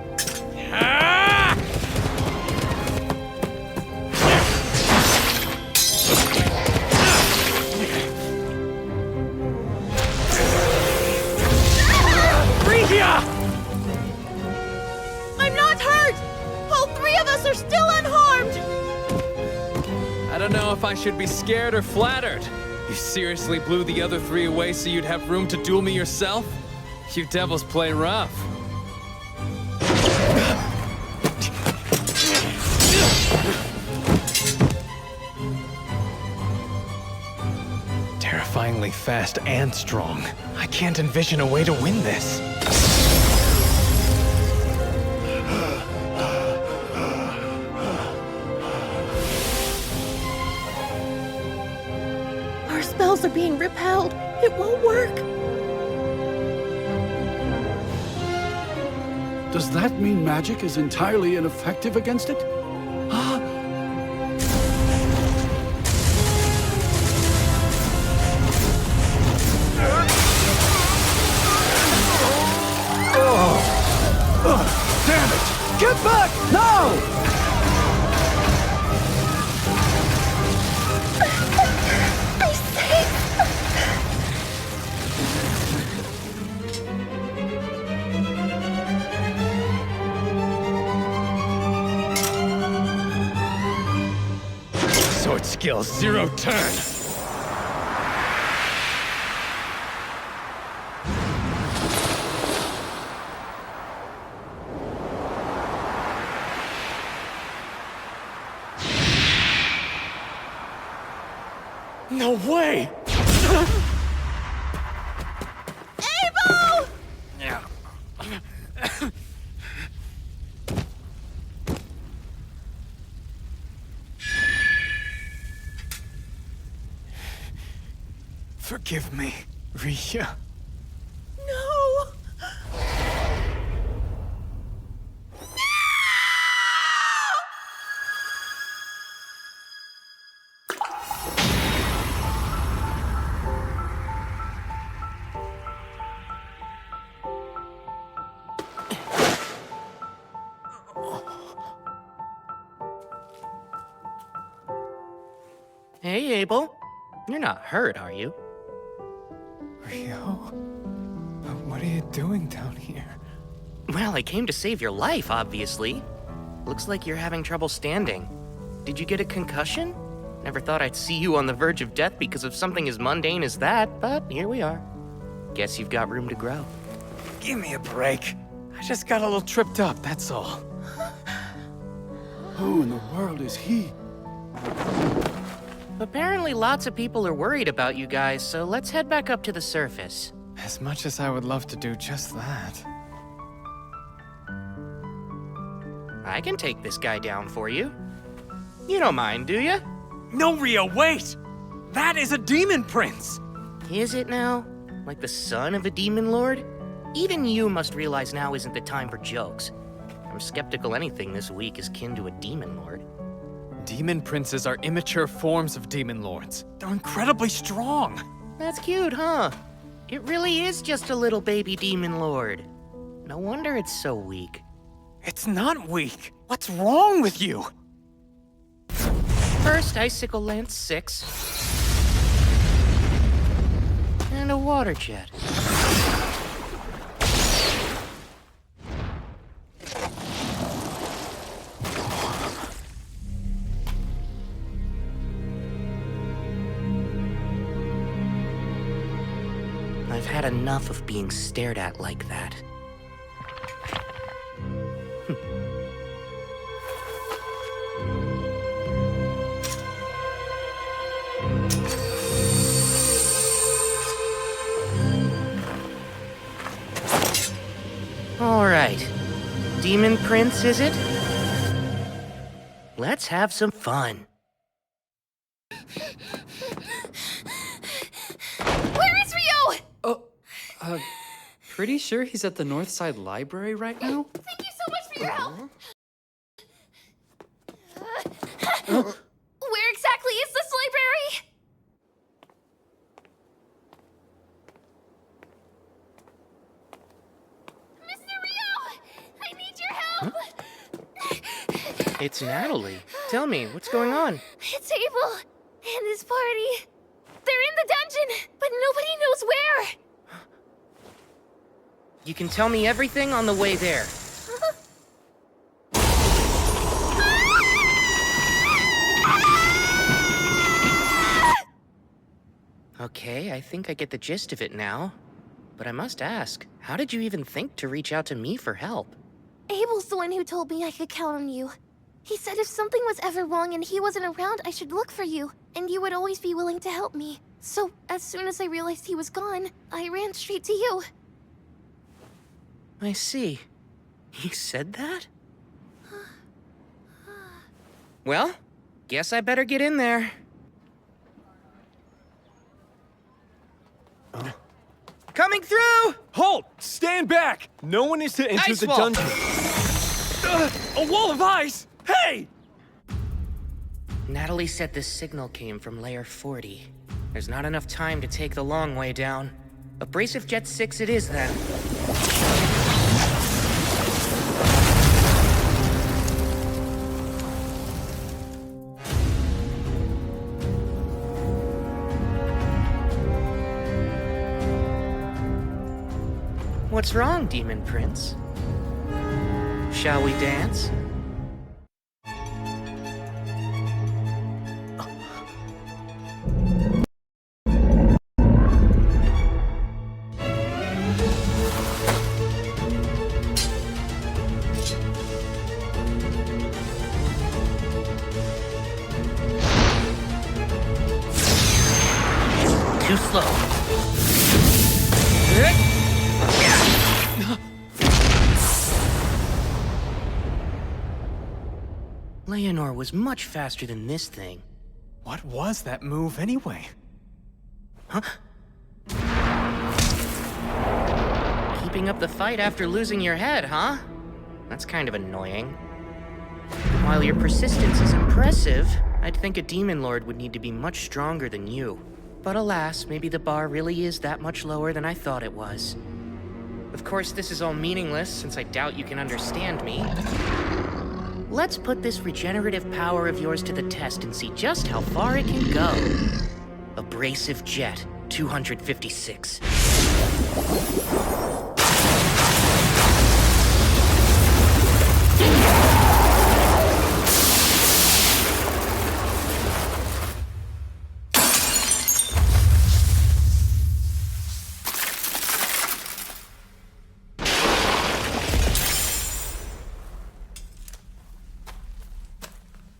I'm not hurt! All 3 of us are still unharmed! I don't know if I should be scared or flattered. You seriously blew the other 3 away so you'd have room to duel me yourself? You devils play rough. Terrifyingly fast and strong. I can't envision a way to win this. Our spells are being repelled. It won't work. Does that mean magic is entirely ineffective against it? Damn it! Get back! Now! Sword skill 0 turn. No way! Abel! Forgive me, Ria. No! Hey, Abel. You're not hurt, are you? Rio? What are you doing down here? Well, I came to save your life, obviously. Looks like you're having trouble standing. Did you get a concussion? Never thought I'd see you on the verge of death because of something as mundane as that, but here we are. Guess you've got room to grow. Give me a break. I just got a little tripped up, that's all. Who in the world is he? Apparently lots of people are worried about you guys, so let's head back up to the surface. As much as I would love to do just that. I can take this guy down for you. You don't mind, do you? No, Rio, wait! That is a demon prince! Is it now? Like the son of a demon lord? Even you must realize now isn't the time for jokes. I'm skeptical anything this week is kin to a demon lord. Demon princes are immature forms of demon lords. They're incredibly strong. That's cute, huh? It really is just a little baby demon lord. No wonder it's so weak. It's not weak. What's wrong with you? First, Icicle Lance 6. And a water jet. I've had enough of being stared at like that. All right. Demon Prince, is it? Let's have some fun. Where is Rio? Pretty sure he's at the Northside Library right now? Thank you so much for your help. Where exactly is this library? Mr. Rio! I need your help! It's Natalie. Tell me, what's going on? It's Abel and his party. They're in the dungeon, but nobody knows where. You can tell me everything on the way there. Okay, I think I get the gist of it now. But I must ask, how did you even think to reach out to me for help? Abel's the one who told me I could count on you. He said if something was ever wrong and he wasn't around, I should look for you, and you would always be willing to help me. So, as soon as I realized he was gone, I ran straight to you. I see. He said that? Well, guess I better get in there. Coming through! Halt! Stand back! No one is to enter Ice the wall. dungeon. A wall of ice! Hey! Natalie said this signal came from Layer 40. There's not enough time to take the long way down. Abrasive Jet 6 it is, then. What's wrong, Demon Prince? Shall we dance? Too slow. Leonor was much faster than this thing. What was that move anyway? Huh? keeping up the fight after losing your head, huh? That's kind of annoying. While your persistence is impressive, I'd think a demon lord would need to be much stronger than you. But alas, maybe the bar really is that much lower than I thought it was. Of course, this is all meaningless, since I doubt you can understand me. Let's put this regenerative power of yours to the test and see just how far it can go. Abrasive Jet, 256.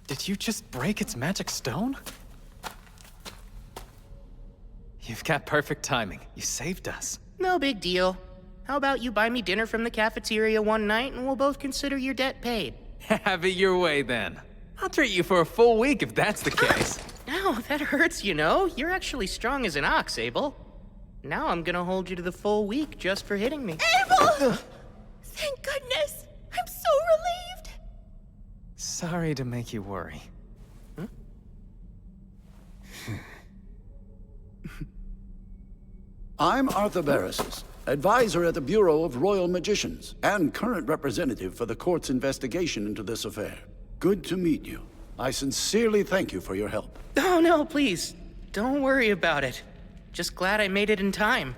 Did you just break its magic stone? You've got perfect timing. You saved us. No big deal. How about you buy me dinner from the cafeteria one night and we'll both consider your debt paid? Have it your way then. I'll treat you for a full week if that's the case. Ow, that hurts, you know. You're actually strong as an ox, Abel. Now I'm gonna hold you to the full week just for hitting me. Abel! Thank goodness! I'm so relieved! Sorry to make you worry. I'm Arthur Barrises, advisor at the Bureau of Royal Magicians, and current representative for the court's investigation into this affair. Good to meet you. I sincerely thank you for your help. Oh no, please. Don't worry about it. Just glad I made it in time.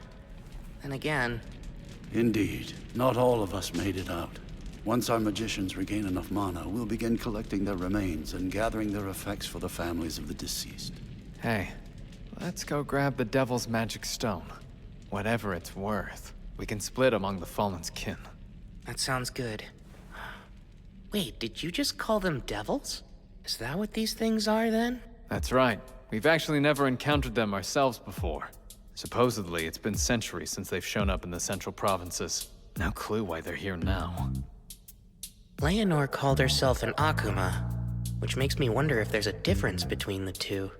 And again... Indeed. Not all of us made it out. Once our magicians regain enough mana, we'll begin collecting their remains and gathering their effects for the families of the deceased. Hey, let's go grab the Devil's Magic Stone. Whatever it's worth, we can split among the Fallen's kin. That sounds good. Wait, did you just call them devils? Is that what these things are, then? That's right. We've actually never encountered them ourselves before. Supposedly, it's been centuries since they've shown up in the central provinces. No clue why they're here now. Leonor called herself an Akuma, which makes me wonder if there's a difference between the two.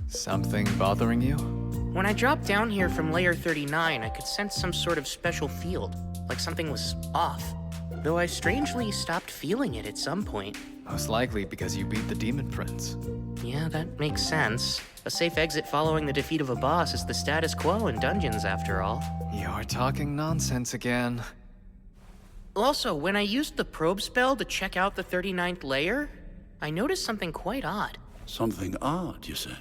Something bothering you? When I dropped down here from Layer 39, I could sense some sort of special field, like something was off. Though I strangely stopped feeling it at some point. Most likely because you beat the Demon Prince. Yeah, that makes sense. A safe exit following the defeat of a boss is the status quo in dungeons, after all. You're talking nonsense again. Also, when I used the probe spell to check out the 39th layer, I noticed something quite odd. Something odd, you say?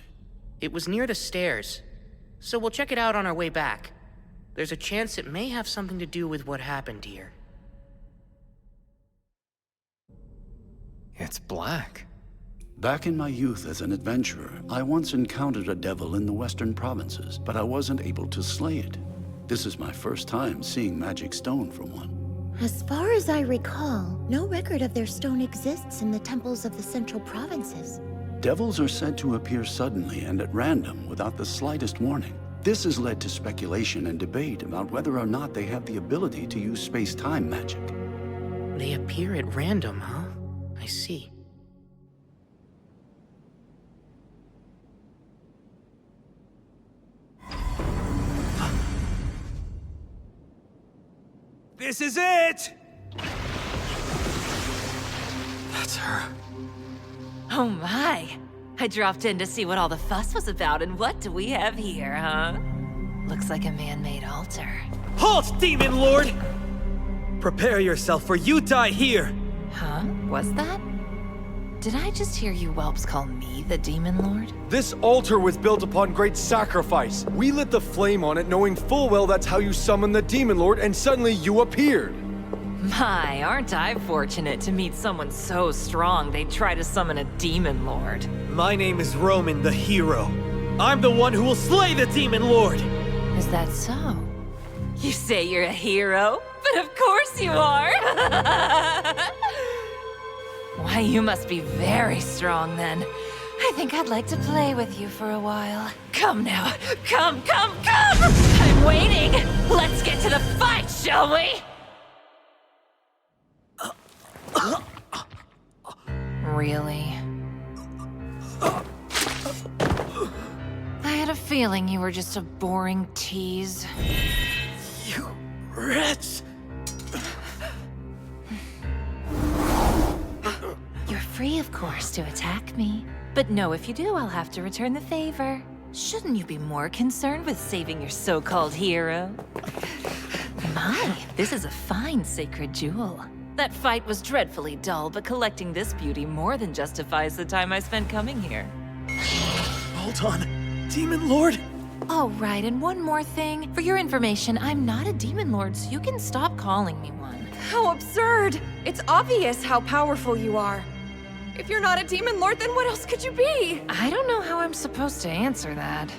It was near the stairs. So we'll check it out on our way back. There's a chance it may have something to do with what happened here. It's black. Back in my youth as an adventurer, I once encountered a devil in the western provinces, but I wasn't able to slay it. This is my first time seeing magic stone from one. As far as I recall, no record of their stone exists in the temples of the central provinces. Devils are said to appear suddenly and at random without the slightest warning. This has led to speculation and debate about whether or not they have the ability to use space-time magic. They appear at random, huh? I see. This is it! That's her. Oh my! I dropped in to see what all the fuss was about, and what do we have here, huh? Looks like a man-made altar. Halt, Demon Lord! Prepare yourself, for you die here! Huh? Was that? Did I just hear you whelps call me the Demon Lord? This altar was built upon great sacrifice. We lit the flame on it, knowing full well that's how you summon the Demon Lord, and suddenly you appeared. My, aren't I fortunate to meet someone so strong they'd try to summon a Demon Lord. My name is Roman the Hero. I'm the one who will slay the Demon Lord! Is that so? You say you're a hero? But of course you are! Why, you must be very strong then. I think I'd like to play with you for a while. Come now, come! I'm waiting! Let's get to the fight, shall we? Really? I had a feeling you were just a boring tease. You Rats! You're free, of course, to attack me. But no, if you do, I'll have to return the favor. Shouldn't you be more concerned with saving your so-called hero? My, this is a fine sacred jewel. That fight was dreadfully dull, but collecting this beauty more than justifies the time I spent coming here. Hold on. Demon Lord? Oh, right, and one more thing. For your information, I'm not a demon lord, so you can stop calling me one. How absurd! It's obvious how powerful you are. If you're not a demon lord, then what else could you be? I don't know how I'm supposed to answer that.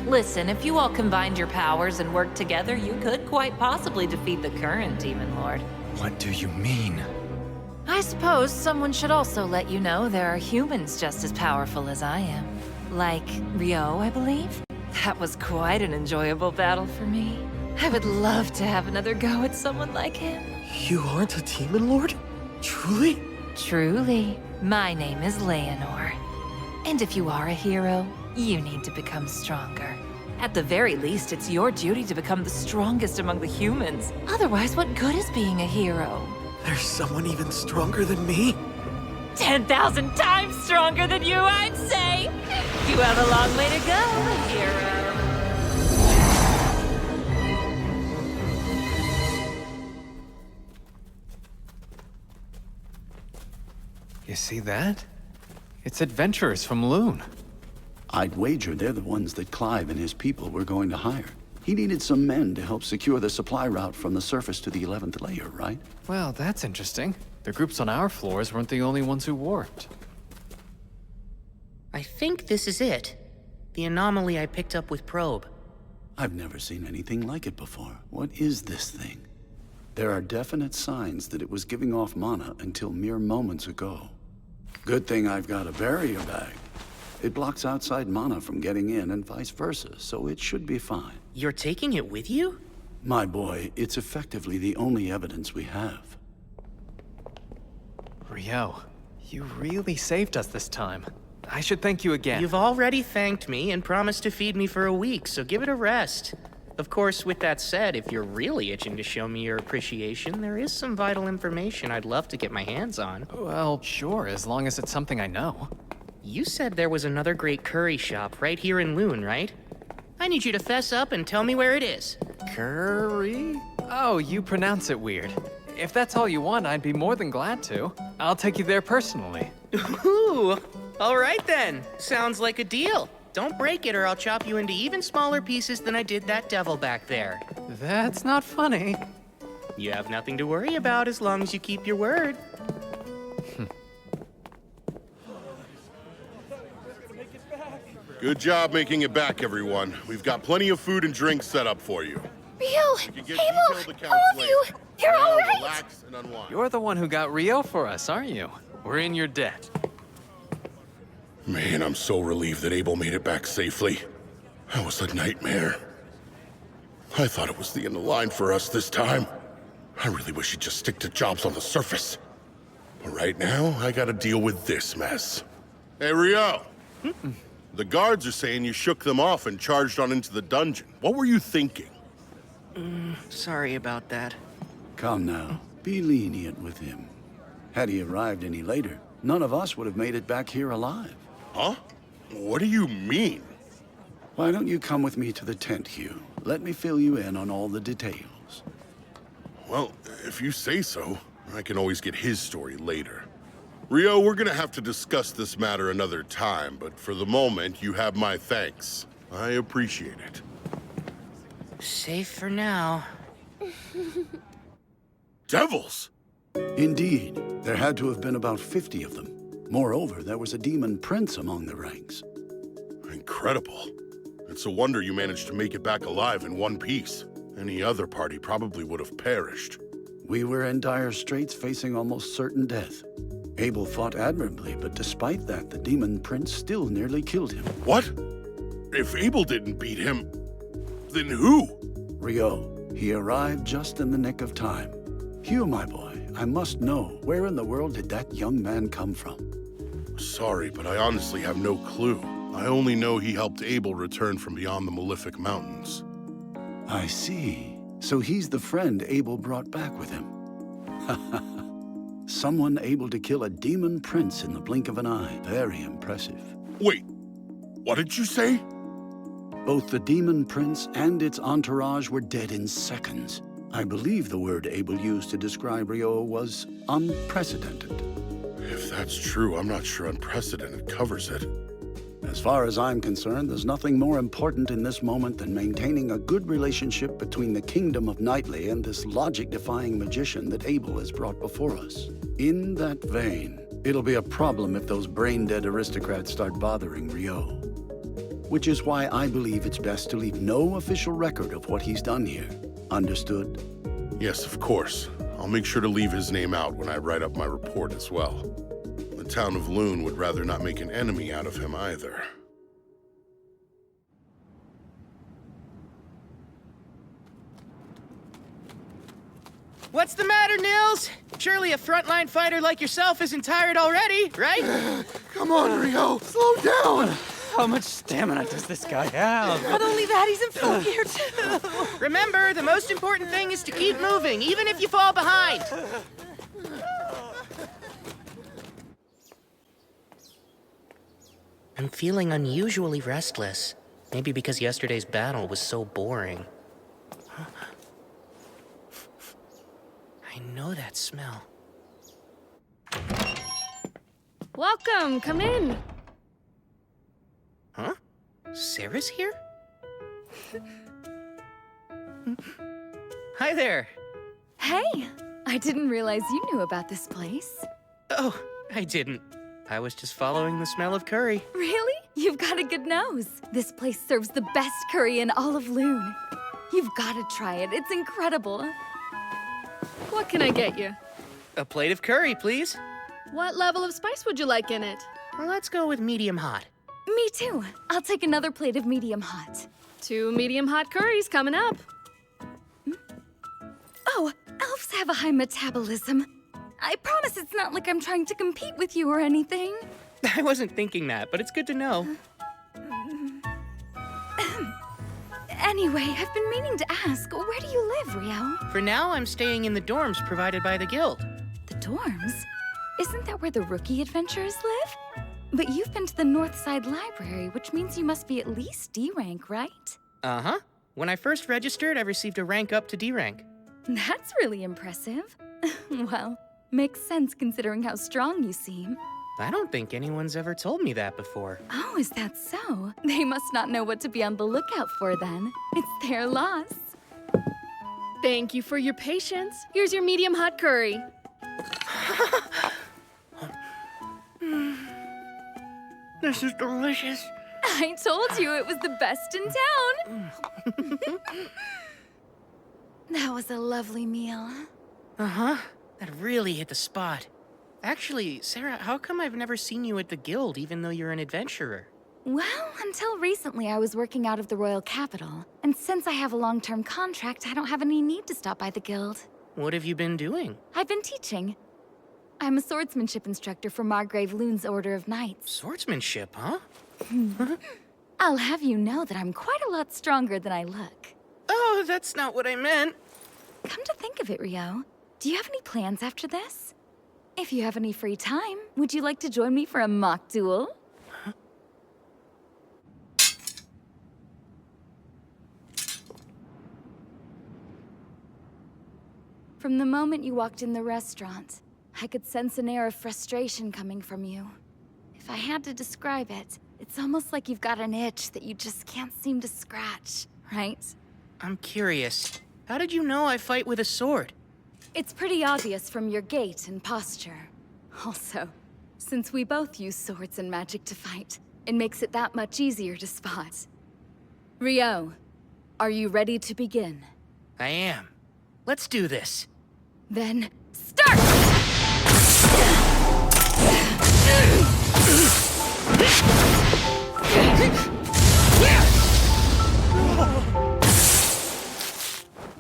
Listen, if you all combined your powers and worked together, you could quite possibly defeat the current demon lord. What do you mean? I suppose someone should also let you know there are humans just as powerful as I am. Like Rio, I believe? That was quite an enjoyable battle for me. I would love to have another go at someone like him. You aren't a demon lord? Truly? Truly. My name is Leonor. And if you are a hero, you need to become stronger. At the very least, it's your duty to become the strongest among the humans. Otherwise, what good is being a hero? There's someone even stronger than me? 10,000 times stronger than you, I'd say! You have a long way to go, hero. You see that? It's adventurers from Loon. I'd wager they're the ones that Clive and his people were going to hire. He needed some men to help secure the supply route from the surface to the 11th layer, right? Well, that's interesting. The groups on our floors weren't the only ones who warped. I think this is it. The anomaly I picked up with Probe. I've never seen anything like it before. What is this thing? There are definite signs that it was giving off mana until mere moments ago. Good thing I've got a barrier bag. It blocks outside mana from getting in and vice versa, so it should be fine. You're taking it with you? My boy, it's effectively the only evidence we have. Rio, you really saved us this time. I should thank you again. You've already thanked me and promised to feed me for a week, so give it a rest. Of course, with that said, if you're really itching to show me your appreciation, there is some vital information I'd love to get my hands on. Well, sure, as long as it's something I know. You said there was another great curry shop right here in Loon, right? I need you to fess up and tell me where it is. Curry? Oh, you pronounce it weird. If that's all you want, I'd be more than glad to. I'll take you there personally. Ooh, all right then. Sounds like a deal. Don't break it or I'll chop you into even smaller pieces than I did that devil back there. That's not funny. You have nothing to worry about as long as you keep your word. Good job making it back, everyone. We've got plenty of food and drinks set up for you. Rio! Abel! All of you! You're all right! Relax and unwind. You're the one who got Rio for us, aren't you? We're in your debt. Man, I'm so relieved that Abel made it back safely. That was a nightmare. I thought it was the end of the line for us this time. I really wish he'd just stick to jobs on the surface. But right now, I gotta deal with this mess. Hey, Rio! The guards are saying you shook them off and charged on into the dungeon. What were you thinking? Sorry about that. Come now, be lenient with him. Had he arrived any later, none of us would have made it back here alive. Huh? What do you mean? Why don't you come with me to the tent, Hugh? Let me fill you in on all the details. Well, if you say so, I can always get his story later. Rio, we're gonna have to discuss this matter another time, but for the moment, you have my thanks. I appreciate it. Safe for now. Devils! Indeed, there had to have been about 50 of them. Moreover, there was a demon prince among the ranks. Incredible. It's a wonder you managed to make it back alive in one piece. Any other party probably would have perished. We were in dire straits, facing almost certain death. Abel fought admirably, but despite that, the demon prince still nearly killed him. What? If Abel didn't beat him, then who? Rio. He arrived just in the nick of time. Hugh, my boy, I must know, where in the world did that young man come from? Sorry, but I honestly have no clue. I only know he helped Abel return from beyond the Malefic Mountains. I see. So he's the friend Abel brought back with him. Someone able to kill a demon prince in the blink of an eye. Very impressive. Wait, what did you say? Both the demon prince and its entourage were dead in seconds. I believe the word Abel used to describe Ryo was unprecedented. If that's true, I'm not sure unprecedented covers it. As far as I'm concerned, there's nothing more important in this moment than maintaining a good relationship between the kingdom of Knightley and this logic-defying magician that Abel has brought before us. In that vein, it'll be a problem if those brain-dead aristocrats start bothering Ryo. Which is why I believe it's best to leave no official record of what he's done here. Understood? Yes, of course. I'll make sure to leave his name out when I write up my report as well. The town of Loon would rather not make an enemy out of him either. What's the matter, Nils? Surely a frontline fighter like yourself isn't tired already, right? Come on, Ryo, slow down! How much stamina does this guy have? Not only that, he's in full gear too. Remember, the most important thing is to keep moving, even if you fall behind. I'm feeling unusually restless. Maybe because yesterday's battle was so boring. I know that smell. Welcome, come in. Huh? Sarah's here? Hi there. Hey, I didn't realize you knew about this place. Oh, I didn't. I was just following the smell of curry. Really? You've got a good nose. This place serves the best curry in all of Loon. You've got to try it. It's incredible. What can I get you? A plate of curry, please. What level of spice would you like in it? Well, let's go with medium hot. Me too. I'll take another plate of medium hot. 2 medium hot curries coming up. Oh, elves have a high metabolism. I promise it's not like I'm trying to compete with you or anything. I wasn't thinking that, but it's good to know. Anyway, I've been meaning to ask, where do you live, Ryo? For now, I'm staying in the dorms provided by the guild. The dorms? Isn't that where the rookie adventurers live? But you've been to the Northside Library, which means you must be at least D rank, right? Uh-huh. When I first registered, I received a rank up to D rank. That's really impressive. Well, makes sense considering how strong you seem. I don't think anyone's ever told me that before. Oh, is that so? They must not know what to be on the lookout for then. It's their loss. Thank you for your patience. Here's your medium hot curry. This is delicious. I told you it was the best in town. That was a lovely meal. Uh-huh. That really hit the spot. Actually, Sarah, how come I've never seen you at the guild, even though you're an adventurer? Well, until recently I was working out of the royal capital. And since I have a long-term contract, I don't have any need to stop by the guild. What have you been doing? I've been teaching. I'm a swordsmanship instructor for Margrave Loon's Order of Knights. Swordsmanship, huh? I'll have you know that I'm quite a lot stronger than I look. Oh, that's not what I meant. Come to think of it, Ryo, do you have any plans after this? If you have any free time, would you like to join me for a mock duel? Huh? From the moment you walked in the restaurant, I could sense an air of frustration coming from you. If I had to describe it, it's almost like you've got an itch that you just can't seem to scratch, right? I'm curious. How did you know I fight with a sword? It's pretty obvious from your gait and posture. Also, since we both use swords and magic to fight, it makes it that much easier to spot. Ryo, are you ready to begin? I am. Let's do this. Then, start!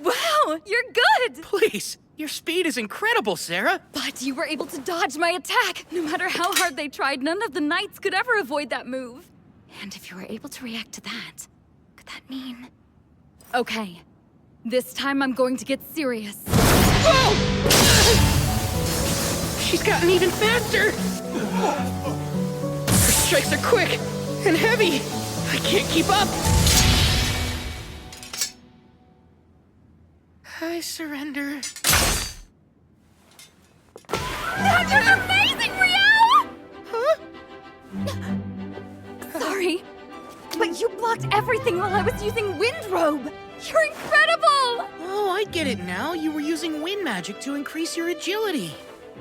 Wow, you're good! Please, your speed is incredible, Sarah! But you were able to dodge my attack! No matter how hard they tried, none of the knights could ever avoid that move. And if you were able to react to that, could that mean... Okay, This time I'm going to get serious. Whoa! She's gotten even faster! Her strikes are quick and heavy! I can't keep up! I surrender. That was amazing, Rio! Huh? Sorry, but you blocked everything while I was using Wind Robe. You're incredible! Oh, I get it now. You were using wind magic to increase your agility.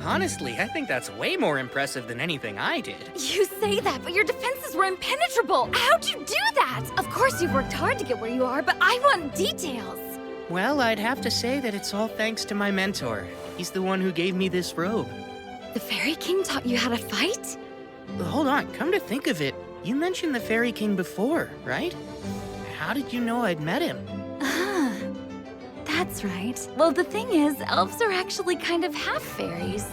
Honestly, I think that's way more impressive than anything I did. You say that, but your defenses were impenetrable. How'd you do that? Of course you've worked hard to get where you are, but I want details. Well, I'd have to say that it's all thanks to my mentor. He's the one who gave me this robe. The Fairy King taught you how to fight? Hold on, come to think of it, you mentioned the Fairy King before, right? How did you know I'd met him? Ah, that's right. Well, the thing is, elves are actually kind of half fairies.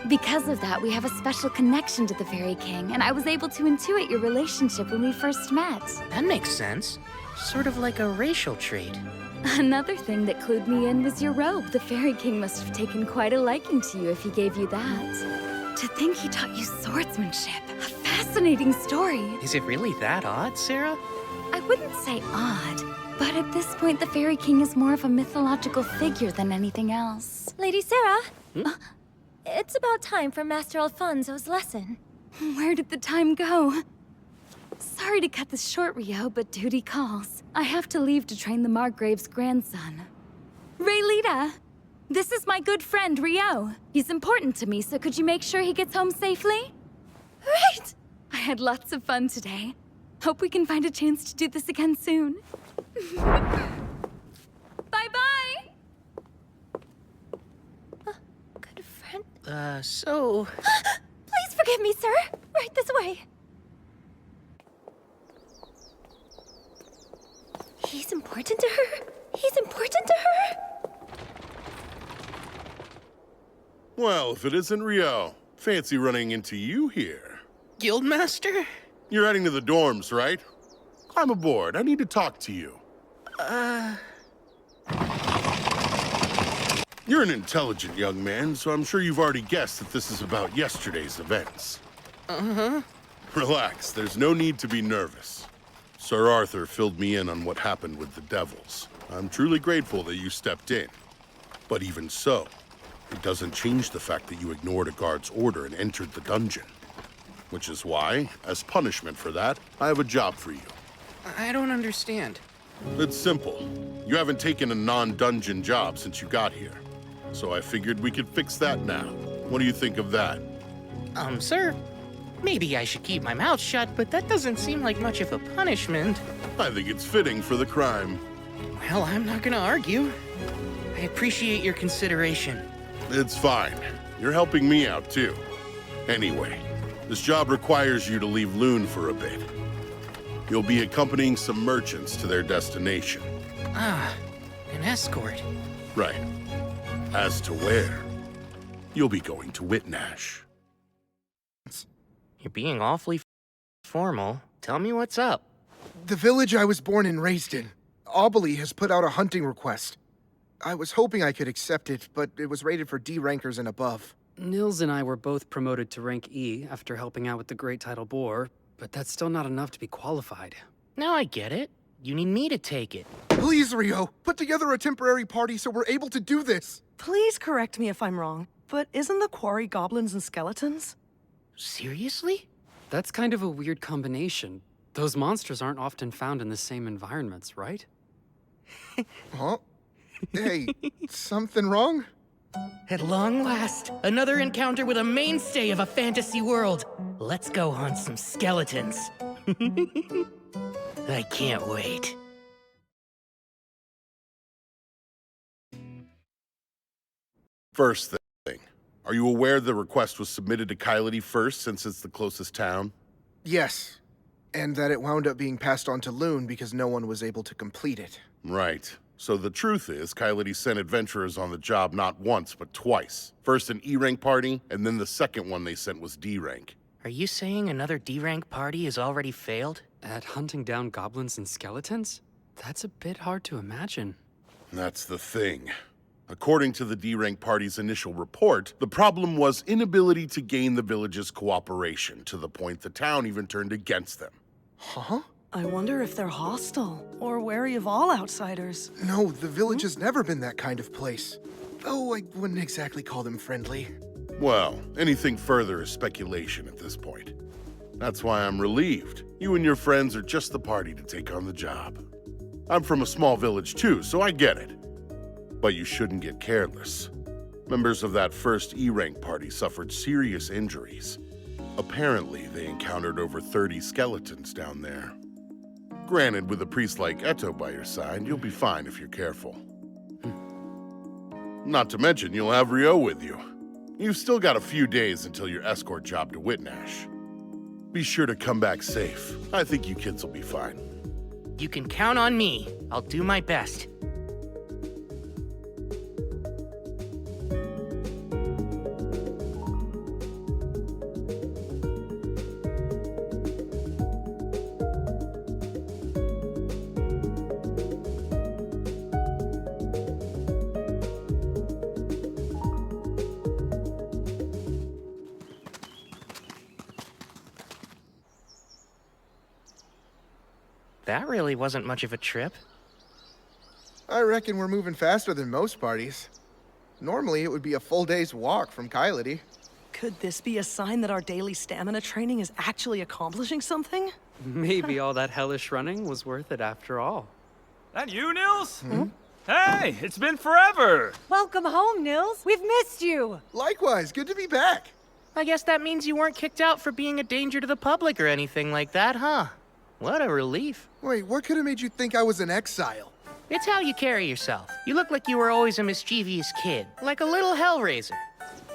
Because of that, we have a special connection to the Fairy King, and I was able to intuit your relationship when we first met. That makes sense. Sort of like a racial trait. Another thing that clued me in was your robe. The Fairy King must have taken quite a liking to you if he gave you that. To think he taught you swordsmanship. A fascinating story. Is it really that odd, Sarah? I wouldn't say odd, but at this point the Fairy King is more of a mythological figure than anything else. Lady Sarah, it's about time for Master Alfonso's lesson. Where did the time go? Sorry to cut this short, Rio, but duty calls. I have to leave to train the Margrave's grandson. Raylita, this is my good friend, Rio. He's important to me, so could you make sure he gets home safely? Right! I had lots of fun today. Hope we can find a chance to do this again soon. Bye-bye! Good friend? So... Please forgive me, sir. Right this way. He's important to her? He's important to her? Well, if it isn't Rio, fancy running into you here. Guildmaster? You're heading to the dorms, right? Climb aboard. I need to talk to you. You're an intelligent young man, so I'm sure you've already guessed that this is about yesterday's events. Uh-huh. Relax, there's no need to be nervous. Sir Arthur filled me in on what happened with the devils. I'm truly grateful that you stepped in. But even so, it doesn't change the fact that you ignored a guard's order and entered the dungeon. Which is why, as punishment for that, I have a job for you. I don't understand. It's simple. You haven't taken a non-dungeon job since you got here. So I figured we could fix that now. What do you think of that? Sir, maybe I should keep my mouth shut, but that doesn't seem like much of a punishment. I think it's fitting for the crime. Well, I'm not gonna argue. I appreciate your consideration. It's fine. You're helping me out, too. Anyway, this job requires you to leave Loon for a bit. You'll be accompanying some merchants to their destination. Ah, an escort. Right. As to where, you'll be going to Whitnash. You're being awfully formal. Tell me what's up. The village I was born and raised in. Aubely has put out a hunting request. I was hoping I could accept it, but it was rated for D rankers and above. Nils and I were both promoted to rank E after helping out with the Great Tidal Boar, but that's still not enough to be qualified. Now I get it. You need me to take it. Please, Rio, put together a temporary party so we're able to do this. Please correct me if I'm wrong, but isn't the quarry goblins and skeletons? Seriously? That's kind of a weird combination. Those monsters aren't often found in the same environments, right? Huh? Hey, something wrong? At long last, another encounter with a mainstay of a fantasy world. Let's go hunt some skeletons. I can't wait. First thing, are you aware the request was submitted to Kylity first since it's the closest town? Yes, and that it wound up being passed on to Loon because no one was able to complete it. Right. So the truth is, Kylity sent adventurers on the job not once, but twice. First an E-rank party, and then the second one they sent was D-rank. Are you saying another D-rank party has already failed? At hunting down goblins and skeletons? That's a bit hard to imagine. That's the thing. According to the D-Rank Party's initial report, the problem was inability to gain the village's cooperation, to the point the town even turned against them. Huh? I wonder if they're hostile, or wary of all outsiders. No, the village has never been that kind of place. Though I wouldn't exactly call them friendly. Well, anything further is speculation at this point. That's why I'm relieved. You and your friends are just the party to take on the job. I'm from a small village too, so I get it. But you shouldn't get careless. Members of that first E-Rank party suffered serious injuries. Apparently, they encountered over 30 skeletons down there. Granted, with a priest like Eto by your side, you'll be fine if you're careful. Not to mention, you'll have Rio with you. You've still got a few days until your escort job to Whitnash. Be sure to come back safe. I think you kids will be fine. You can count on me. I'll do my best. That really wasn't much of a trip. I reckon we're moving faster than most parties. Normally, it would be a full day's walk from Kylity. Could this be a sign that our daily stamina training is actually accomplishing something? Maybe all that hellish running was worth it after all. That you, Nils? Hey, it's been forever! Welcome home, Nils. We've missed you. Likewise, good to be back. I guess that means you weren't kicked out for being a danger to the public or anything like that, huh? What a relief. Wait, what could have made you think I was in exile? It's how you carry yourself. You look like you were always a mischievous kid, like a little hellraiser.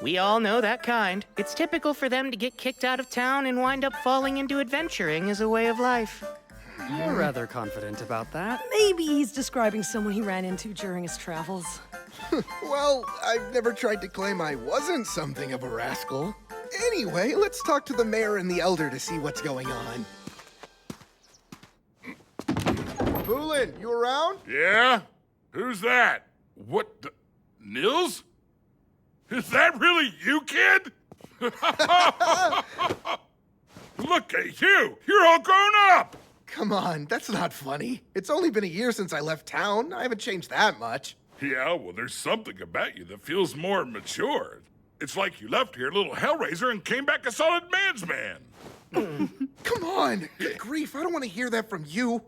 We all know that kind. It's typical for them to get kicked out of town and wind up falling into adventuring as a way of life. You're rather confident about that. Maybe he's describing someone he ran into during his travels. Well, I've never tried to claim I wasn't something of a rascal. Anyway, let's talk to the mayor and the elder to see what's going on. Boolin, you around? Yeah? Who's that? What the... Nils? Is that really you, kid? Look at you! You're all grown up! Come on, that's not funny. It's only been a year since I left town. I haven't changed that much. Yeah, well, there's something about you that feels more mature. It's like you left here a little hellraiser and came back a solid man's man. Come on! Good grief, I don't want to hear that from you.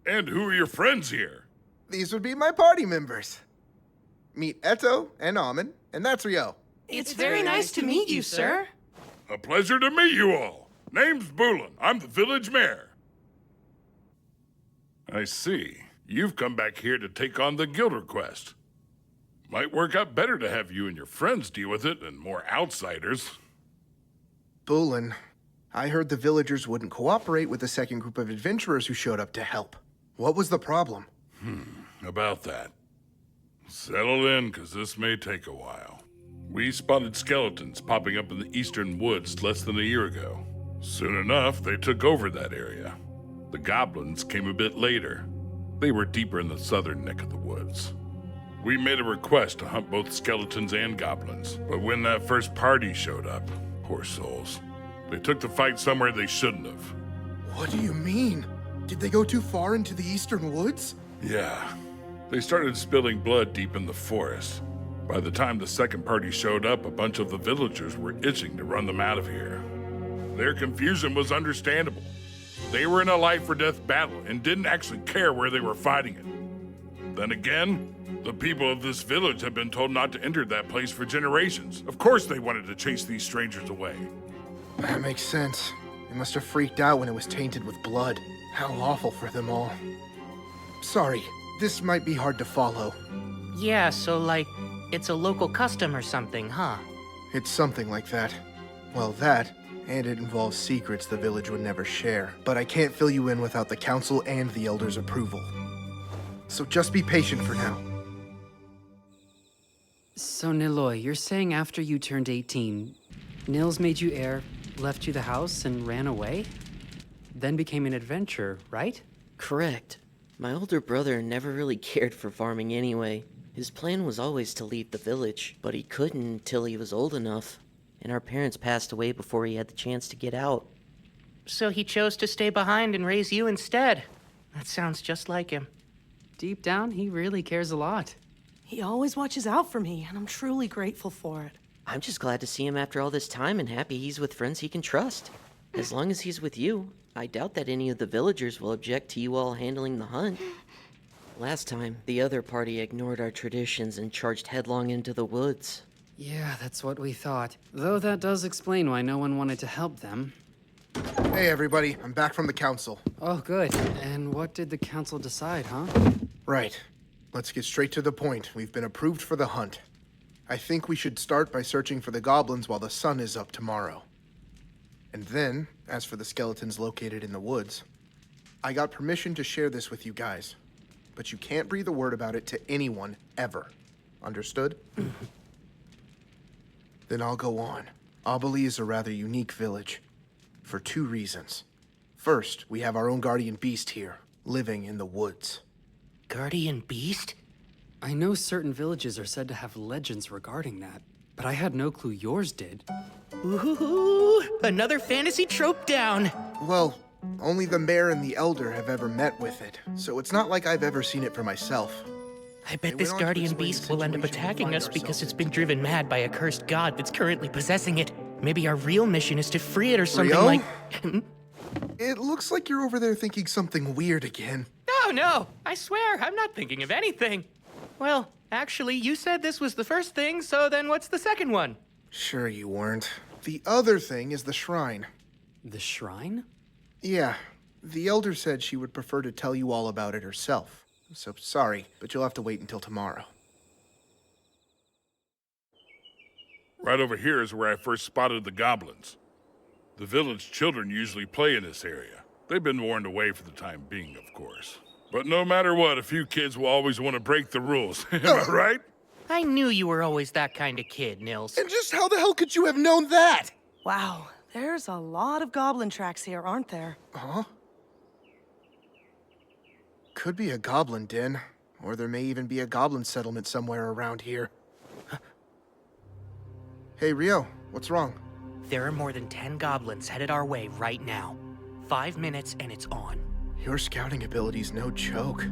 And who are your friends here? These would be my party members. Meet Eto and Amin, and that's Rio. It's very nice to meet you, sir. A pleasure to meet you all. Name's Boolin. I'm the village mayor. I see. You've come back here to take on the guild request. Might work out better to have you and your friends deal with it than more outsiders. Boolin, I heard the villagers wouldn't cooperate with the second group of adventurers who showed up to help. What was the problem? About that. Settle in, because this may take a while. We spotted skeletons popping up in the eastern woods less than a year ago. Soon enough, they took over that area. The goblins came a bit later. They were deeper in the southern neck of the woods. We made a request to hunt both skeletons and goblins, but when that first party showed up, poor souls, they took the fight somewhere they shouldn't have. What do you mean? Did they go too far into the eastern woods? Yeah. They started spilling blood deep in the forest. By the time the second party showed up, a bunch of the villagers were itching to run them out of here. Their confusion was understandable. They were in a life-or-death battle and didn't actually care where they were fighting it. Then again, the people of this village have been told not to enter that place for generations. Of course they wanted to chase these strangers away. That makes sense. They must have freaked out when it was tainted with blood. How awful for them all. Sorry, this might be hard to follow. Yeah, so like, it's a local custom or something, huh? It's something like that. Well, that, and it involves secrets the village would never share. But I can't fill you in without the council and the elders' approval. So just be patient for now. So, Niloy, you're saying after you turned 18, Nils made you heir, left you the house, and ran away? Then became an adventurer, right? Correct. My older brother never really cared for farming anyway. His plan was always to leave the village, but he couldn't until he was old enough. And our parents passed away before he had the chance to get out. So he chose to stay behind and raise you instead. That sounds just like him. Deep down, he really cares a lot. He always watches out for me, and I'm truly grateful for it. I'm just glad to see him after all this time and happy he's with friends he can trust. As long as he's with you, I doubt that any of the villagers will object to you all handling the hunt. Last time, the other party ignored our traditions and charged headlong into the woods. Yeah, that's what we thought. Though that does explain why no one wanted to help them. Hey everybody, I'm back from the council. Oh, good. And what did the council decide, huh? Right. Let's get straight to the point. We've been approved for the hunt. I think we should start by searching for the goblins while the sun is up tomorrow. And then, as for the skeletons located in the woods, I got permission to share this with you guys. But you can't breathe a word about it to anyone, ever. Understood? Then I'll go on. Obali is a rather unique village. For 2 reasons. First, we have our own guardian beast here, living in the woods. Guardian beast? I know certain villages are said to have legends regarding that, but I had no clue yours did. Ooh, another fantasy trope down. Well, only the mayor and the elder have ever met with it, so it's not like I've ever seen it for myself. I bet this guardian beast will end up attacking us because it's been driven mad by a cursed god that's currently possessing it. Maybe our real mission is to free it or something Rio? like... It looks like you're over there thinking something weird again. No, I swear, I'm not thinking of anything. Well, actually, you said this was the first thing, so then what's the second one? Sure you weren't. The other thing is the shrine. The shrine? Yeah. The elder said she would prefer to tell you all about it herself. So sorry, but you'll have to wait until tomorrow. Right over here is where I first spotted the goblins. The village children usually play in this area. They've been warned away for the time being, of course. But no matter what, a few kids will always want to break the rules. Am I right? I knew you were always that kind of kid, Nils. And just how the hell could you have known that? Wow, there's a lot of goblin tracks here, aren't there? Huh? Could be a goblin den, or there may even be a goblin settlement somewhere around here. Hey, Rio, what's wrong? There are more than 10 goblins headed our way right now. 5 minutes and it's on. Your scouting ability's no joke.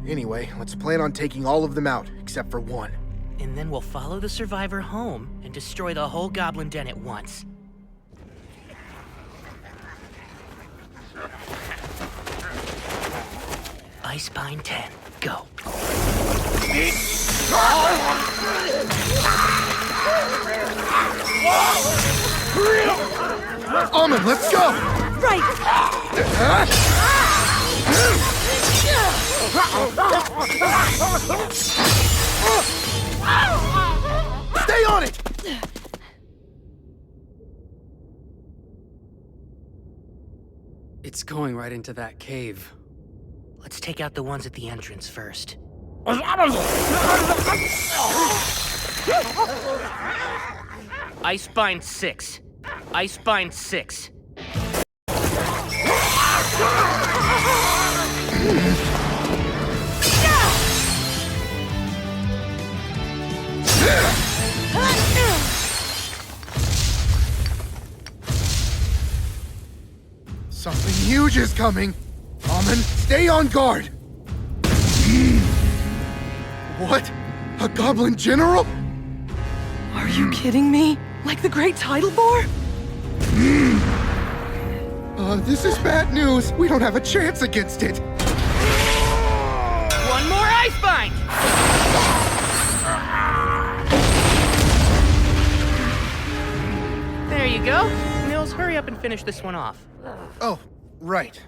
Anyway, let's plan on taking all of them out, except for one. And then we'll follow the survivor home and destroy the whole goblin den at once. Icepine 10, go. Almond, let's go! Stay on it! It's going right into that cave. Let's take out the ones at the entrance first. Icepine 6. Icepine 6. Something huge is coming! Almond, stay on guard! What? A goblin general? Are you kidding me? Like the Great Tidal Boar? This is bad news. We don't have a chance against it. One more Icebind! There you go. Nils, hurry up and finish this one off. Oh, right.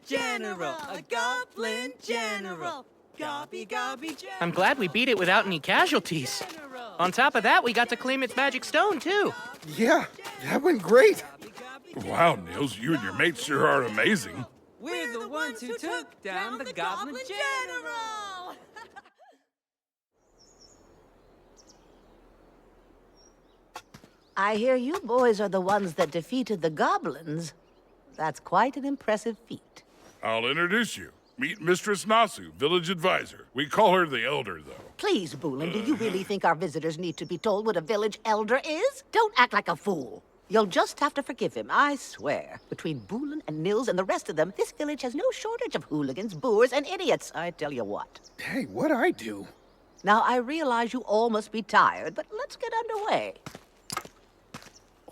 General, a goblin general. Gobby, general. I'm glad we beat it without any casualties. On top of that, we got to claim its magic stone, too. Yeah, that went great. Wow, Nils, you and your mates sure are amazing. We're the ones who took down the goblin general. I hear you boys are the ones that defeated the goblins. That's quite an impressive feat. I'll introduce you. Meet Mistress Nasu, village advisor. We call her the Elder, though. Please, Boolin, do you really think our visitors need to be told what a village elder is? Don't act like a fool. You'll just have to forgive him, I swear. Between Boolin and Nils and the rest of them, this village has no shortage of hooligans, boors, and idiots, I tell you what. Hey, what'd I do? Now, I realize you all must be tired, but let's get underway.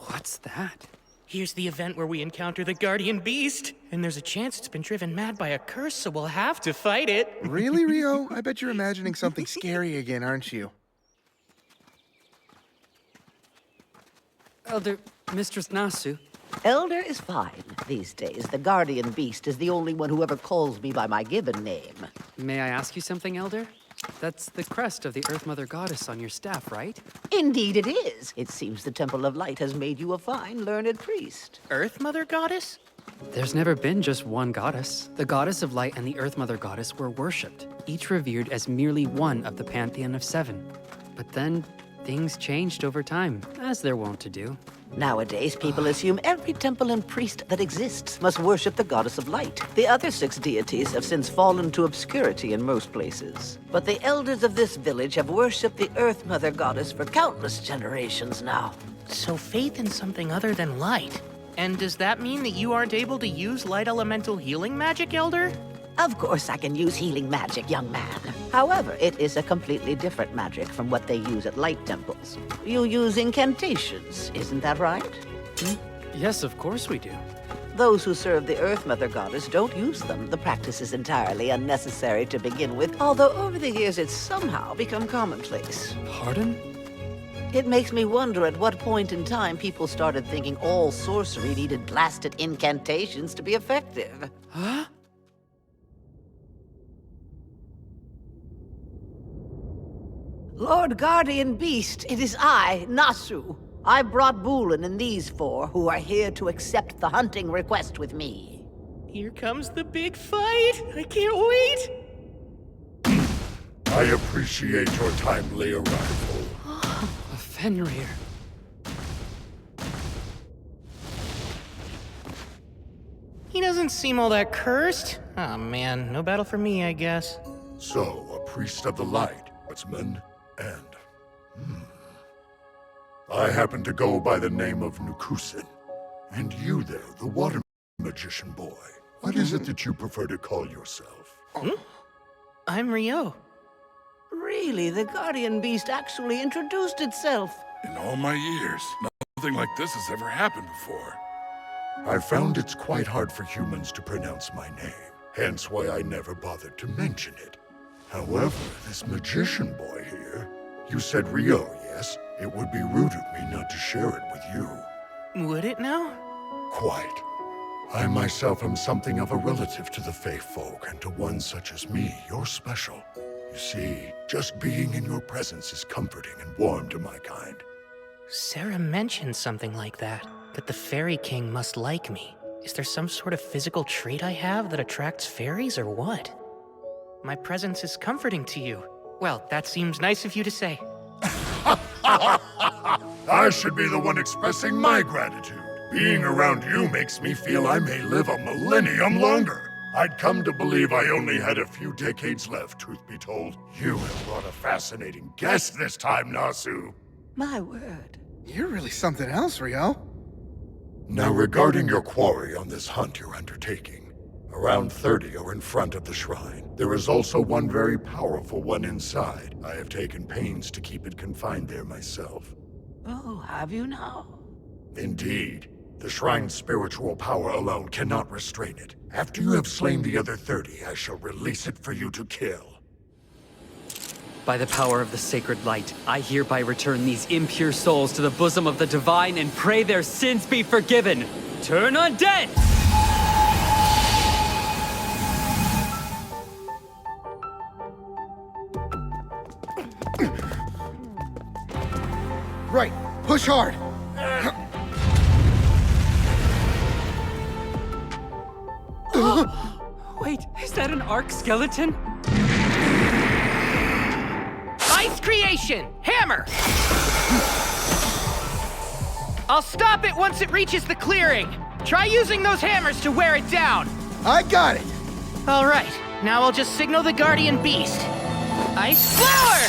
What's that? Here's the event where we encounter the guardian beast. And there's a chance it's been driven mad by a curse, so we'll have to fight it. Really, Rio? I bet you're imagining something scary again, aren't you? Elder, Mistress Nasu. Elder is fine these days. The guardian beast is the only one who ever calls me by my given name. May I ask you something, Elder? That's the crest of the Earth Mother Goddess on your staff, right? Indeed it is. It seems the Temple of Light has made you a fine, learned priest. Earth Mother Goddess? There's never been just one goddess. The Goddess of Light and the Earth Mother Goddess were worshipped, each revered as merely one of the pantheon of 7. But then, things changed over time, as they're wont to do. Nowadays, people assume every temple and priest that exists must worship the Goddess of Light. The other 6 deities have since fallen to obscurity in most places. But the elders of this village have worshipped the Earth Mother Goddess for countless generations now. So faith in something other than light. And does that mean that you aren't able to use light elemental healing magic, Elder? Of course I can use healing magic, young man. However, it is a completely different magic from what they use at light temples. You use incantations, isn't that right? Yes, of course we do. Those who serve the Earth Mother Goddess don't use them. The practice is entirely unnecessary to begin with, although over the years it's somehow become commonplace. Pardon? It makes me wonder at what point in time people started thinking all sorcery needed blasted incantations to be effective. Huh? Lord Guardian Beast, it is I, Nasu. I brought Boolin and these 4 who are here to accept the hunting request with me. Here comes the big fight! I can't wait! I appreciate your timely arrival. A Fenrir. He doesn't seem all that cursed. Oh man, no battle for me, I guess. So, a priest of the light, woodsman, and... I happen to go by the name of Nukusin. And you there, the water magician boy. What is it that you prefer to call yourself? I'm Rio. Really, the Guardian Beast actually introduced itself. In all my years, nothing like this has ever happened before. I found it's quite hard for humans to pronounce my name, hence why I never bothered to mention it. However, this magician boy here, you said Rio, yes? It would be rude of me not to share it with you. Would it now? Quite. I myself am something of a relative to the Fae folk, and to one such as me, you're special. You see, just being in your presence is comforting and warm to my kind. Sarah mentioned something like that the Fairy King must like me. Is there some sort of physical trait I have that attracts fairies, or what? My presence is comforting to you. Well, that seems nice of you to say. I should be the one expressing my gratitude. Being around you makes me feel I may live a millennium longer. I'd come to believe I only had a few decades left, truth be told. You have brought a fascinating guest this time, Nasu. My word. You're really something else, Rio. Now, regarding your quarry on this hunt you're undertaking, around 30 are in front of the shrine. There is also one very powerful one inside. I have taken pains to keep it confined there myself. Oh, have you now? Indeed. The shrine's spiritual power alone cannot restrain it. After you have slain the other 30, I shall release it for you to kill. By the power of the sacred light, I hereby return these impure souls to the bosom of the divine and pray their sins be forgiven. Turn undead! Right, push hard. Wait, is that an arc skeleton? Ice creation! Hammer! I'll stop it once it reaches the clearing. Try using those hammers to wear it down. I got it! All right, now I'll just signal the Guardian Beast. Ice Flower!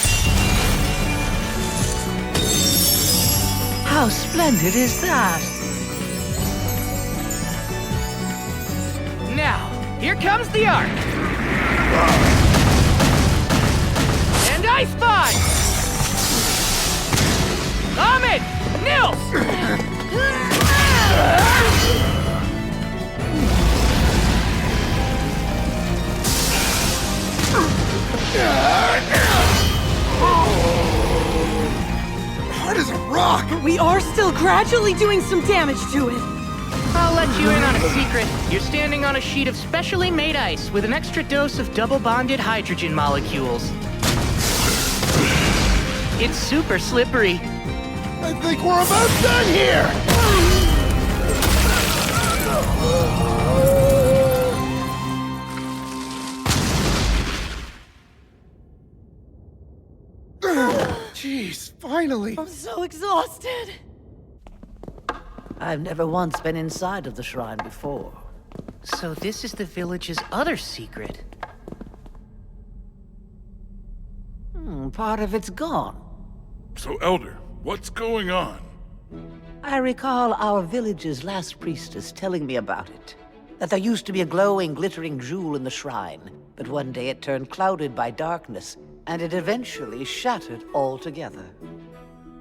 How splendid is that? Now, here comes the arc. And Ice Bond! Ahmed! Nils! Hard as a rock! But we are still gradually doing some damage to it. I'll let you in on a secret. You're standing on a sheet of specially made ice with an extra dose of double-bonded hydrogen molecules. It's super slippery. I think we're about done here! Jeez, finally! I'm so exhausted. I've never once been inside of the shrine before. So this is the village's other secret. Part of it's gone. So, Elder, what's going on? I recall our village's last priestess telling me about it. That there used to be a glowing, glittering jewel in the shrine, but one day it turned clouded by darkness, and it eventually shattered altogether.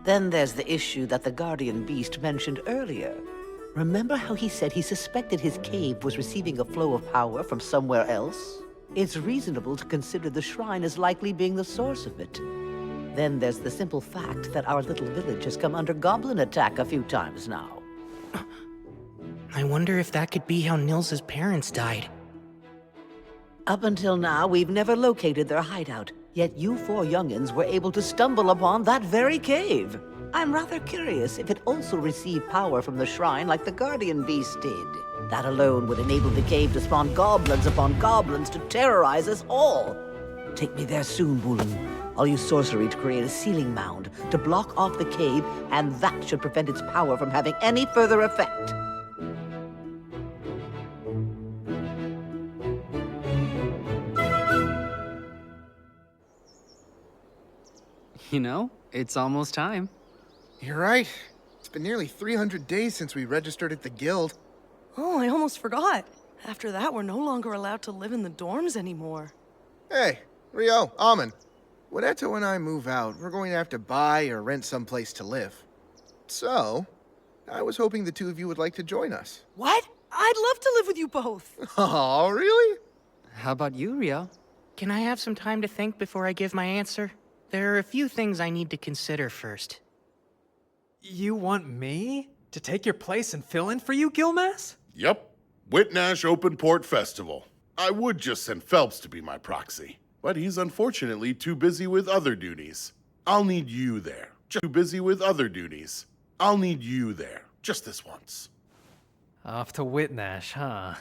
Then there's the issue that the Guardian Beast mentioned earlier. Remember how he said he suspected his cave was receiving a flow of power from somewhere else? It's reasonable to consider the shrine as likely being the source of it. Then there's the simple fact that our little village has come under goblin attack a few times now. I wonder if that could be how Nils's parents died. Up until now, we've never located their hideout, yet you four youngins were able to stumble upon that very cave. I'm rather curious if it also received power from the shrine like the Guardian Beast did. That alone would enable the cave to spawn goblins upon goblins to terrorize us all. Take me there soon, Bulun. I'll use sorcery to create a sealing mound to block off the cave, and that should prevent its power from having any further effect. You know, it's almost time. You're right. It's been nearly 300 days since we registered at the guild. Oh, I almost forgot. After that, we're no longer allowed to live in the dorms anymore. Hey, Rio, Amen. When Eto and I move out, we're going to have to buy or rent someplace to live. So, I was hoping the two of you would like to join us. What? I'd love to live with you both. Oh, really? How about you, Rio? Can I have some time to think before I give my answer? There are a few things I need to consider first. You want me to take your place and fill in for you, Gilmas? Yep. Whitnash Open Port Festival. I would just send Phelps to be my proxy, but he's unfortunately too busy with other duties. I'll need you there. Too busy with other duties. I'll need you there. Just this once. Off to Whitnash, huh?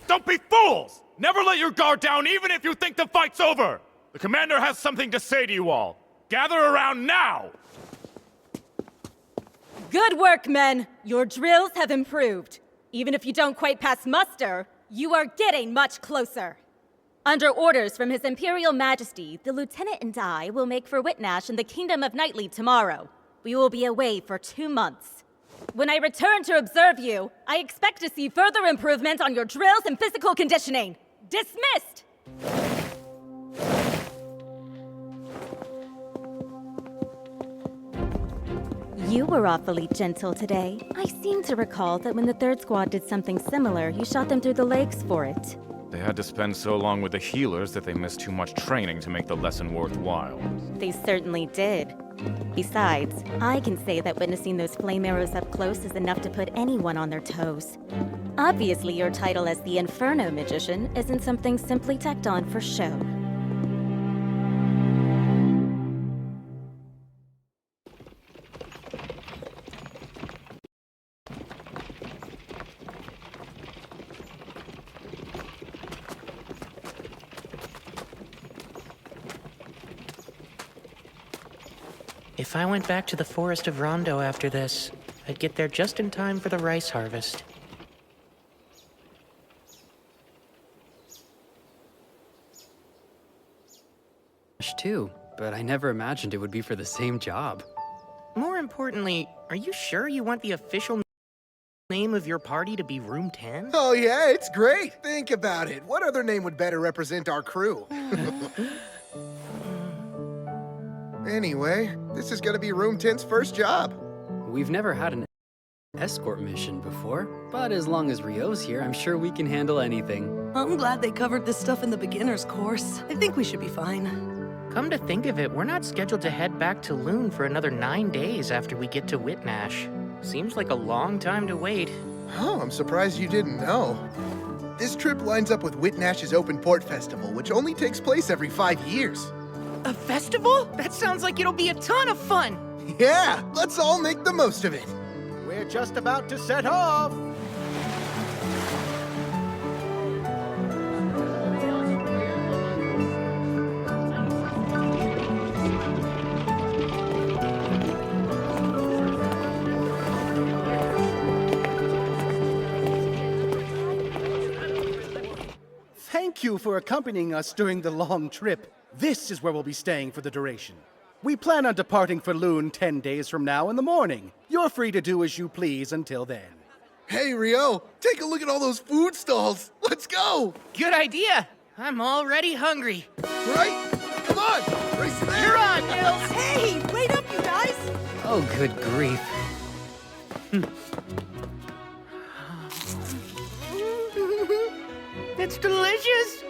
Don't be fools! Never let your guard down even if you think the fight's over! The commander has something to say to you all. Gather around now! Good work, men! Your drills have improved. Even if you don't quite pass muster, you are getting much closer. Under orders from His Imperial Majesty, the Lieutenant and I will make for Whitnash in the Kingdom of Knightly tomorrow. We will be away for 2 months. When I return to observe you, I expect to see further improvement on your drills and physical conditioning. Dismissed! You were awfully gentle today. I seem to recall that when the third squad did something similar, you shot them through the legs for it. They had to spend so long with the healers that they missed too much training to make the lesson worthwhile. They certainly did. Besides, I can say that witnessing those flame arrows up close is enough to put anyone on their toes. Obviously, your title as the Inferno Magician isn't something simply tacked on for show. If I went back to the forest of Rondo after this, I'd get there just in time for the rice harvest. Too, but I never imagined it would be for the same job. More importantly, are you sure you want the official name of your party to be Room 10? Oh yeah, it's great. Think about it. What other name would better represent our crew? Anyway, this is gonna be Room 10's first job. We've never had an escort mission before, but as long as Rio's here, I'm sure we can handle anything. I'm glad they covered this stuff in the beginner's course. I think we should be fine. Come to think of it, we're not scheduled to head back to Loon for another 9 days after we get to Whitnash. Seems like a long time to wait. Oh, I'm surprised you didn't know. This trip lines up with Whitnash's Open Port Festival, which only takes place every 5 years. A festival? That sounds like it'll be a ton of fun! Yeah, let's all make the most of it. We're just about to set off! Thank you for accompanying us during the long trip. This is where we'll be staying for the duration. We plan on departing for Loon 10 days from now in the morning. You're free to do as you please until then. Hey, Rio, take a look at all those food stalls. Let's go! Good idea! I'm already hungry. Right? Come on! Race there! You're on, Nils! Hey, wait up, you guys! Oh, good grief. It's delicious!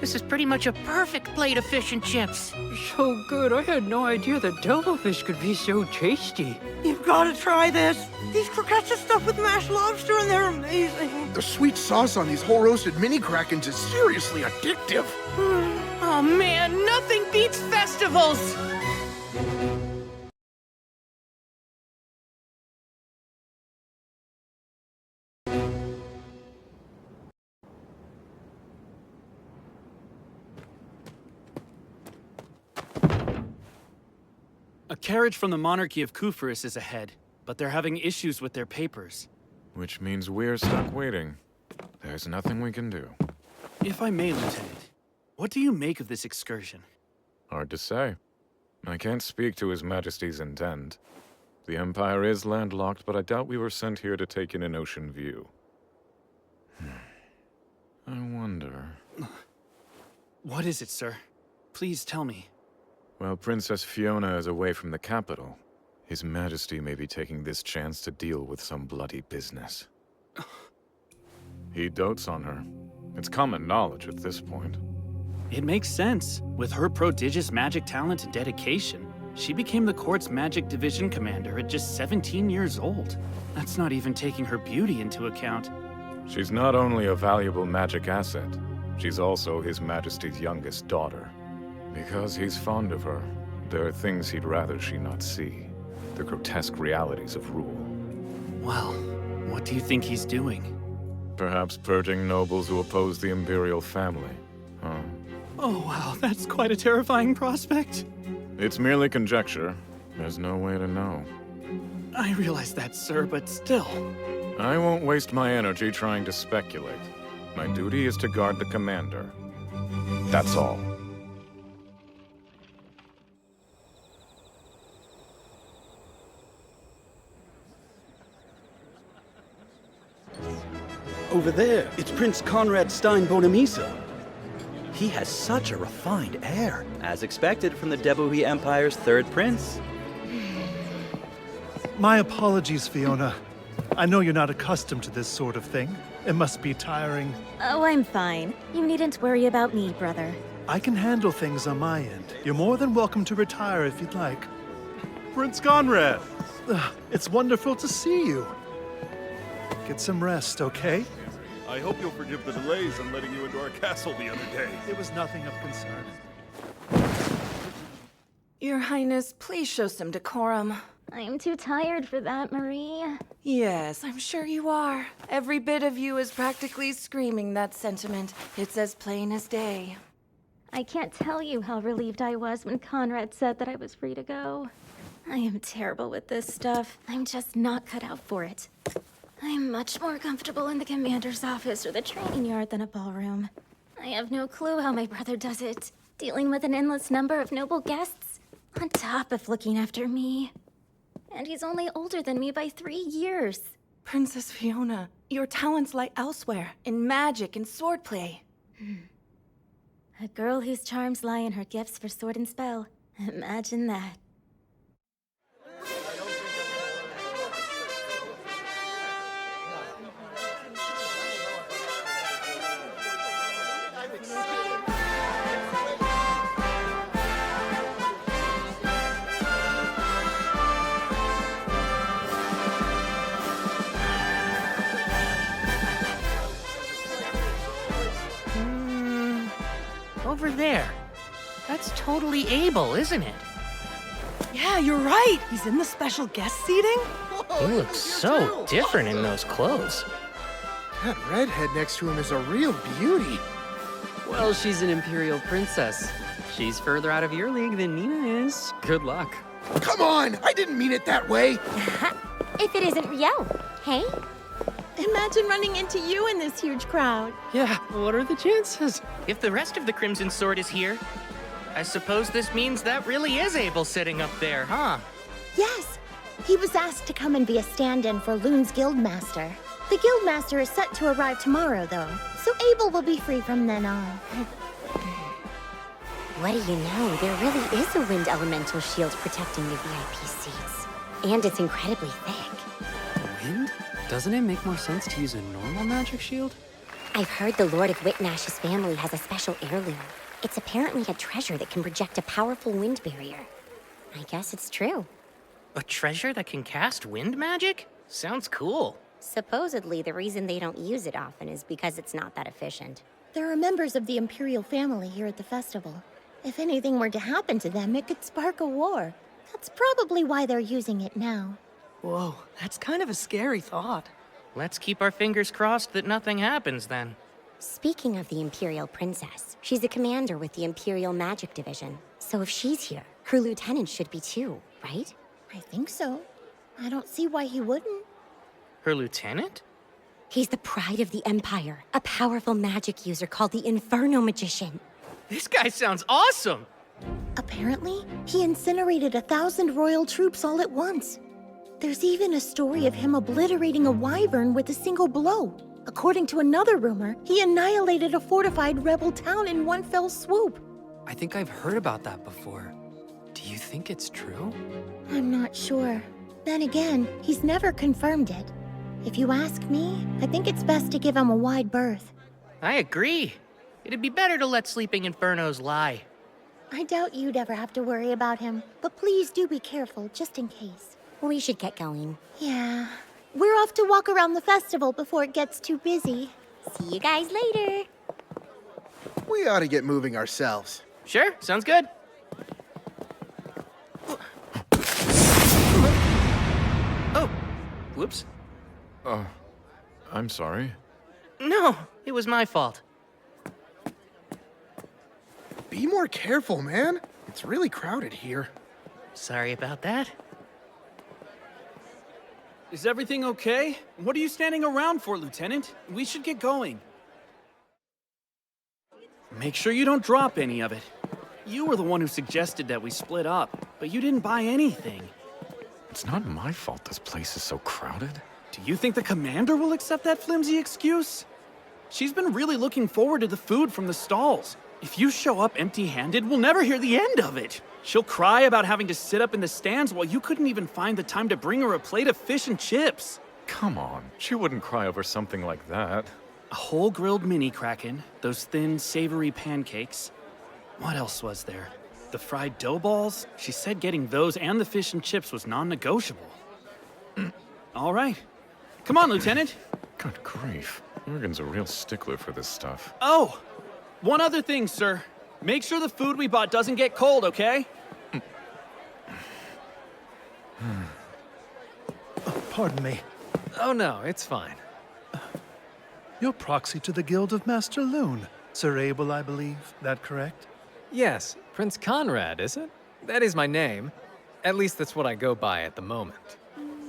This is pretty much a perfect plate of fish and chips. So good, I had no idea that devilfish could be so tasty. You've got to try this. These croquettes are stuffed with mashed lobster and they're amazing. The sweet sauce on these whole roasted mini Krakens is seriously addictive. Oh man, nothing beats festivals! A carriage from the monarchy of Kufris is ahead, but they're having issues with their papers. Which means we're stuck waiting. There's nothing we can do. If I may, Lieutenant, what do you make of this excursion? Hard to say. I can't speak to His Majesty's intent. The Empire is landlocked, but I doubt we were sent here to take in an ocean view. I wonder... What is it, sir? Please tell me. While Princess Fiona is away from the capital, His Majesty may be taking this chance to deal with some bloody business. He dotes on her. It's common knowledge at this point. It makes sense. With her prodigious magic talent and dedication, she became the court's magic division commander at just 17 years old. That's not even taking her beauty into account. She's not only a valuable magic asset, she's also His Majesty's youngest daughter. Because he's fond of her, there are things he'd rather she not see. The grotesque realities of rule. Well, what do you think he's doing? Perhaps purging nobles who oppose the Imperial family, huh? Oh wow, that's quite a terrifying prospect. It's merely conjecture. There's no way to know. I realize that, sir, but still. I won't waste my energy trying to speculate. My duty is to guard the commander. That's all. Over there, it's Prince Conrad Stein-Bonamisa. He has such a refined air. As expected from the Debuhi Empire's third prince. My apologies, Fiona. I know you're not accustomed to this sort of thing. It must be tiring. Oh, I'm fine. You needn't worry about me, brother. I can handle things on my end. You're more than welcome to retire if you'd like. Prince Conrad! It's wonderful to see you. Get some rest, okay? I hope you'll forgive the delays in letting you into our castle the other day. It was nothing of concern. Your Highness, please show some decorum. I'm too tired for that, Marie. Yes, I'm sure you are. Every bit of you is practically screaming that sentiment. It's as plain as day. I can't tell you how relieved I was when Conrad said that I was free to go. I am terrible with this stuff. I'm just not cut out for it. I'm much more comfortable in the commander's office or the training yard than a ballroom. I have no clue how my brother does it, dealing with an endless number of noble guests, on top of looking after me. And he's only older than me by 3 years. Princess Fiona, your talents lie elsewhere, in magic and swordplay. A girl whose charms lie in her gifts for sword and spell. Imagine that. Over there. That's totally Abel, isn't it? Yeah, you're right. He's in the special guest seating. He looks so different in those clothes. That redhead next to him is a real beauty. Well, she's an Imperial princess. She's further out of your league than Nina is. Good luck. Come on! I didn't mean it that way! If it isn't Riel, hey? Imagine running into you in this huge crowd. Yeah, what are the chances? If the rest of the Crimson Sword is here, I suppose this means that really is Abel sitting up there, huh? Yes. He was asked to come and be a stand-in for Loon's Guildmaster. The Guildmaster is set to arrive tomorrow, though, so Abel will be free from then on. What do you know? There really is a wind elemental shield protecting the VIP seats. And it's incredibly thick. Wind? Doesn't it make more sense to use a normal magic shield? I've heard the Lord of Whitnash's family has a special heirloom. It's apparently a treasure that can project a powerful wind barrier. I guess it's true. A treasure that can cast wind magic? Sounds cool. Supposedly, the reason they don't use it often is because it's not that efficient. There are members of the Imperial family here at the festival. If anything were to happen to them, it could spark a war. That's probably why they're using it now. Whoa, that's kind of a scary thought. Let's keep our fingers crossed that nothing happens then. Speaking of the Imperial Princess, she's a commander with the Imperial Magic Division. So if she's here, her lieutenant should be too, right? I think so. I don't see why he wouldn't. Her lieutenant? He's the pride of the Empire, a powerful magic user called the Inferno Magician. This guy sounds awesome! Apparently, he incinerated 1,000 royal troops all at once. There's even a story of him obliterating a wyvern with a single blow. According to another rumor, he annihilated a fortified rebel town in one fell swoop. I think I've heard about that before. Do you think it's true? I'm not sure. Then again, he's never confirmed it. If you ask me, I think it's best to give him a wide berth. I agree. It'd be better to let Sleeping Infernos lie. I doubt you'd ever have to worry about him, but please do be careful, just in case. We should get going. Yeah. We're off to walk around the festival before it gets too busy. See you guys later. We ought to get moving ourselves. Sure, sounds good. Oh, whoops. I'm sorry. No, it was my fault. Be more careful, man. It's really crowded here. Sorry about that. Is everything okay? What are you standing around for, Lieutenant? We should get going. Make sure you don't drop any of it. You were the one who suggested that we split up, but you didn't buy anything. It's not my fault this place is so crowded. Do you think the commander will accept that flimsy excuse? She's been really looking forward to the food from the stalls. If you show up empty-handed, we'll never hear the end of it. She'll cry about having to sit up in the stands while you couldn't even find the time to bring her a plate of fish and chips. Come on, she wouldn't cry over something like that. A whole grilled mini kraken, those thin, savory pancakes. What else was there? The fried dough balls? She said getting those and the fish and chips was non-negotiable. All right. Come on, Lieutenant. Good grief. Morgan's a real stickler for this stuff. Oh, one other thing, sir. Make sure the food we bought doesn't get cold, okay? Pardon me. Oh no, it's fine. You're proxy to the Guild of Master Loon. Sir Abel, I believe. That correct? Yes, Prince Conrad, is it? That is my name. At least that's what I go by at the moment.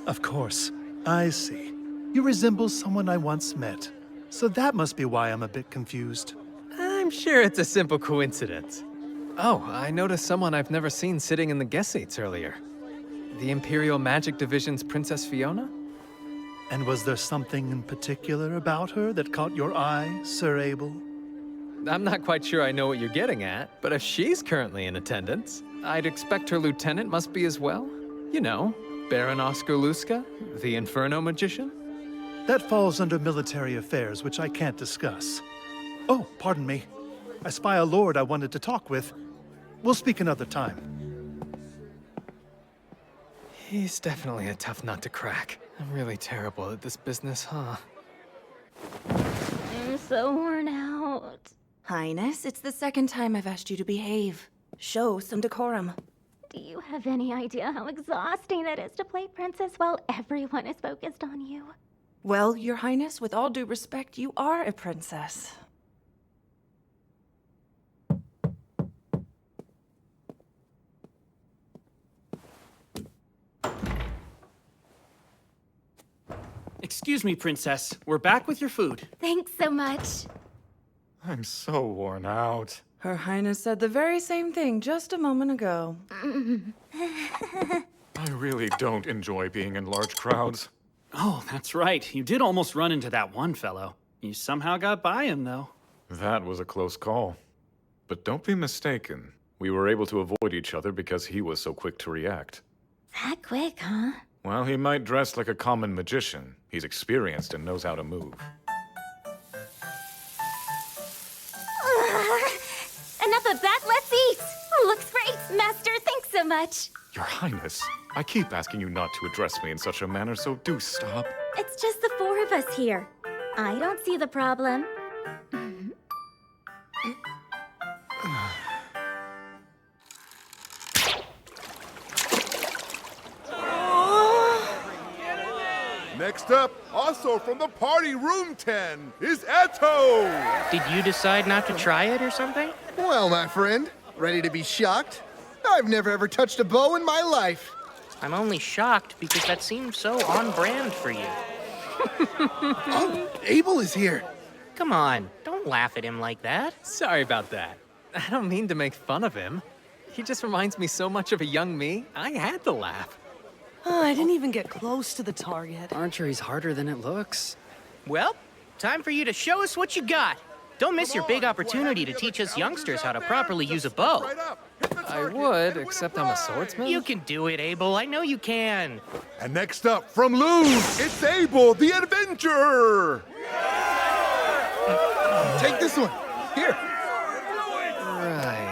Of course. I see. You resemble someone I once met. So that must be why I'm a bit confused. I'm sure it's a simple coincidence. Oh, I noticed someone I've never seen sitting in the guest seats earlier. The Imperial Magic Division's Princess Fiona? And was there something in particular about her that caught your eye, Sir Abel? I'm not quite sure I know what you're getting at, but if she's currently in attendance, I'd expect her lieutenant must be as well. You know, Baron Oscar Luska, the Inferno Magician. That falls under military affairs, which I can't discuss. Oh, pardon me. I spy a lord I wanted to talk with. We'll speak another time. He's definitely a tough nut to crack. I'm really terrible at this business, huh? I'm so worn out. Highness, it's the second time I've asked you to behave. Show some decorum. Do you have any idea how exhausting it is to play princess while everyone is focused on you? Well, Your Highness, with all due respect, you are a princess. Excuse me, Princess. We're back with your food. Thanks so much. I'm so worn out. Her Highness said the very same thing just a moment ago. I really don't enjoy being in large crowds. Oh, that's right. You did almost run into that one fellow. You somehow got by him, though. That was a close call. But don't be mistaken. We were able to avoid each other because he was so quick to react. That quick, huh? While he might dress like a common magician, he's experienced and knows how to move. Enough of that, let's eat! Looks great, Master, thanks so much. Your Highness, I keep asking you not to address me in such a manner, so do stop. It's just the four of us here. I don't see the problem. Next up, also from the party room 10, is Eto! Did you decide not to try it or something? Well, my friend, ready to be shocked? I've never ever touched a bow in my life. I'm only shocked because that seems so on brand for you. Oh, Abel is here. Come on, don't laugh at him like that. Sorry about that. I don't mean to make fun of him. He just reminds me so much of a young me, I had to laugh. Oh, I didn't even get close to the target. Archery's harder than it looks. Well, time for you to show us what you got. Don't miss your big opportunity to teach us youngsters how to properly use a bow. I would, except I'm a swordsman. You can do it, Abel. I know you can. And next up, from Loon, it's Abel, the adventurer! Take this one. Here. Right.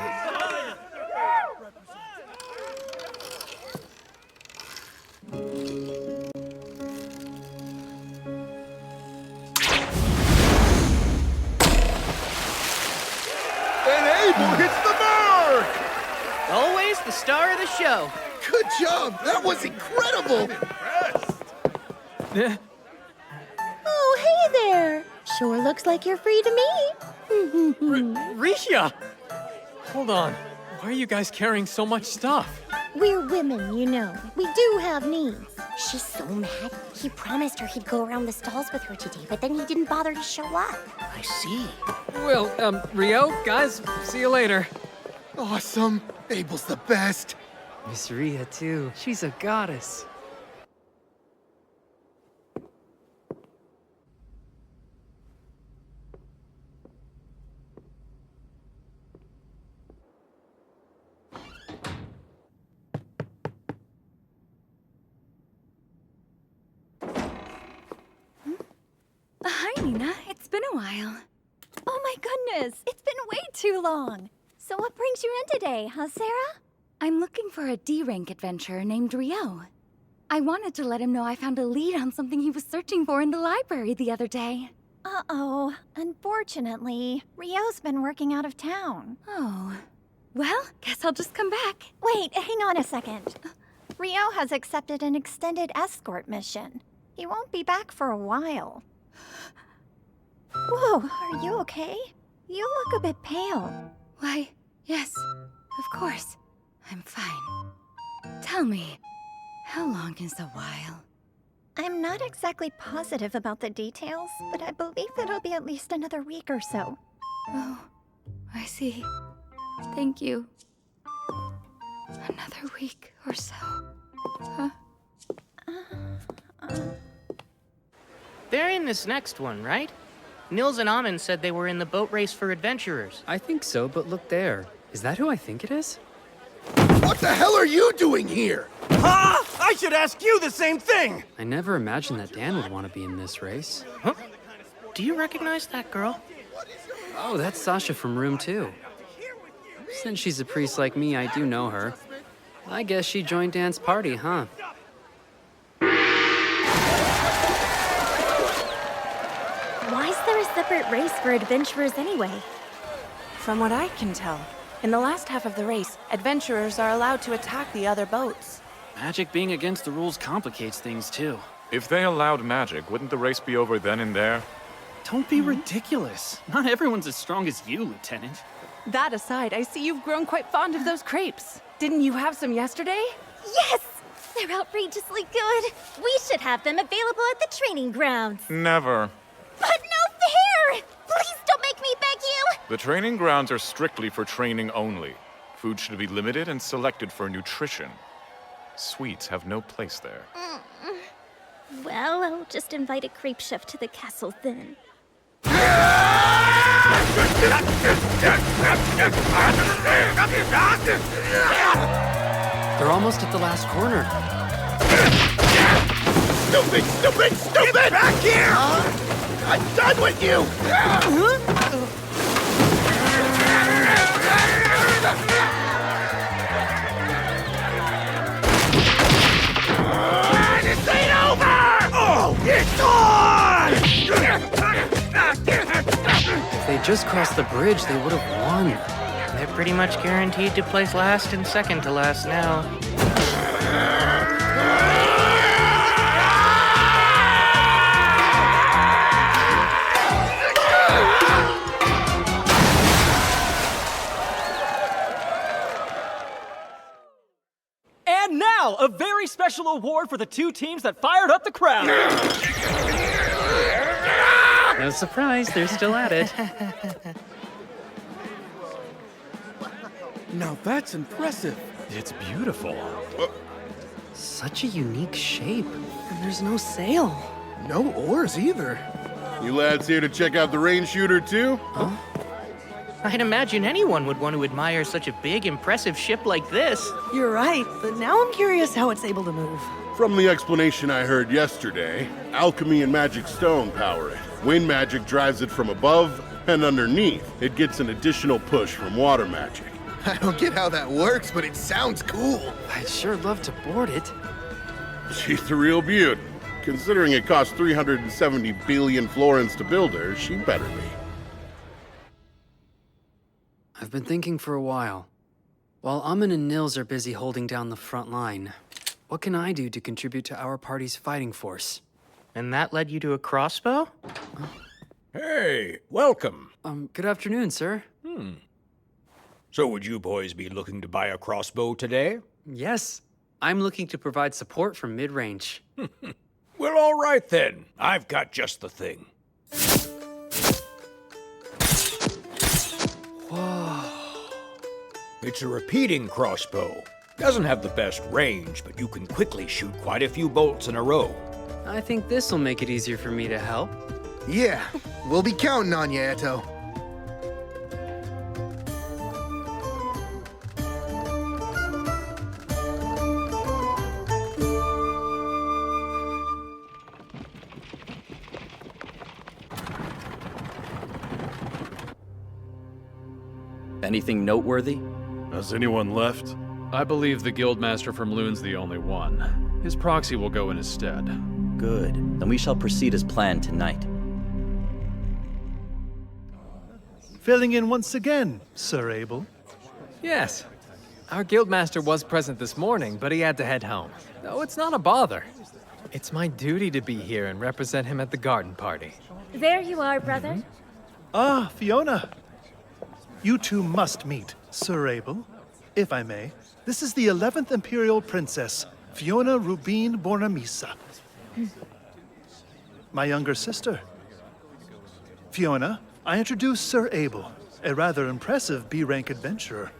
And Abel hits the mark! Always the star of the show. Good job. That was incredible. Oh, hey there. Sure looks like you're free to meet. Risha! Hold on. Why are you guys carrying so much stuff? We're women, you know. We do have needs. She's so mad. He promised her he'd go around the stalls with her today, but then he didn't bother to show up. I see. Well, Rio, guys, see you later. Awesome. Abel's the best. Miss Rhea, too. She's a goddess. Hi, Nina. It's been a while. Oh my goodness, it's been way too long. So what brings you in today, huh, Sarah? I'm looking for a D-rank adventurer named Rio. I wanted to let him know I found a lead on something he was searching for in the library the other day. Uh-oh. Unfortunately, Rio's been working out of town. Oh. Well, guess I'll just come back. Wait, hang on a second. Rio has accepted an extended escort mission. He won't be back for a while. Whoa, are you okay? You look a bit pale. Why, yes, of course. I'm fine. Tell me, how long is a while? I'm not exactly positive about the details, but I believe it'll be at least another week or so. Oh, I see. Thank you. Another week or so. Huh? They're in this next one, right? Nils and Amon said they were in the boat race for adventurers. I think so, but look there. Is that who I think it is? What the hell are you doing here? Huh? I should ask you the same thing! I never imagined that Dan would want to be in this race. Huh? Do you recognize that girl? Oh, that's Sasha from Room 2. Since she's a priest like me, I do know her. I guess she joined Dan's party, huh? Why is there a separate race for adventurers anyway? From what I can tell, in the last half of the race, adventurers are allowed to attack the other boats. Magic being against the rules complicates things, too. If they allowed magic, wouldn't the race be over then and there? Don't be ridiculous. Not everyone's as strong as you, Lieutenant. That aside, I see you've grown quite fond of those crepes. Didn't you have some yesterday? Yes! They're outrageously good! We should have them available at the training grounds. Never. But no fair! Please don't make me beg you! The training grounds are strictly for training only. Food should be limited and selected for nutrition. Sweets have no place there. Well, I'll just invite a creep chef to the castle then. They're almost at the last corner. Stupid, stupid, stupid! Get back here! I'm done with you! This ain't over! Oh, it's on! If they just crossed the bridge, they would have won. They're pretty much guaranteed to place last and second to last now. And now, a very special award for the two teams that fired up the crowd. No surprise, they're still at it. Now that's impressive. It's beautiful. Such a unique shape. And there's no sail. No oars either. You lads here to check out the rain shooter too? Huh? I'd imagine anyone would want to admire such a big, impressive ship like this. You're right, but now I'm curious how it's able to move. From the explanation I heard yesterday, alchemy and magic stone power it. Wind magic drives it from above, and underneath, it gets an additional push from water magic. I don't get how that works, but it sounds cool. I'd sure love to board it. She's a real beaut. Considering it cost 370 billion florins to build her, she better be. I've been thinking for a while. While Amon and Nils are busy holding down the front line, what can I do to contribute to our party's fighting force? And that led you to a crossbow? Hey, welcome. Good afternoon, sir. So would you boys be looking to buy a crossbow today? Yes. I'm looking to provide support from mid-range. Well, all right then. I've got just the thing. Whoa. It's a repeating crossbow. Doesn't have the best range, but you can quickly shoot quite a few bolts in a row. I think this'll make it easier for me to help. Yeah, we'll be counting on you, Eto. Anything noteworthy? Has anyone left? I believe the Guildmaster from Loon's the only one. His proxy will go in his stead. Good. Then we shall proceed as planned tonight. Filling in once again, Sir Abel. Yes. Our Guildmaster was present this morning, but he had to head home. Oh, it's not a bother. It's my duty to be here and represent him at the garden party. There you are, brother. Ah, Fiona. You two must meet, Sir Abel. If I may, This is the 11th Imperial Princess, Fiona Rubin Bornamisa. My younger sister. Fiona, I introduce Sir Abel, a rather impressive B-rank adventurer.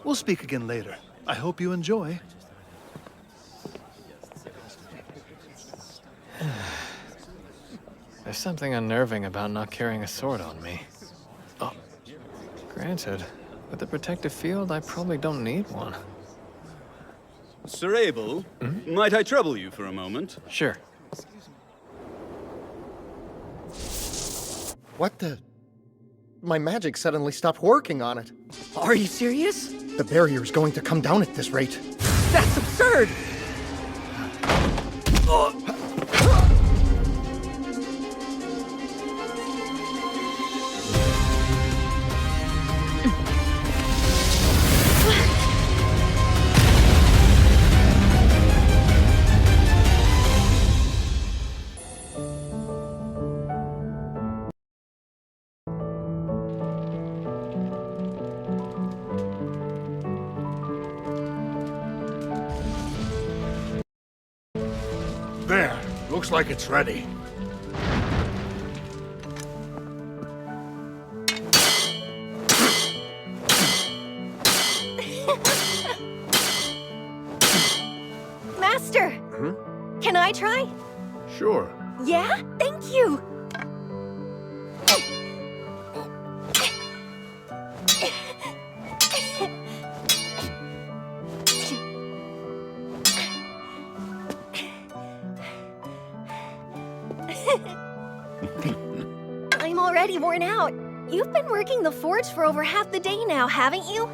We'll speak again later. I hope you enjoy. There's something unnerving about not carrying a sword on me. Oh, granted, with the protective field, I probably don't need one. Sir Abel, might I trouble you for a moment? Sure. What the? My magic suddenly stopped working on it. Are you serious? The barrier's going to come down at this rate. That's absurd! There. Looks like it's ready. Master! Can I try? Sure. Yeah? Thank you! I'm already worn out. You've been working the forge for over half the day now, haven't you?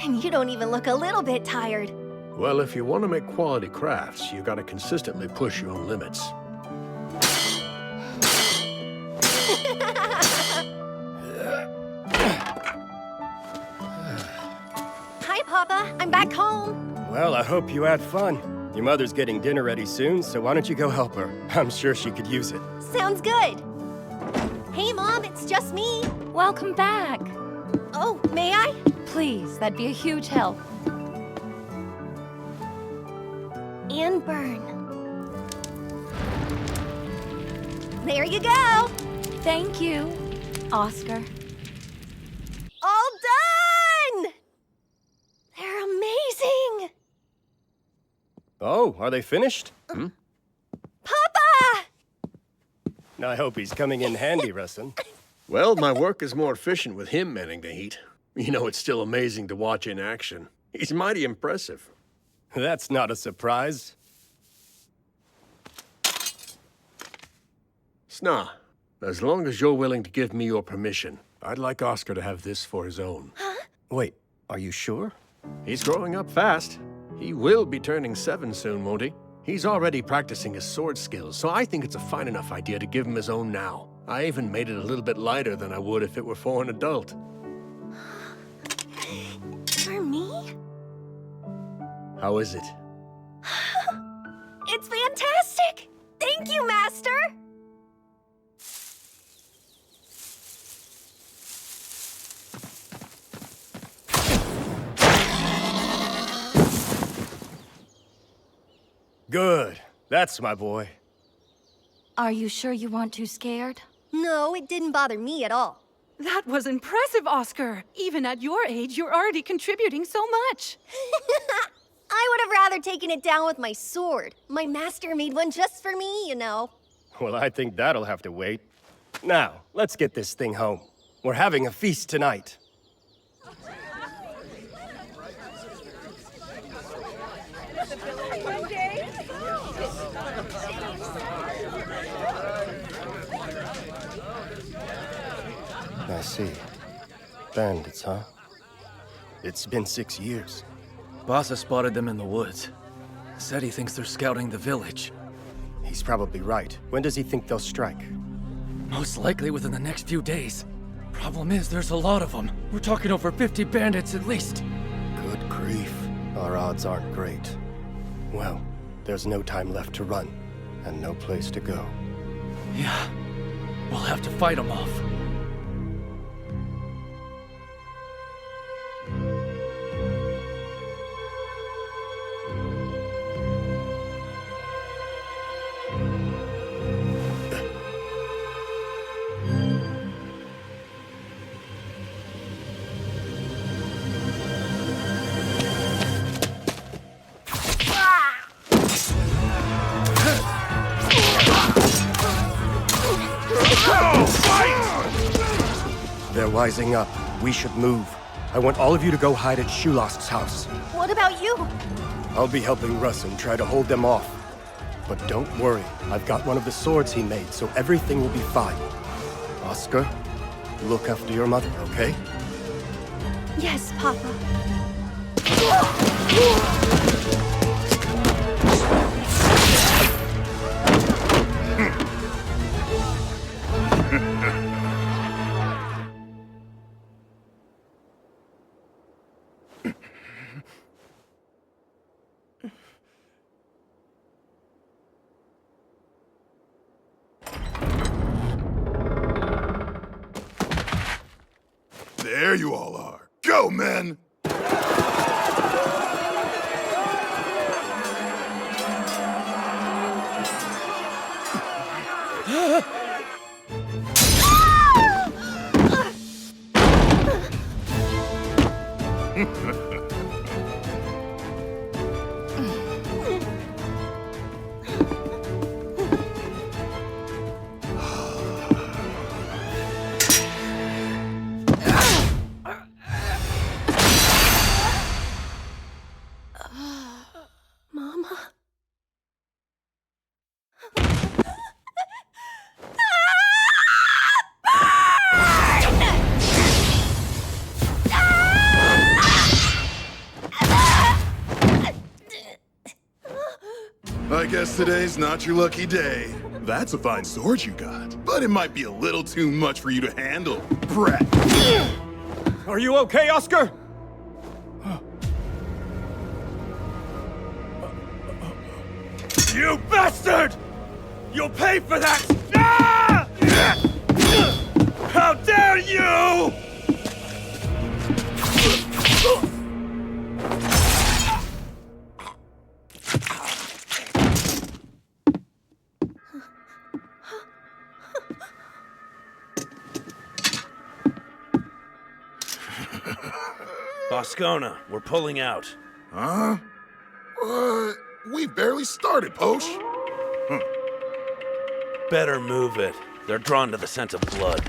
And you don't even look a little bit tired. Well, if you want to make quality crafts, you gotta consistently push your own limits. Hi, Papa. I'm back home. Well, I hope you had fun. Your mother's getting dinner ready soon, so why don't you go help her? I'm sure she could use it. Sounds good. Hey, Mom, it's just me. Welcome back. Oh, may I? Please, that'd be a huge help. And burn. There you go. Thank you, Oscar. All done! They're amazing. Oh, are they finished? Papa! I hope he's coming in handy, Rustin. Well, my work is more efficient with him manning the heat. You know, it's still amazing to watch in action. He's mighty impressive. That's not a surprise. Sna, as long as you're willing to give me your permission, I'd like Oscar to have this for his own. Huh? Wait, are you sure? He's growing up fast. He will be turning 7 soon, won't he? He's already practicing his sword skills, so I think it's a fine enough idea to give him his own now. I even made it a little bit lighter than I would if it were for an adult. For me? How is it? It's fantastic! Thank you, Master! Good. That's my boy. Are you sure you weren't too scared? No, it didn't bother me at all. That was impressive, Oscar. Even at your age, you're already contributing so much. I would have rather taken it down with my sword. My master made one just for me, you know. Well, I think that'll have to wait. Now, let's get this thing home. We're having a feast tonight. I see. Bandits, huh? It's been 6 years. Bassa spotted them in the woods. Said he thinks they're scouting the village. He's probably right. When does he think they'll strike? Most likely within the next few days. Problem is, there's a lot of them. We're talking over 50 bandits at least. Good grief. Our odds aren't great. Well, there's no time left to run, and no place to go. Yeah. We'll have to fight them off. They're wising up. We should move. I want all of you to go hide at Shulost's house. What about you? I'll be helping Russ and try to hold them off. But don't worry, I've got one of the swords he made, so everything will be fine. Oscar, look after your mother, okay? Yes, Papa. There you all are. Go, men! Mama? I guess today's not your lucky day. That's a fine sword you got, but it might be a little too much for you to handle, brat. Are you okay, Oscar? You bastard! You'll pay for that! Ah! How dare you! Boscona, we're pulling out. Huh? We barely started, Posh. Better move it. They're drawn to the scent of blood.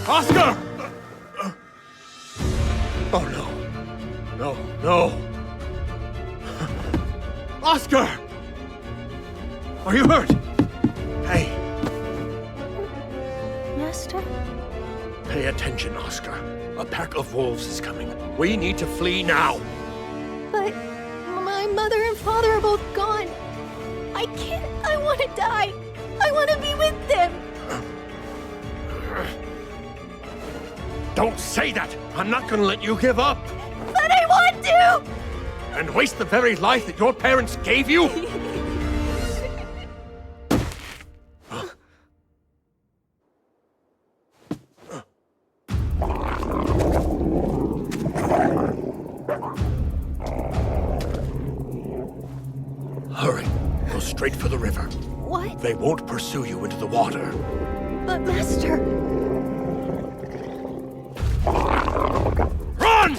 Oscar! Oh no. No, no. Oscar! Are you hurt? Hey, Master? Pay attention, Oscar. A pack of wolves is coming. We need to flee now. But my mother and father are both gone. I can't. I want to die. I want to be with them. Don't say that! I'm not gonna let you give up! But I want to! And waste the very life that your parents gave you? Hurry. Go straight for the river. What? They won't pursue you into the water. But Master... Run!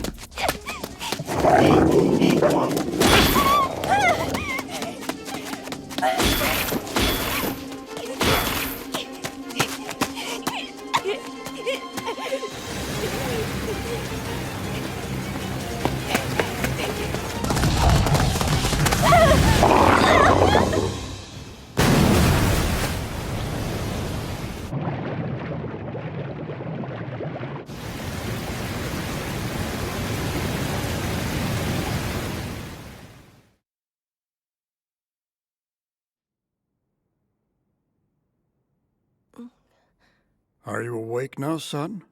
Are you awake now, son?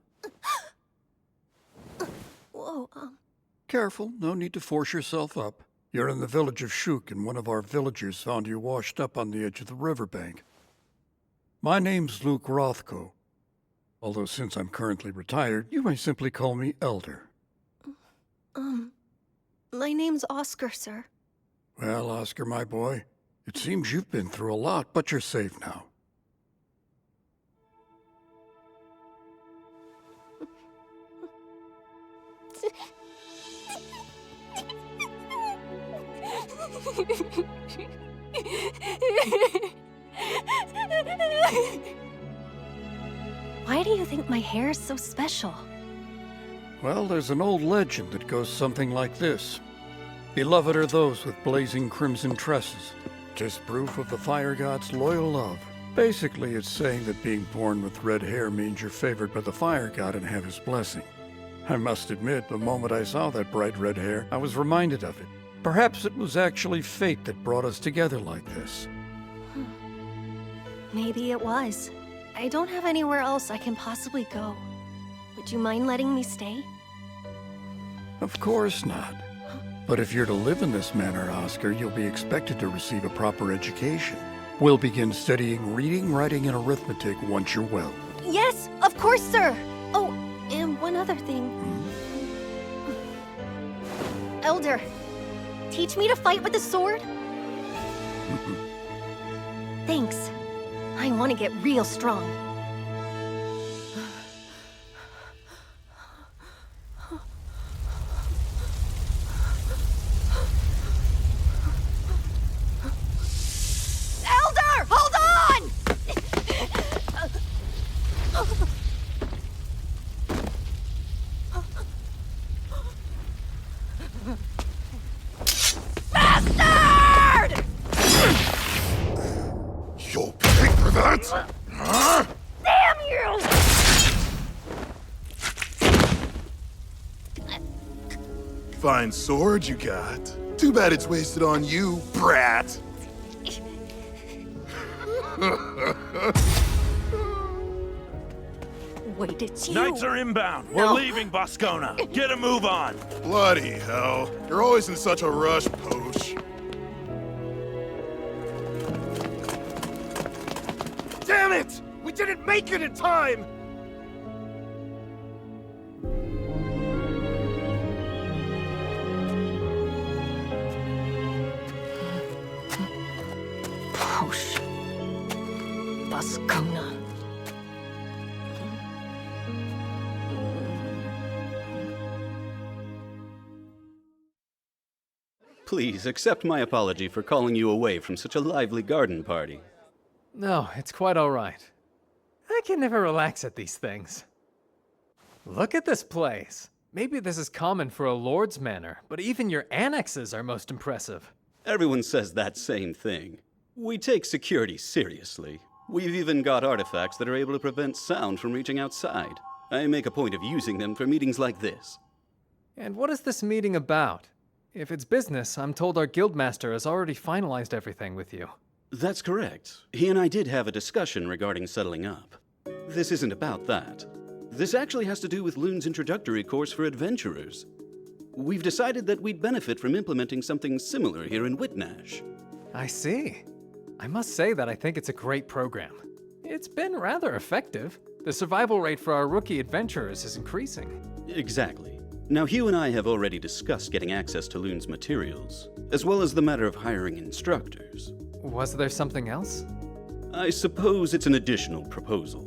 Whoa, Careful, no need to force yourself up. You're in the village of Shuk, and one of our villagers found you washed up on the edge of the riverbank. My name's Luke Rothko. Although since I'm currently retired, you may simply call me Elder. My name's Oscar, sir. Well, Oscar, my boy, it seems you've been through a lot, but you're safe now. Why do you think my hair is so special? Well, there's an old legend that goes something like this. Beloved are those with blazing crimson tresses. 'Tis proof of the fire god's loyal love. Basically, it's saying that being born with red hair means you're favored by the fire god and have his blessing. I must admit, the moment I saw that bright red hair, I was reminded of it. Perhaps it was actually fate that brought us together like this. Maybe it was. I don't have anywhere else I can possibly go. Would you mind letting me stay? Of course not. But if you're to live in this manner, Oscar, you'll be expected to receive a proper education. We'll begin studying reading, writing, and arithmetic once you're well. Yes, of course, sir! Oh, and one other thing. Elder, teach me to fight with the sword? Thanks. I want to get real strong. Elder, hold on! Bastard! You'll pay for that? Huh? Damn you! Fine sword you got. Too bad it's wasted on you, brat. Wait, it's you. Knights are inbound. We're leaving Boscona. Get a move on. Bloody hell. You're always in such a rush, Posh. Damn it! We didn't make it in time! Posh. Boscona. Please accept my apology for calling you away from such a lively garden party. No, it's quite all right. I can never relax at these things. Look at this place. Maybe this is common for a lord's manor, but even your annexes are most impressive. Everyone says that same thing. We take security seriously. We've even got artifacts that are able to prevent sound from reaching outside. I make a point of using them for meetings like this. And what is this meeting about? If it's business, I'm told our guildmaster has already finalized everything with you. That's correct. He and I did have a discussion regarding settling up. This isn't about that. This actually has to do with Loon's introductory course for adventurers. We've decided that we'd benefit from implementing something similar here in Whitnash. I see. I must say that I think it's a great program. It's been rather effective. The survival rate for our rookie adventurers is increasing. Exactly. Now, Hugh and I have already discussed getting access to Loon's materials, as well as the matter of hiring instructors. Was there something else? I suppose it's an additional proposal.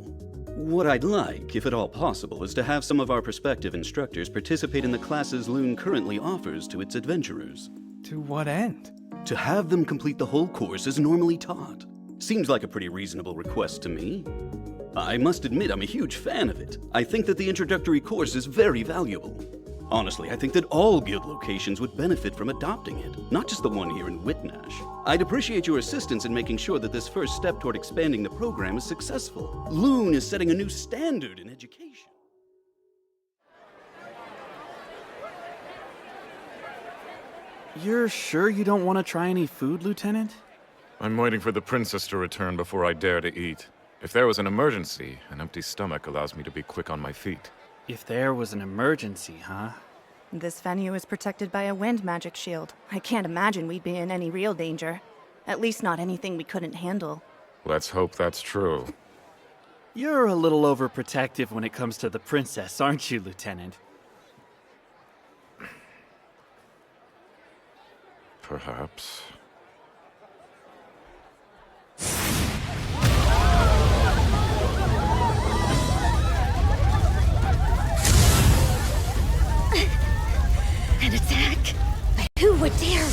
What I'd like, if at all possible, is to have some of our prospective instructors participate in the classes Loon currently offers to its adventurers. To what end? To have them complete the whole course as normally taught. Seems like a pretty reasonable request to me. I must admit I'm a huge fan of it. I think that the introductory course is very valuable. Honestly, I think that all guild locations would benefit from adopting it, not just the one here in Whitnash. I'd appreciate your assistance in making sure that this first step toward expanding the program is successful. Loon is setting a new standard in education. You're sure you don't want to try any food, Lieutenant? I'm waiting for the princess to return before I dare to eat. If there was an emergency, an empty stomach allows me to be quick on my feet. If there was an emergency, huh? This venue is protected by a wind magic shield. I can't imagine we'd be in any real danger. At least not anything we couldn't handle. Let's hope that's true. You're a little overprotective when it comes to the princess, aren't you, Lieutenant? Perhaps. An attack? But who would dare?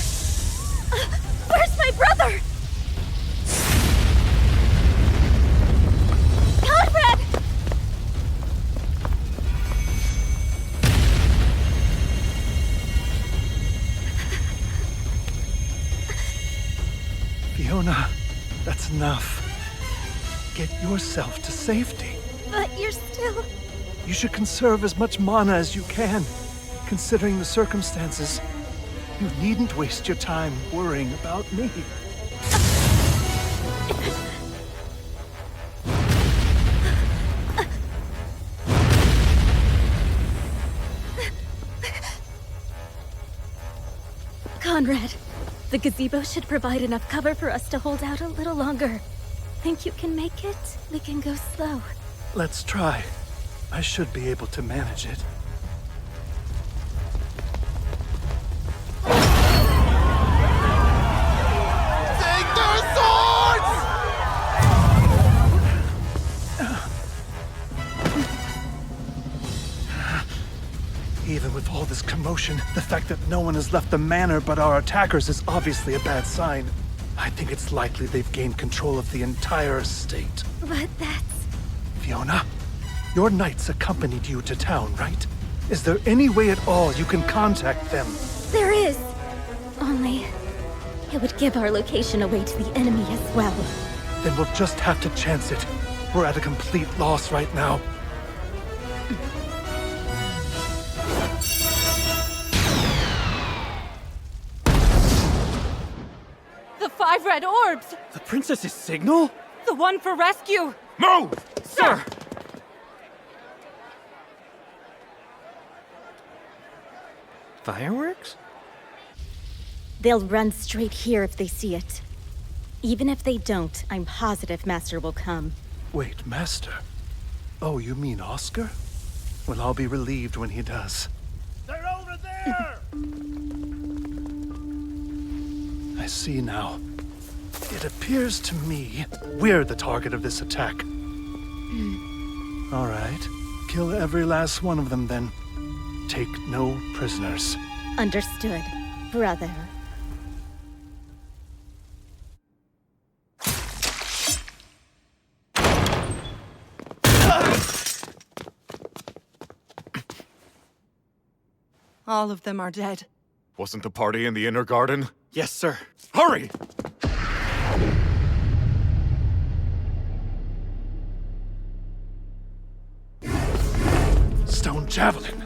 That's enough. Get yourself to safety. But you're still... You should conserve as much mana as you can, considering the circumstances. You needn't waste your time worrying about me. Conrad, the gazebo should provide enough cover for us to hold out a little longer. Think you can make it? We can go slow. Let's try. I should be able to manage it. Take their swords! Even with all this commotion, the fact that no one has left the manor but our attackers is obviously a bad sign. I think it's likely they've gained control of the entire estate. But that's... Fiona, your knights accompanied you to town, right? Is there any way at all you can contact them? There is. Only... it would give our location away to the enemy as well. Then we'll just have to chance it. We're at a complete loss right now. The 5 red orbs! The princess's signal? The one for rescue! Move! Sir! Fireworks? They'll run straight here if they see it. Even if they don't, I'm positive Master will come. Wait, Master? Oh, you mean Oscar? Well, I'll be relieved when he does. They're over there! I see now. It appears to me we're the target of this attack. All right. Kill every last one of them, then. Take no prisoners. Understood, brother. All of them are dead. Wasn't the party in the inner garden? Yes, sir. Hurry! Stone javelin.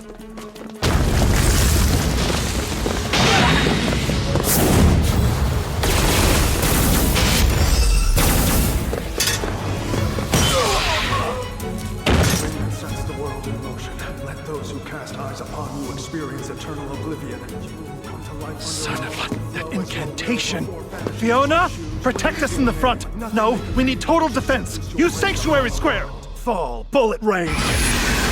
Sets the world in motion. Let those who cast eyes upon you experience eternal oblivion. You will come to life. Son of a... that incantation! Fiona, protect us in the front! No, we need total defense! Use Sanctuary Square! Fall, bullet rain! Sanctuary Square!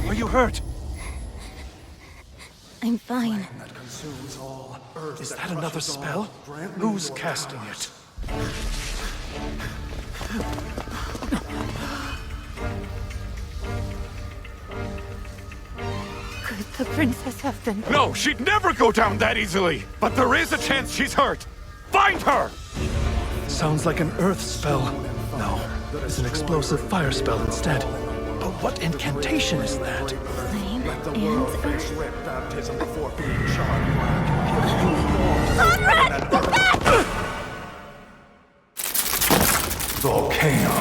Are you hurt? I'm fine. Is that another spell? Who's casting it? Could the princess have been... No, she'd never go down that easily! But there is a chance she's hurt! Find her! Sounds like an earth spell. No, it's an explosive fire spell instead. But what incantation is that? Flame and earth. Baptism before being charred black. Conrad! Look back! Volcano.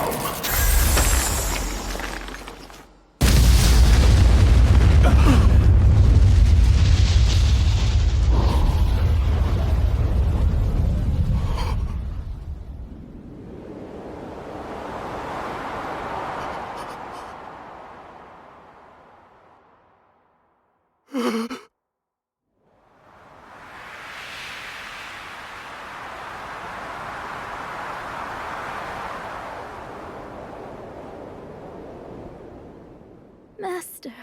Master,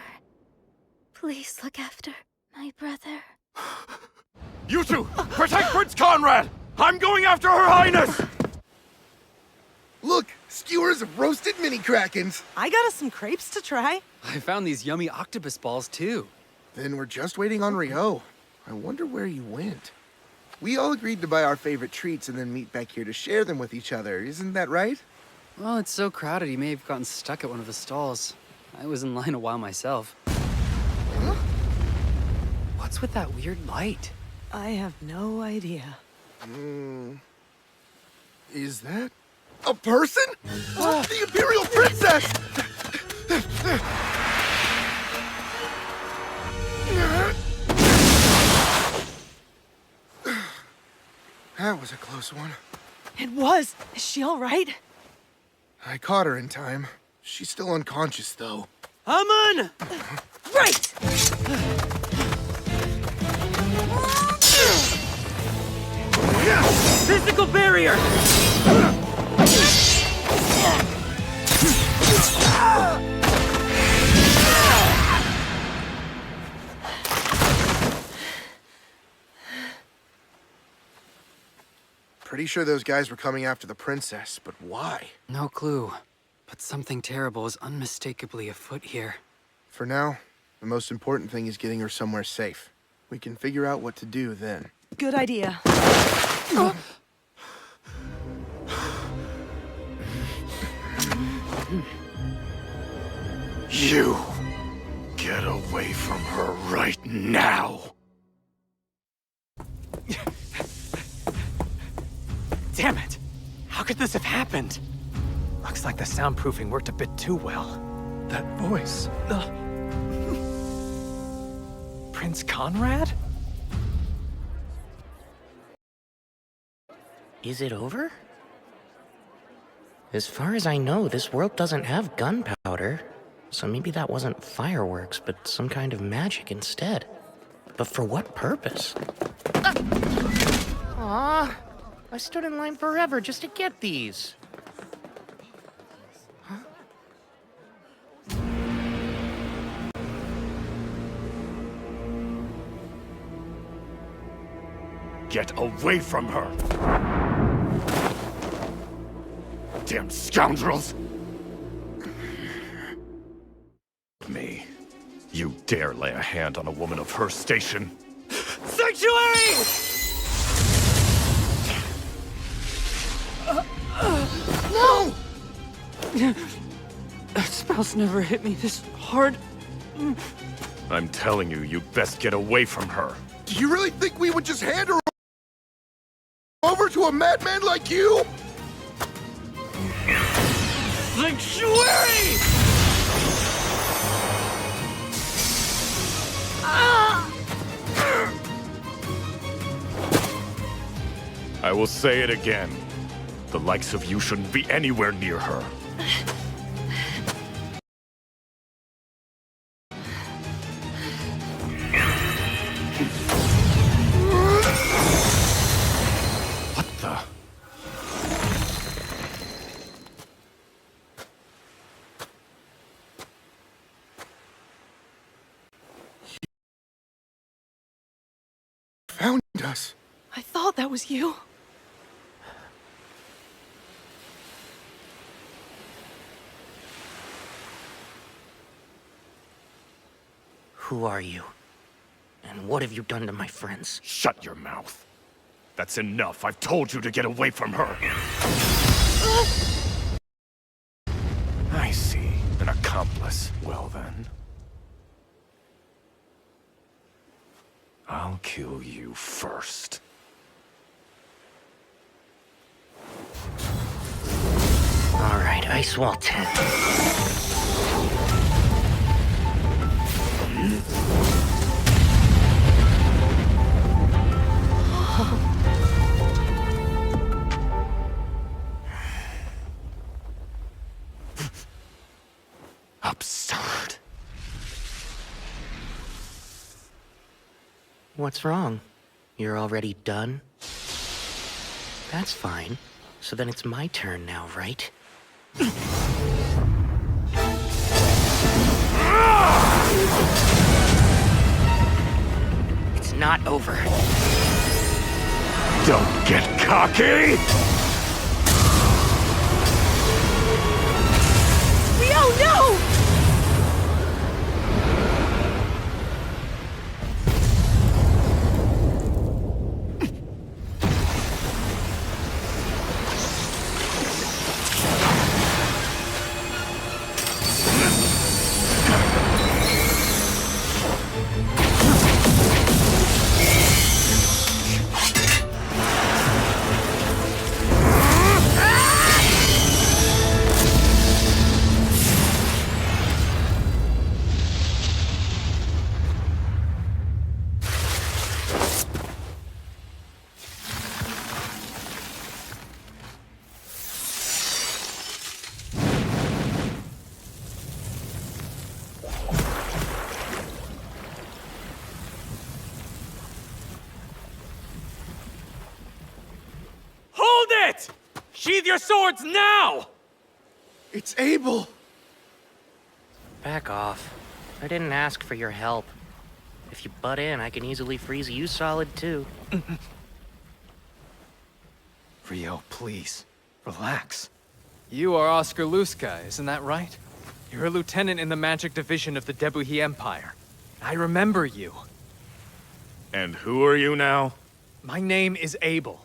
please look after my brother. You two, protect Prince Conrad! I'm going after Her Highness! Look, skewers of roasted mini krakens. I got us some crepes to try. I found these yummy octopus balls, too. Then we're just waiting on Rio. I wonder where you went. We all agreed to buy our favorite treats and then meet back here to share them with each other. Isn't that right? Well, it's so crowded he may have gotten stuck at one of the stalls. I was in line a while myself. Huh? What's with that weird light? I have no idea. Is that a person? The Imperial Princess! That was a close one. It was. Is she all right? I caught her in time. She's still unconscious, though. Amun! Right! Physical barrier! Pretty sure those guys were coming after the princess, but why? No clue. But something terrible is unmistakably afoot here. For now, the most important thing is getting her somewhere safe. We can figure out what to do then. Good idea. You get away from her right now. Damn it! How could this have happened? Looks like the soundproofing worked a bit too well. That voice. Prince Conrad? Is it over? As far as I know, this world doesn't have gunpowder. So maybe that wasn't fireworks, but some kind of magic instead. But for what purpose? Aw, I stood in line forever just to get these. Huh? Get away from her! Damn scoundrels! Me. You dare lay a hand on a woman of her station? Sanctuary! No! That spell's never hit me this hard. I'm telling you, you best get away from her. Do you really think we would just hand her over to a madman like you? Sanctuary! I will say it again. The likes of you shouldn't be anywhere near her. What the? Found us. I thought that was you. Who are you? And what have you done to my friends? Shut your mouth. That's enough. I've told you to get away from her. I see. An accomplice. Well then. I'll kill you first. All right, Ice Wall 10. Absurd. What's wrong? You're already done? That's fine. So then it's my turn now, right? It's not over. Don't get cocky! Oh no! Sheathe your swords now! It's Abel! Back off. I didn't ask for your help. If you butt in, I can easily freeze you solid too. Rio, please. Relax. You are Oscar Luska, isn't that right? You're a lieutenant in the magic division of the Debuhi Empire. I remember you. And who are you now? My name is Abel.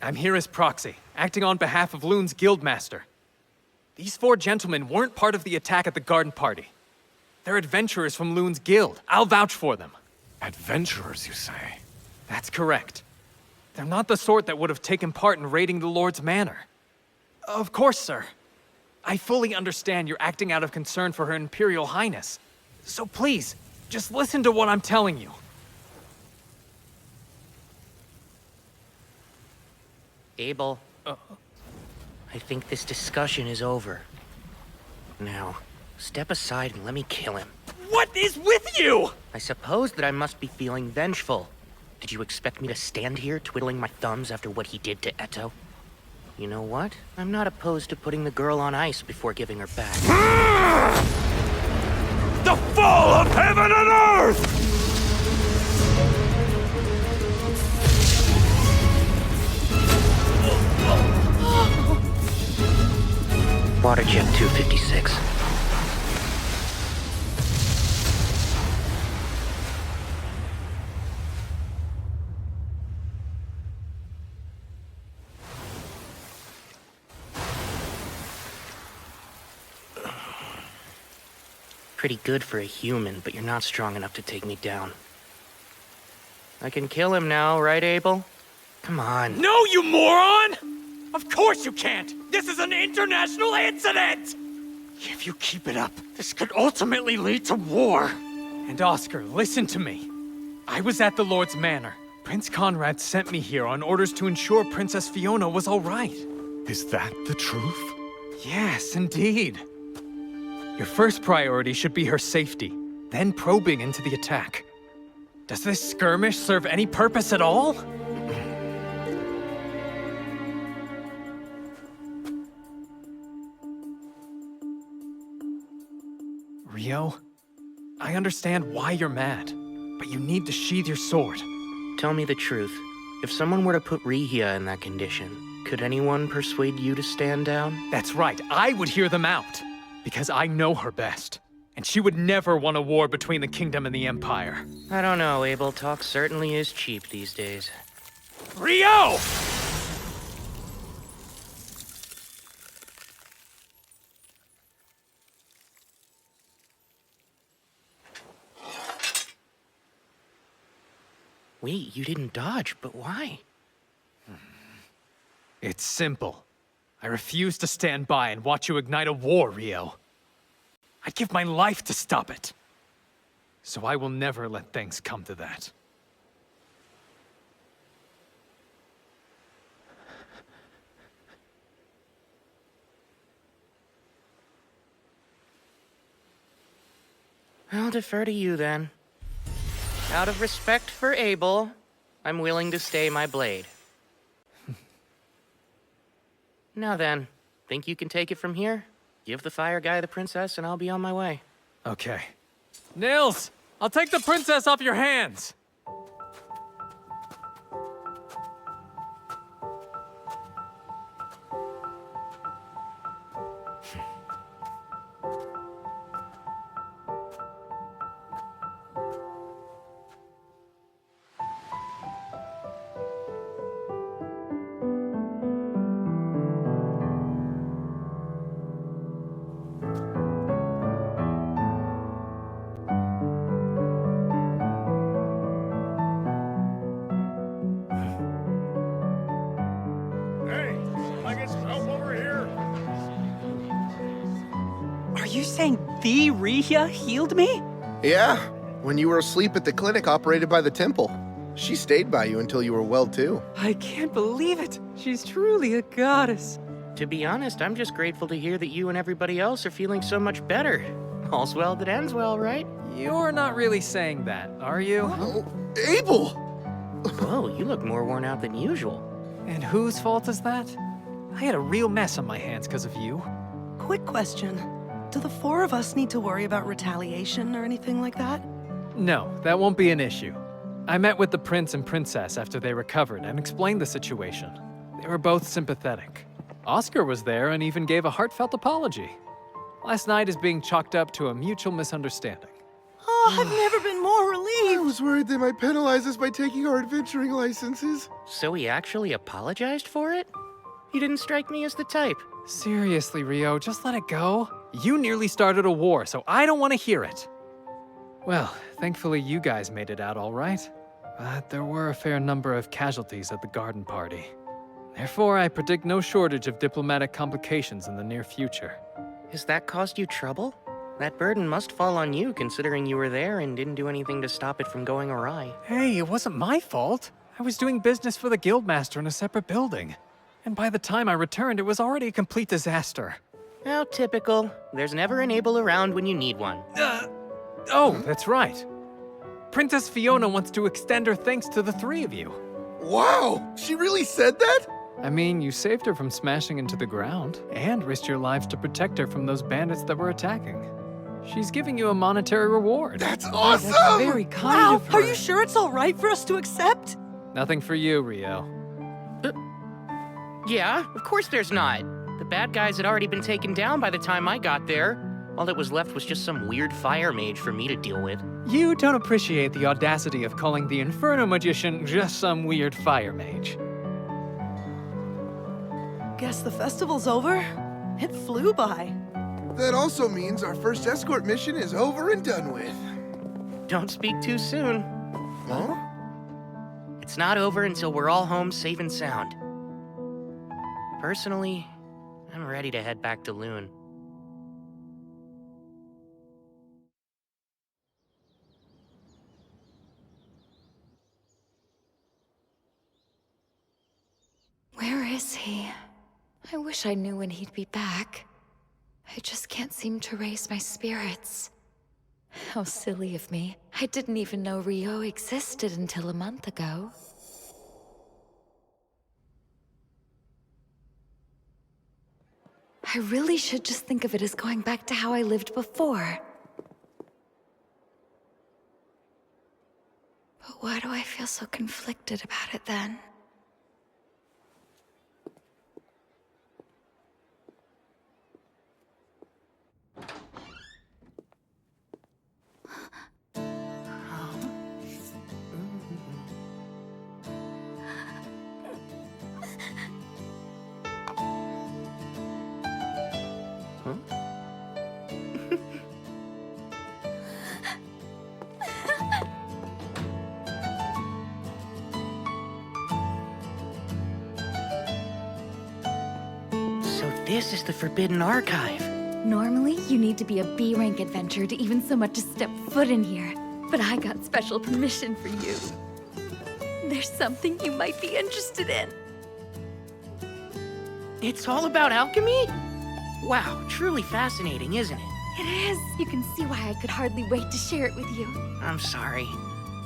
I'm here as proxy, acting on behalf of Loon's guildmaster. These 4 gentlemen weren't part of the attack at the garden party. They're adventurers from Loon's guild. I'll vouch for them. Adventurers, you say? That's correct. They're not the sort that would have taken part in raiding the Lord's manor. Of course, sir. I fully understand you're acting out of concern for Her Imperial Highness. So please, just listen to what I'm telling you. Abel. I think this discussion is over. Now, step aside and let me kill him. What is with you? I suppose that I must be feeling vengeful. Did you expect me to stand here twiddling my thumbs after what he did to Eto? You know what? I'm not opposed to putting the girl on ice before giving her back. The fall of heaven and earth! Water jet 256. Pretty good for a human, but you're not strong enough to take me down. I can kill him now, right, Abel? Come on. No, you moron! Of course you can't! This is an international incident! If you keep it up, this could ultimately lead to war. And Oscar, listen to me. I was at the Lord's manor. Prince Conrad sent me here on orders to ensure Princess Fiona was all right. Is that the truth? Yes, indeed. Your first priority should be her safety, then probing into the attack. Does this skirmish serve any purpose at all? Rio, I understand why you're mad, but you need to sheathe your sword. Tell me the truth. If someone were to put Rihia in that condition, could anyone persuade you to stand down? That's right, I would hear them out. Because I know her best. And she would never want a war between the kingdom and the empire. I don't know, Abel. Talk certainly is cheap these days. Rio! Wait, you didn't dodge, but why? It's simple. I refuse to stand by and watch you ignite a war, Rio. I'd give my life to stop it. So I will never let things come to that. I'll defer to you then. Out of respect for Abel, I'm willing to stay my blade. Now then, think you can take it from here? Give the fire guy the princess and I'll be on my way. Okay. Nils! I'll take the princess off your hands! Are you saying the Rihia healed me? Yeah, when you were asleep at the clinic operated by the temple. She stayed by you until you were well too. I can't believe it. She's truly a goddess. To be honest, I'm just grateful to hear that you and everybody else are feeling so much better. All's well that ends well, right? You're not really saying that, are you? Oh, Abel! Whoa, you look more worn out than usual. And whose fault is that? I had a real mess on my hands because of you. Quick question. Do the four of us need to worry about retaliation or anything like that? No, that won't be an issue. I met with the prince and princess after they recovered and explained the situation. They were both sympathetic. Oscar was there and even gave a heartfelt apology. Last night is being chalked up to a mutual misunderstanding. Oh, I've never been more relieved. I was worried they might penalize us by taking our adventuring licenses. So he actually apologized for it? You didn't strike me as the type. Seriously, Rio, just let it go. You nearly started a war, so I don't want to hear it. Well, thankfully you guys made it out all right. But there were a fair number of casualties at the garden party. Therefore, I predict no shortage of diplomatic complications in the near future. Has that caused you trouble? That burden must fall on you, considering you were there and didn't do anything to stop it from going awry. Hey, it wasn't my fault. I was doing business for the guildmaster in a separate building. And by the time I returned, it was already a complete disaster. How typical. There's never an Abel around when you need one. Oh, that's right. Princess Fiona wants to extend her thanks to the three of you. Wow! She really said that? I mean, you saved her from smashing into the ground, and risked your lives to protect her from those bandits that were attacking. She's giving you a monetary reward. That's awesome! That's very kind of her. Are you sure it's all right for us to accept? Nothing for you, Rio. Yeah, of course there's not. The bad guys had already been taken down by the time I got there. All that was left was just some weird fire mage for me to deal with. You don't appreciate the audacity of calling the Inferno Magician just some weird fire mage. Guess the festival's over. It flew by. That also means our first escort mission is over and done with. Don't speak too soon. Huh? It's not over until we're all home safe and sound. Personally, I'm ready to head back to Loon. Where is he? I wish I knew when he'd be back. I just can't seem to raise my spirits. How silly of me. I didn't even know Rio existed until a month ago. I really should just think of it as going back to how I lived before. But why do I feel so conflicted about it then? This is the Forbidden Archive. Normally, you need to be a B-rank adventurer to even so much as step foot in here. But I got special permission for you. There's something you might be interested in. It's all about alchemy? Wow, truly fascinating, isn't it? It is. You can see why I could hardly wait to share it with you. I'm sorry.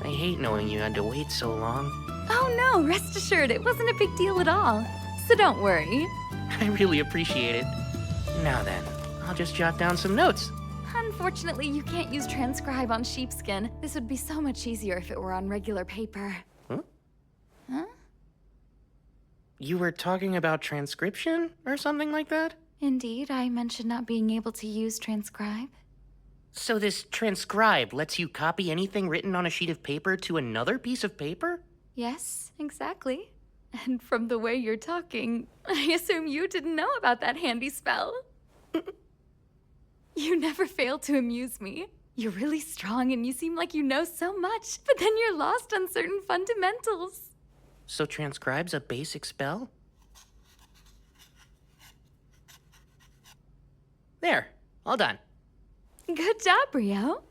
I hate knowing you had to wait so long. Oh no, rest assured, it wasn't a big deal at all. So don't worry. I really appreciate it. Now then, I'll just jot down some notes. Unfortunately, you can't use transcribe on sheepskin. This would be so much easier if it were on regular paper. Huh? Huh? You were talking about transcription or something like that? Indeed, I mentioned not being able to use transcribe. So this transcribe lets you copy anything written on a sheet of paper to another piece of paper? Yes, exactly. And from the way you're talking, I assume you didn't know about that handy spell. You never fail to amuse me. You're really strong and you seem like you know so much, but then you're lost on certain fundamentals. So transcribe's a basic spell? There, all done. Good job, Rio.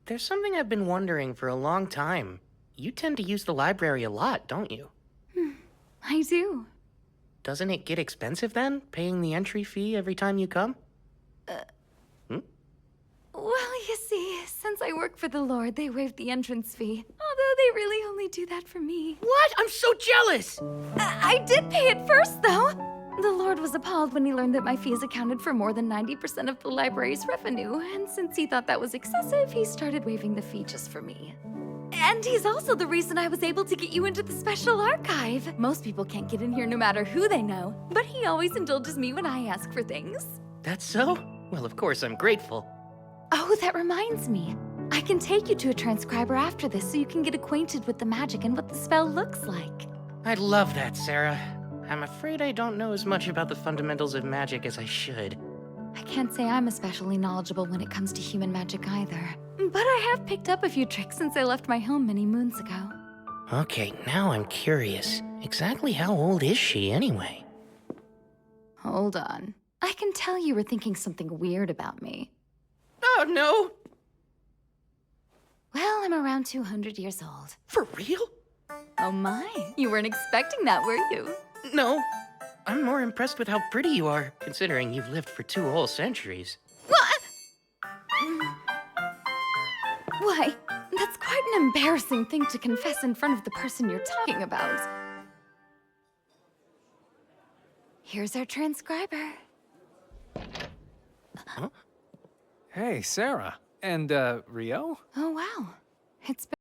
There's something I've been wondering for a long time. You tend to use the library a lot, don't you? I do. Doesn't it get expensive then, paying the entry fee every time you come? Well, you see, since I work for the Lord, they waived the entrance fee. Although they really only do that for me. What? I'm so jealous! I did pay it first, though. The Lord was appalled when he learned that my fees accounted for more than 90% of the library's revenue, and since he thought that was excessive, he started waiving the fee just for me. And he's also the reason I was able to get you into the special archive. Most people can't get in here no matter who they know, but he always indulges me when I ask for things. That's so? Well, of course I'm grateful. Oh, that reminds me. I can take you to a transcriber after this so you can get acquainted with the magic and what the spell looks like. I'd love that, Sarah. I'm afraid I don't know as much about the fundamentals of magic as I should. I can't say I'm especially knowledgeable when it comes to human magic either. But I have picked up a few tricks since I left my home many moons ago. Okay, now I'm curious. Exactly how old is she, anyway? Hold on. I can tell you were thinking something weird about me. Oh, no! Well, I'm around 200 years old. For real? Oh my, you weren't expecting that, were you? No. I'm more impressed with how pretty you are, considering you've lived for 2 whole centuries. Why, that's quite an embarrassing thing to confess in front of the person you're talking about. Here's our transcriber. Hey, Sarah. And, Rio? Oh, wow. It's been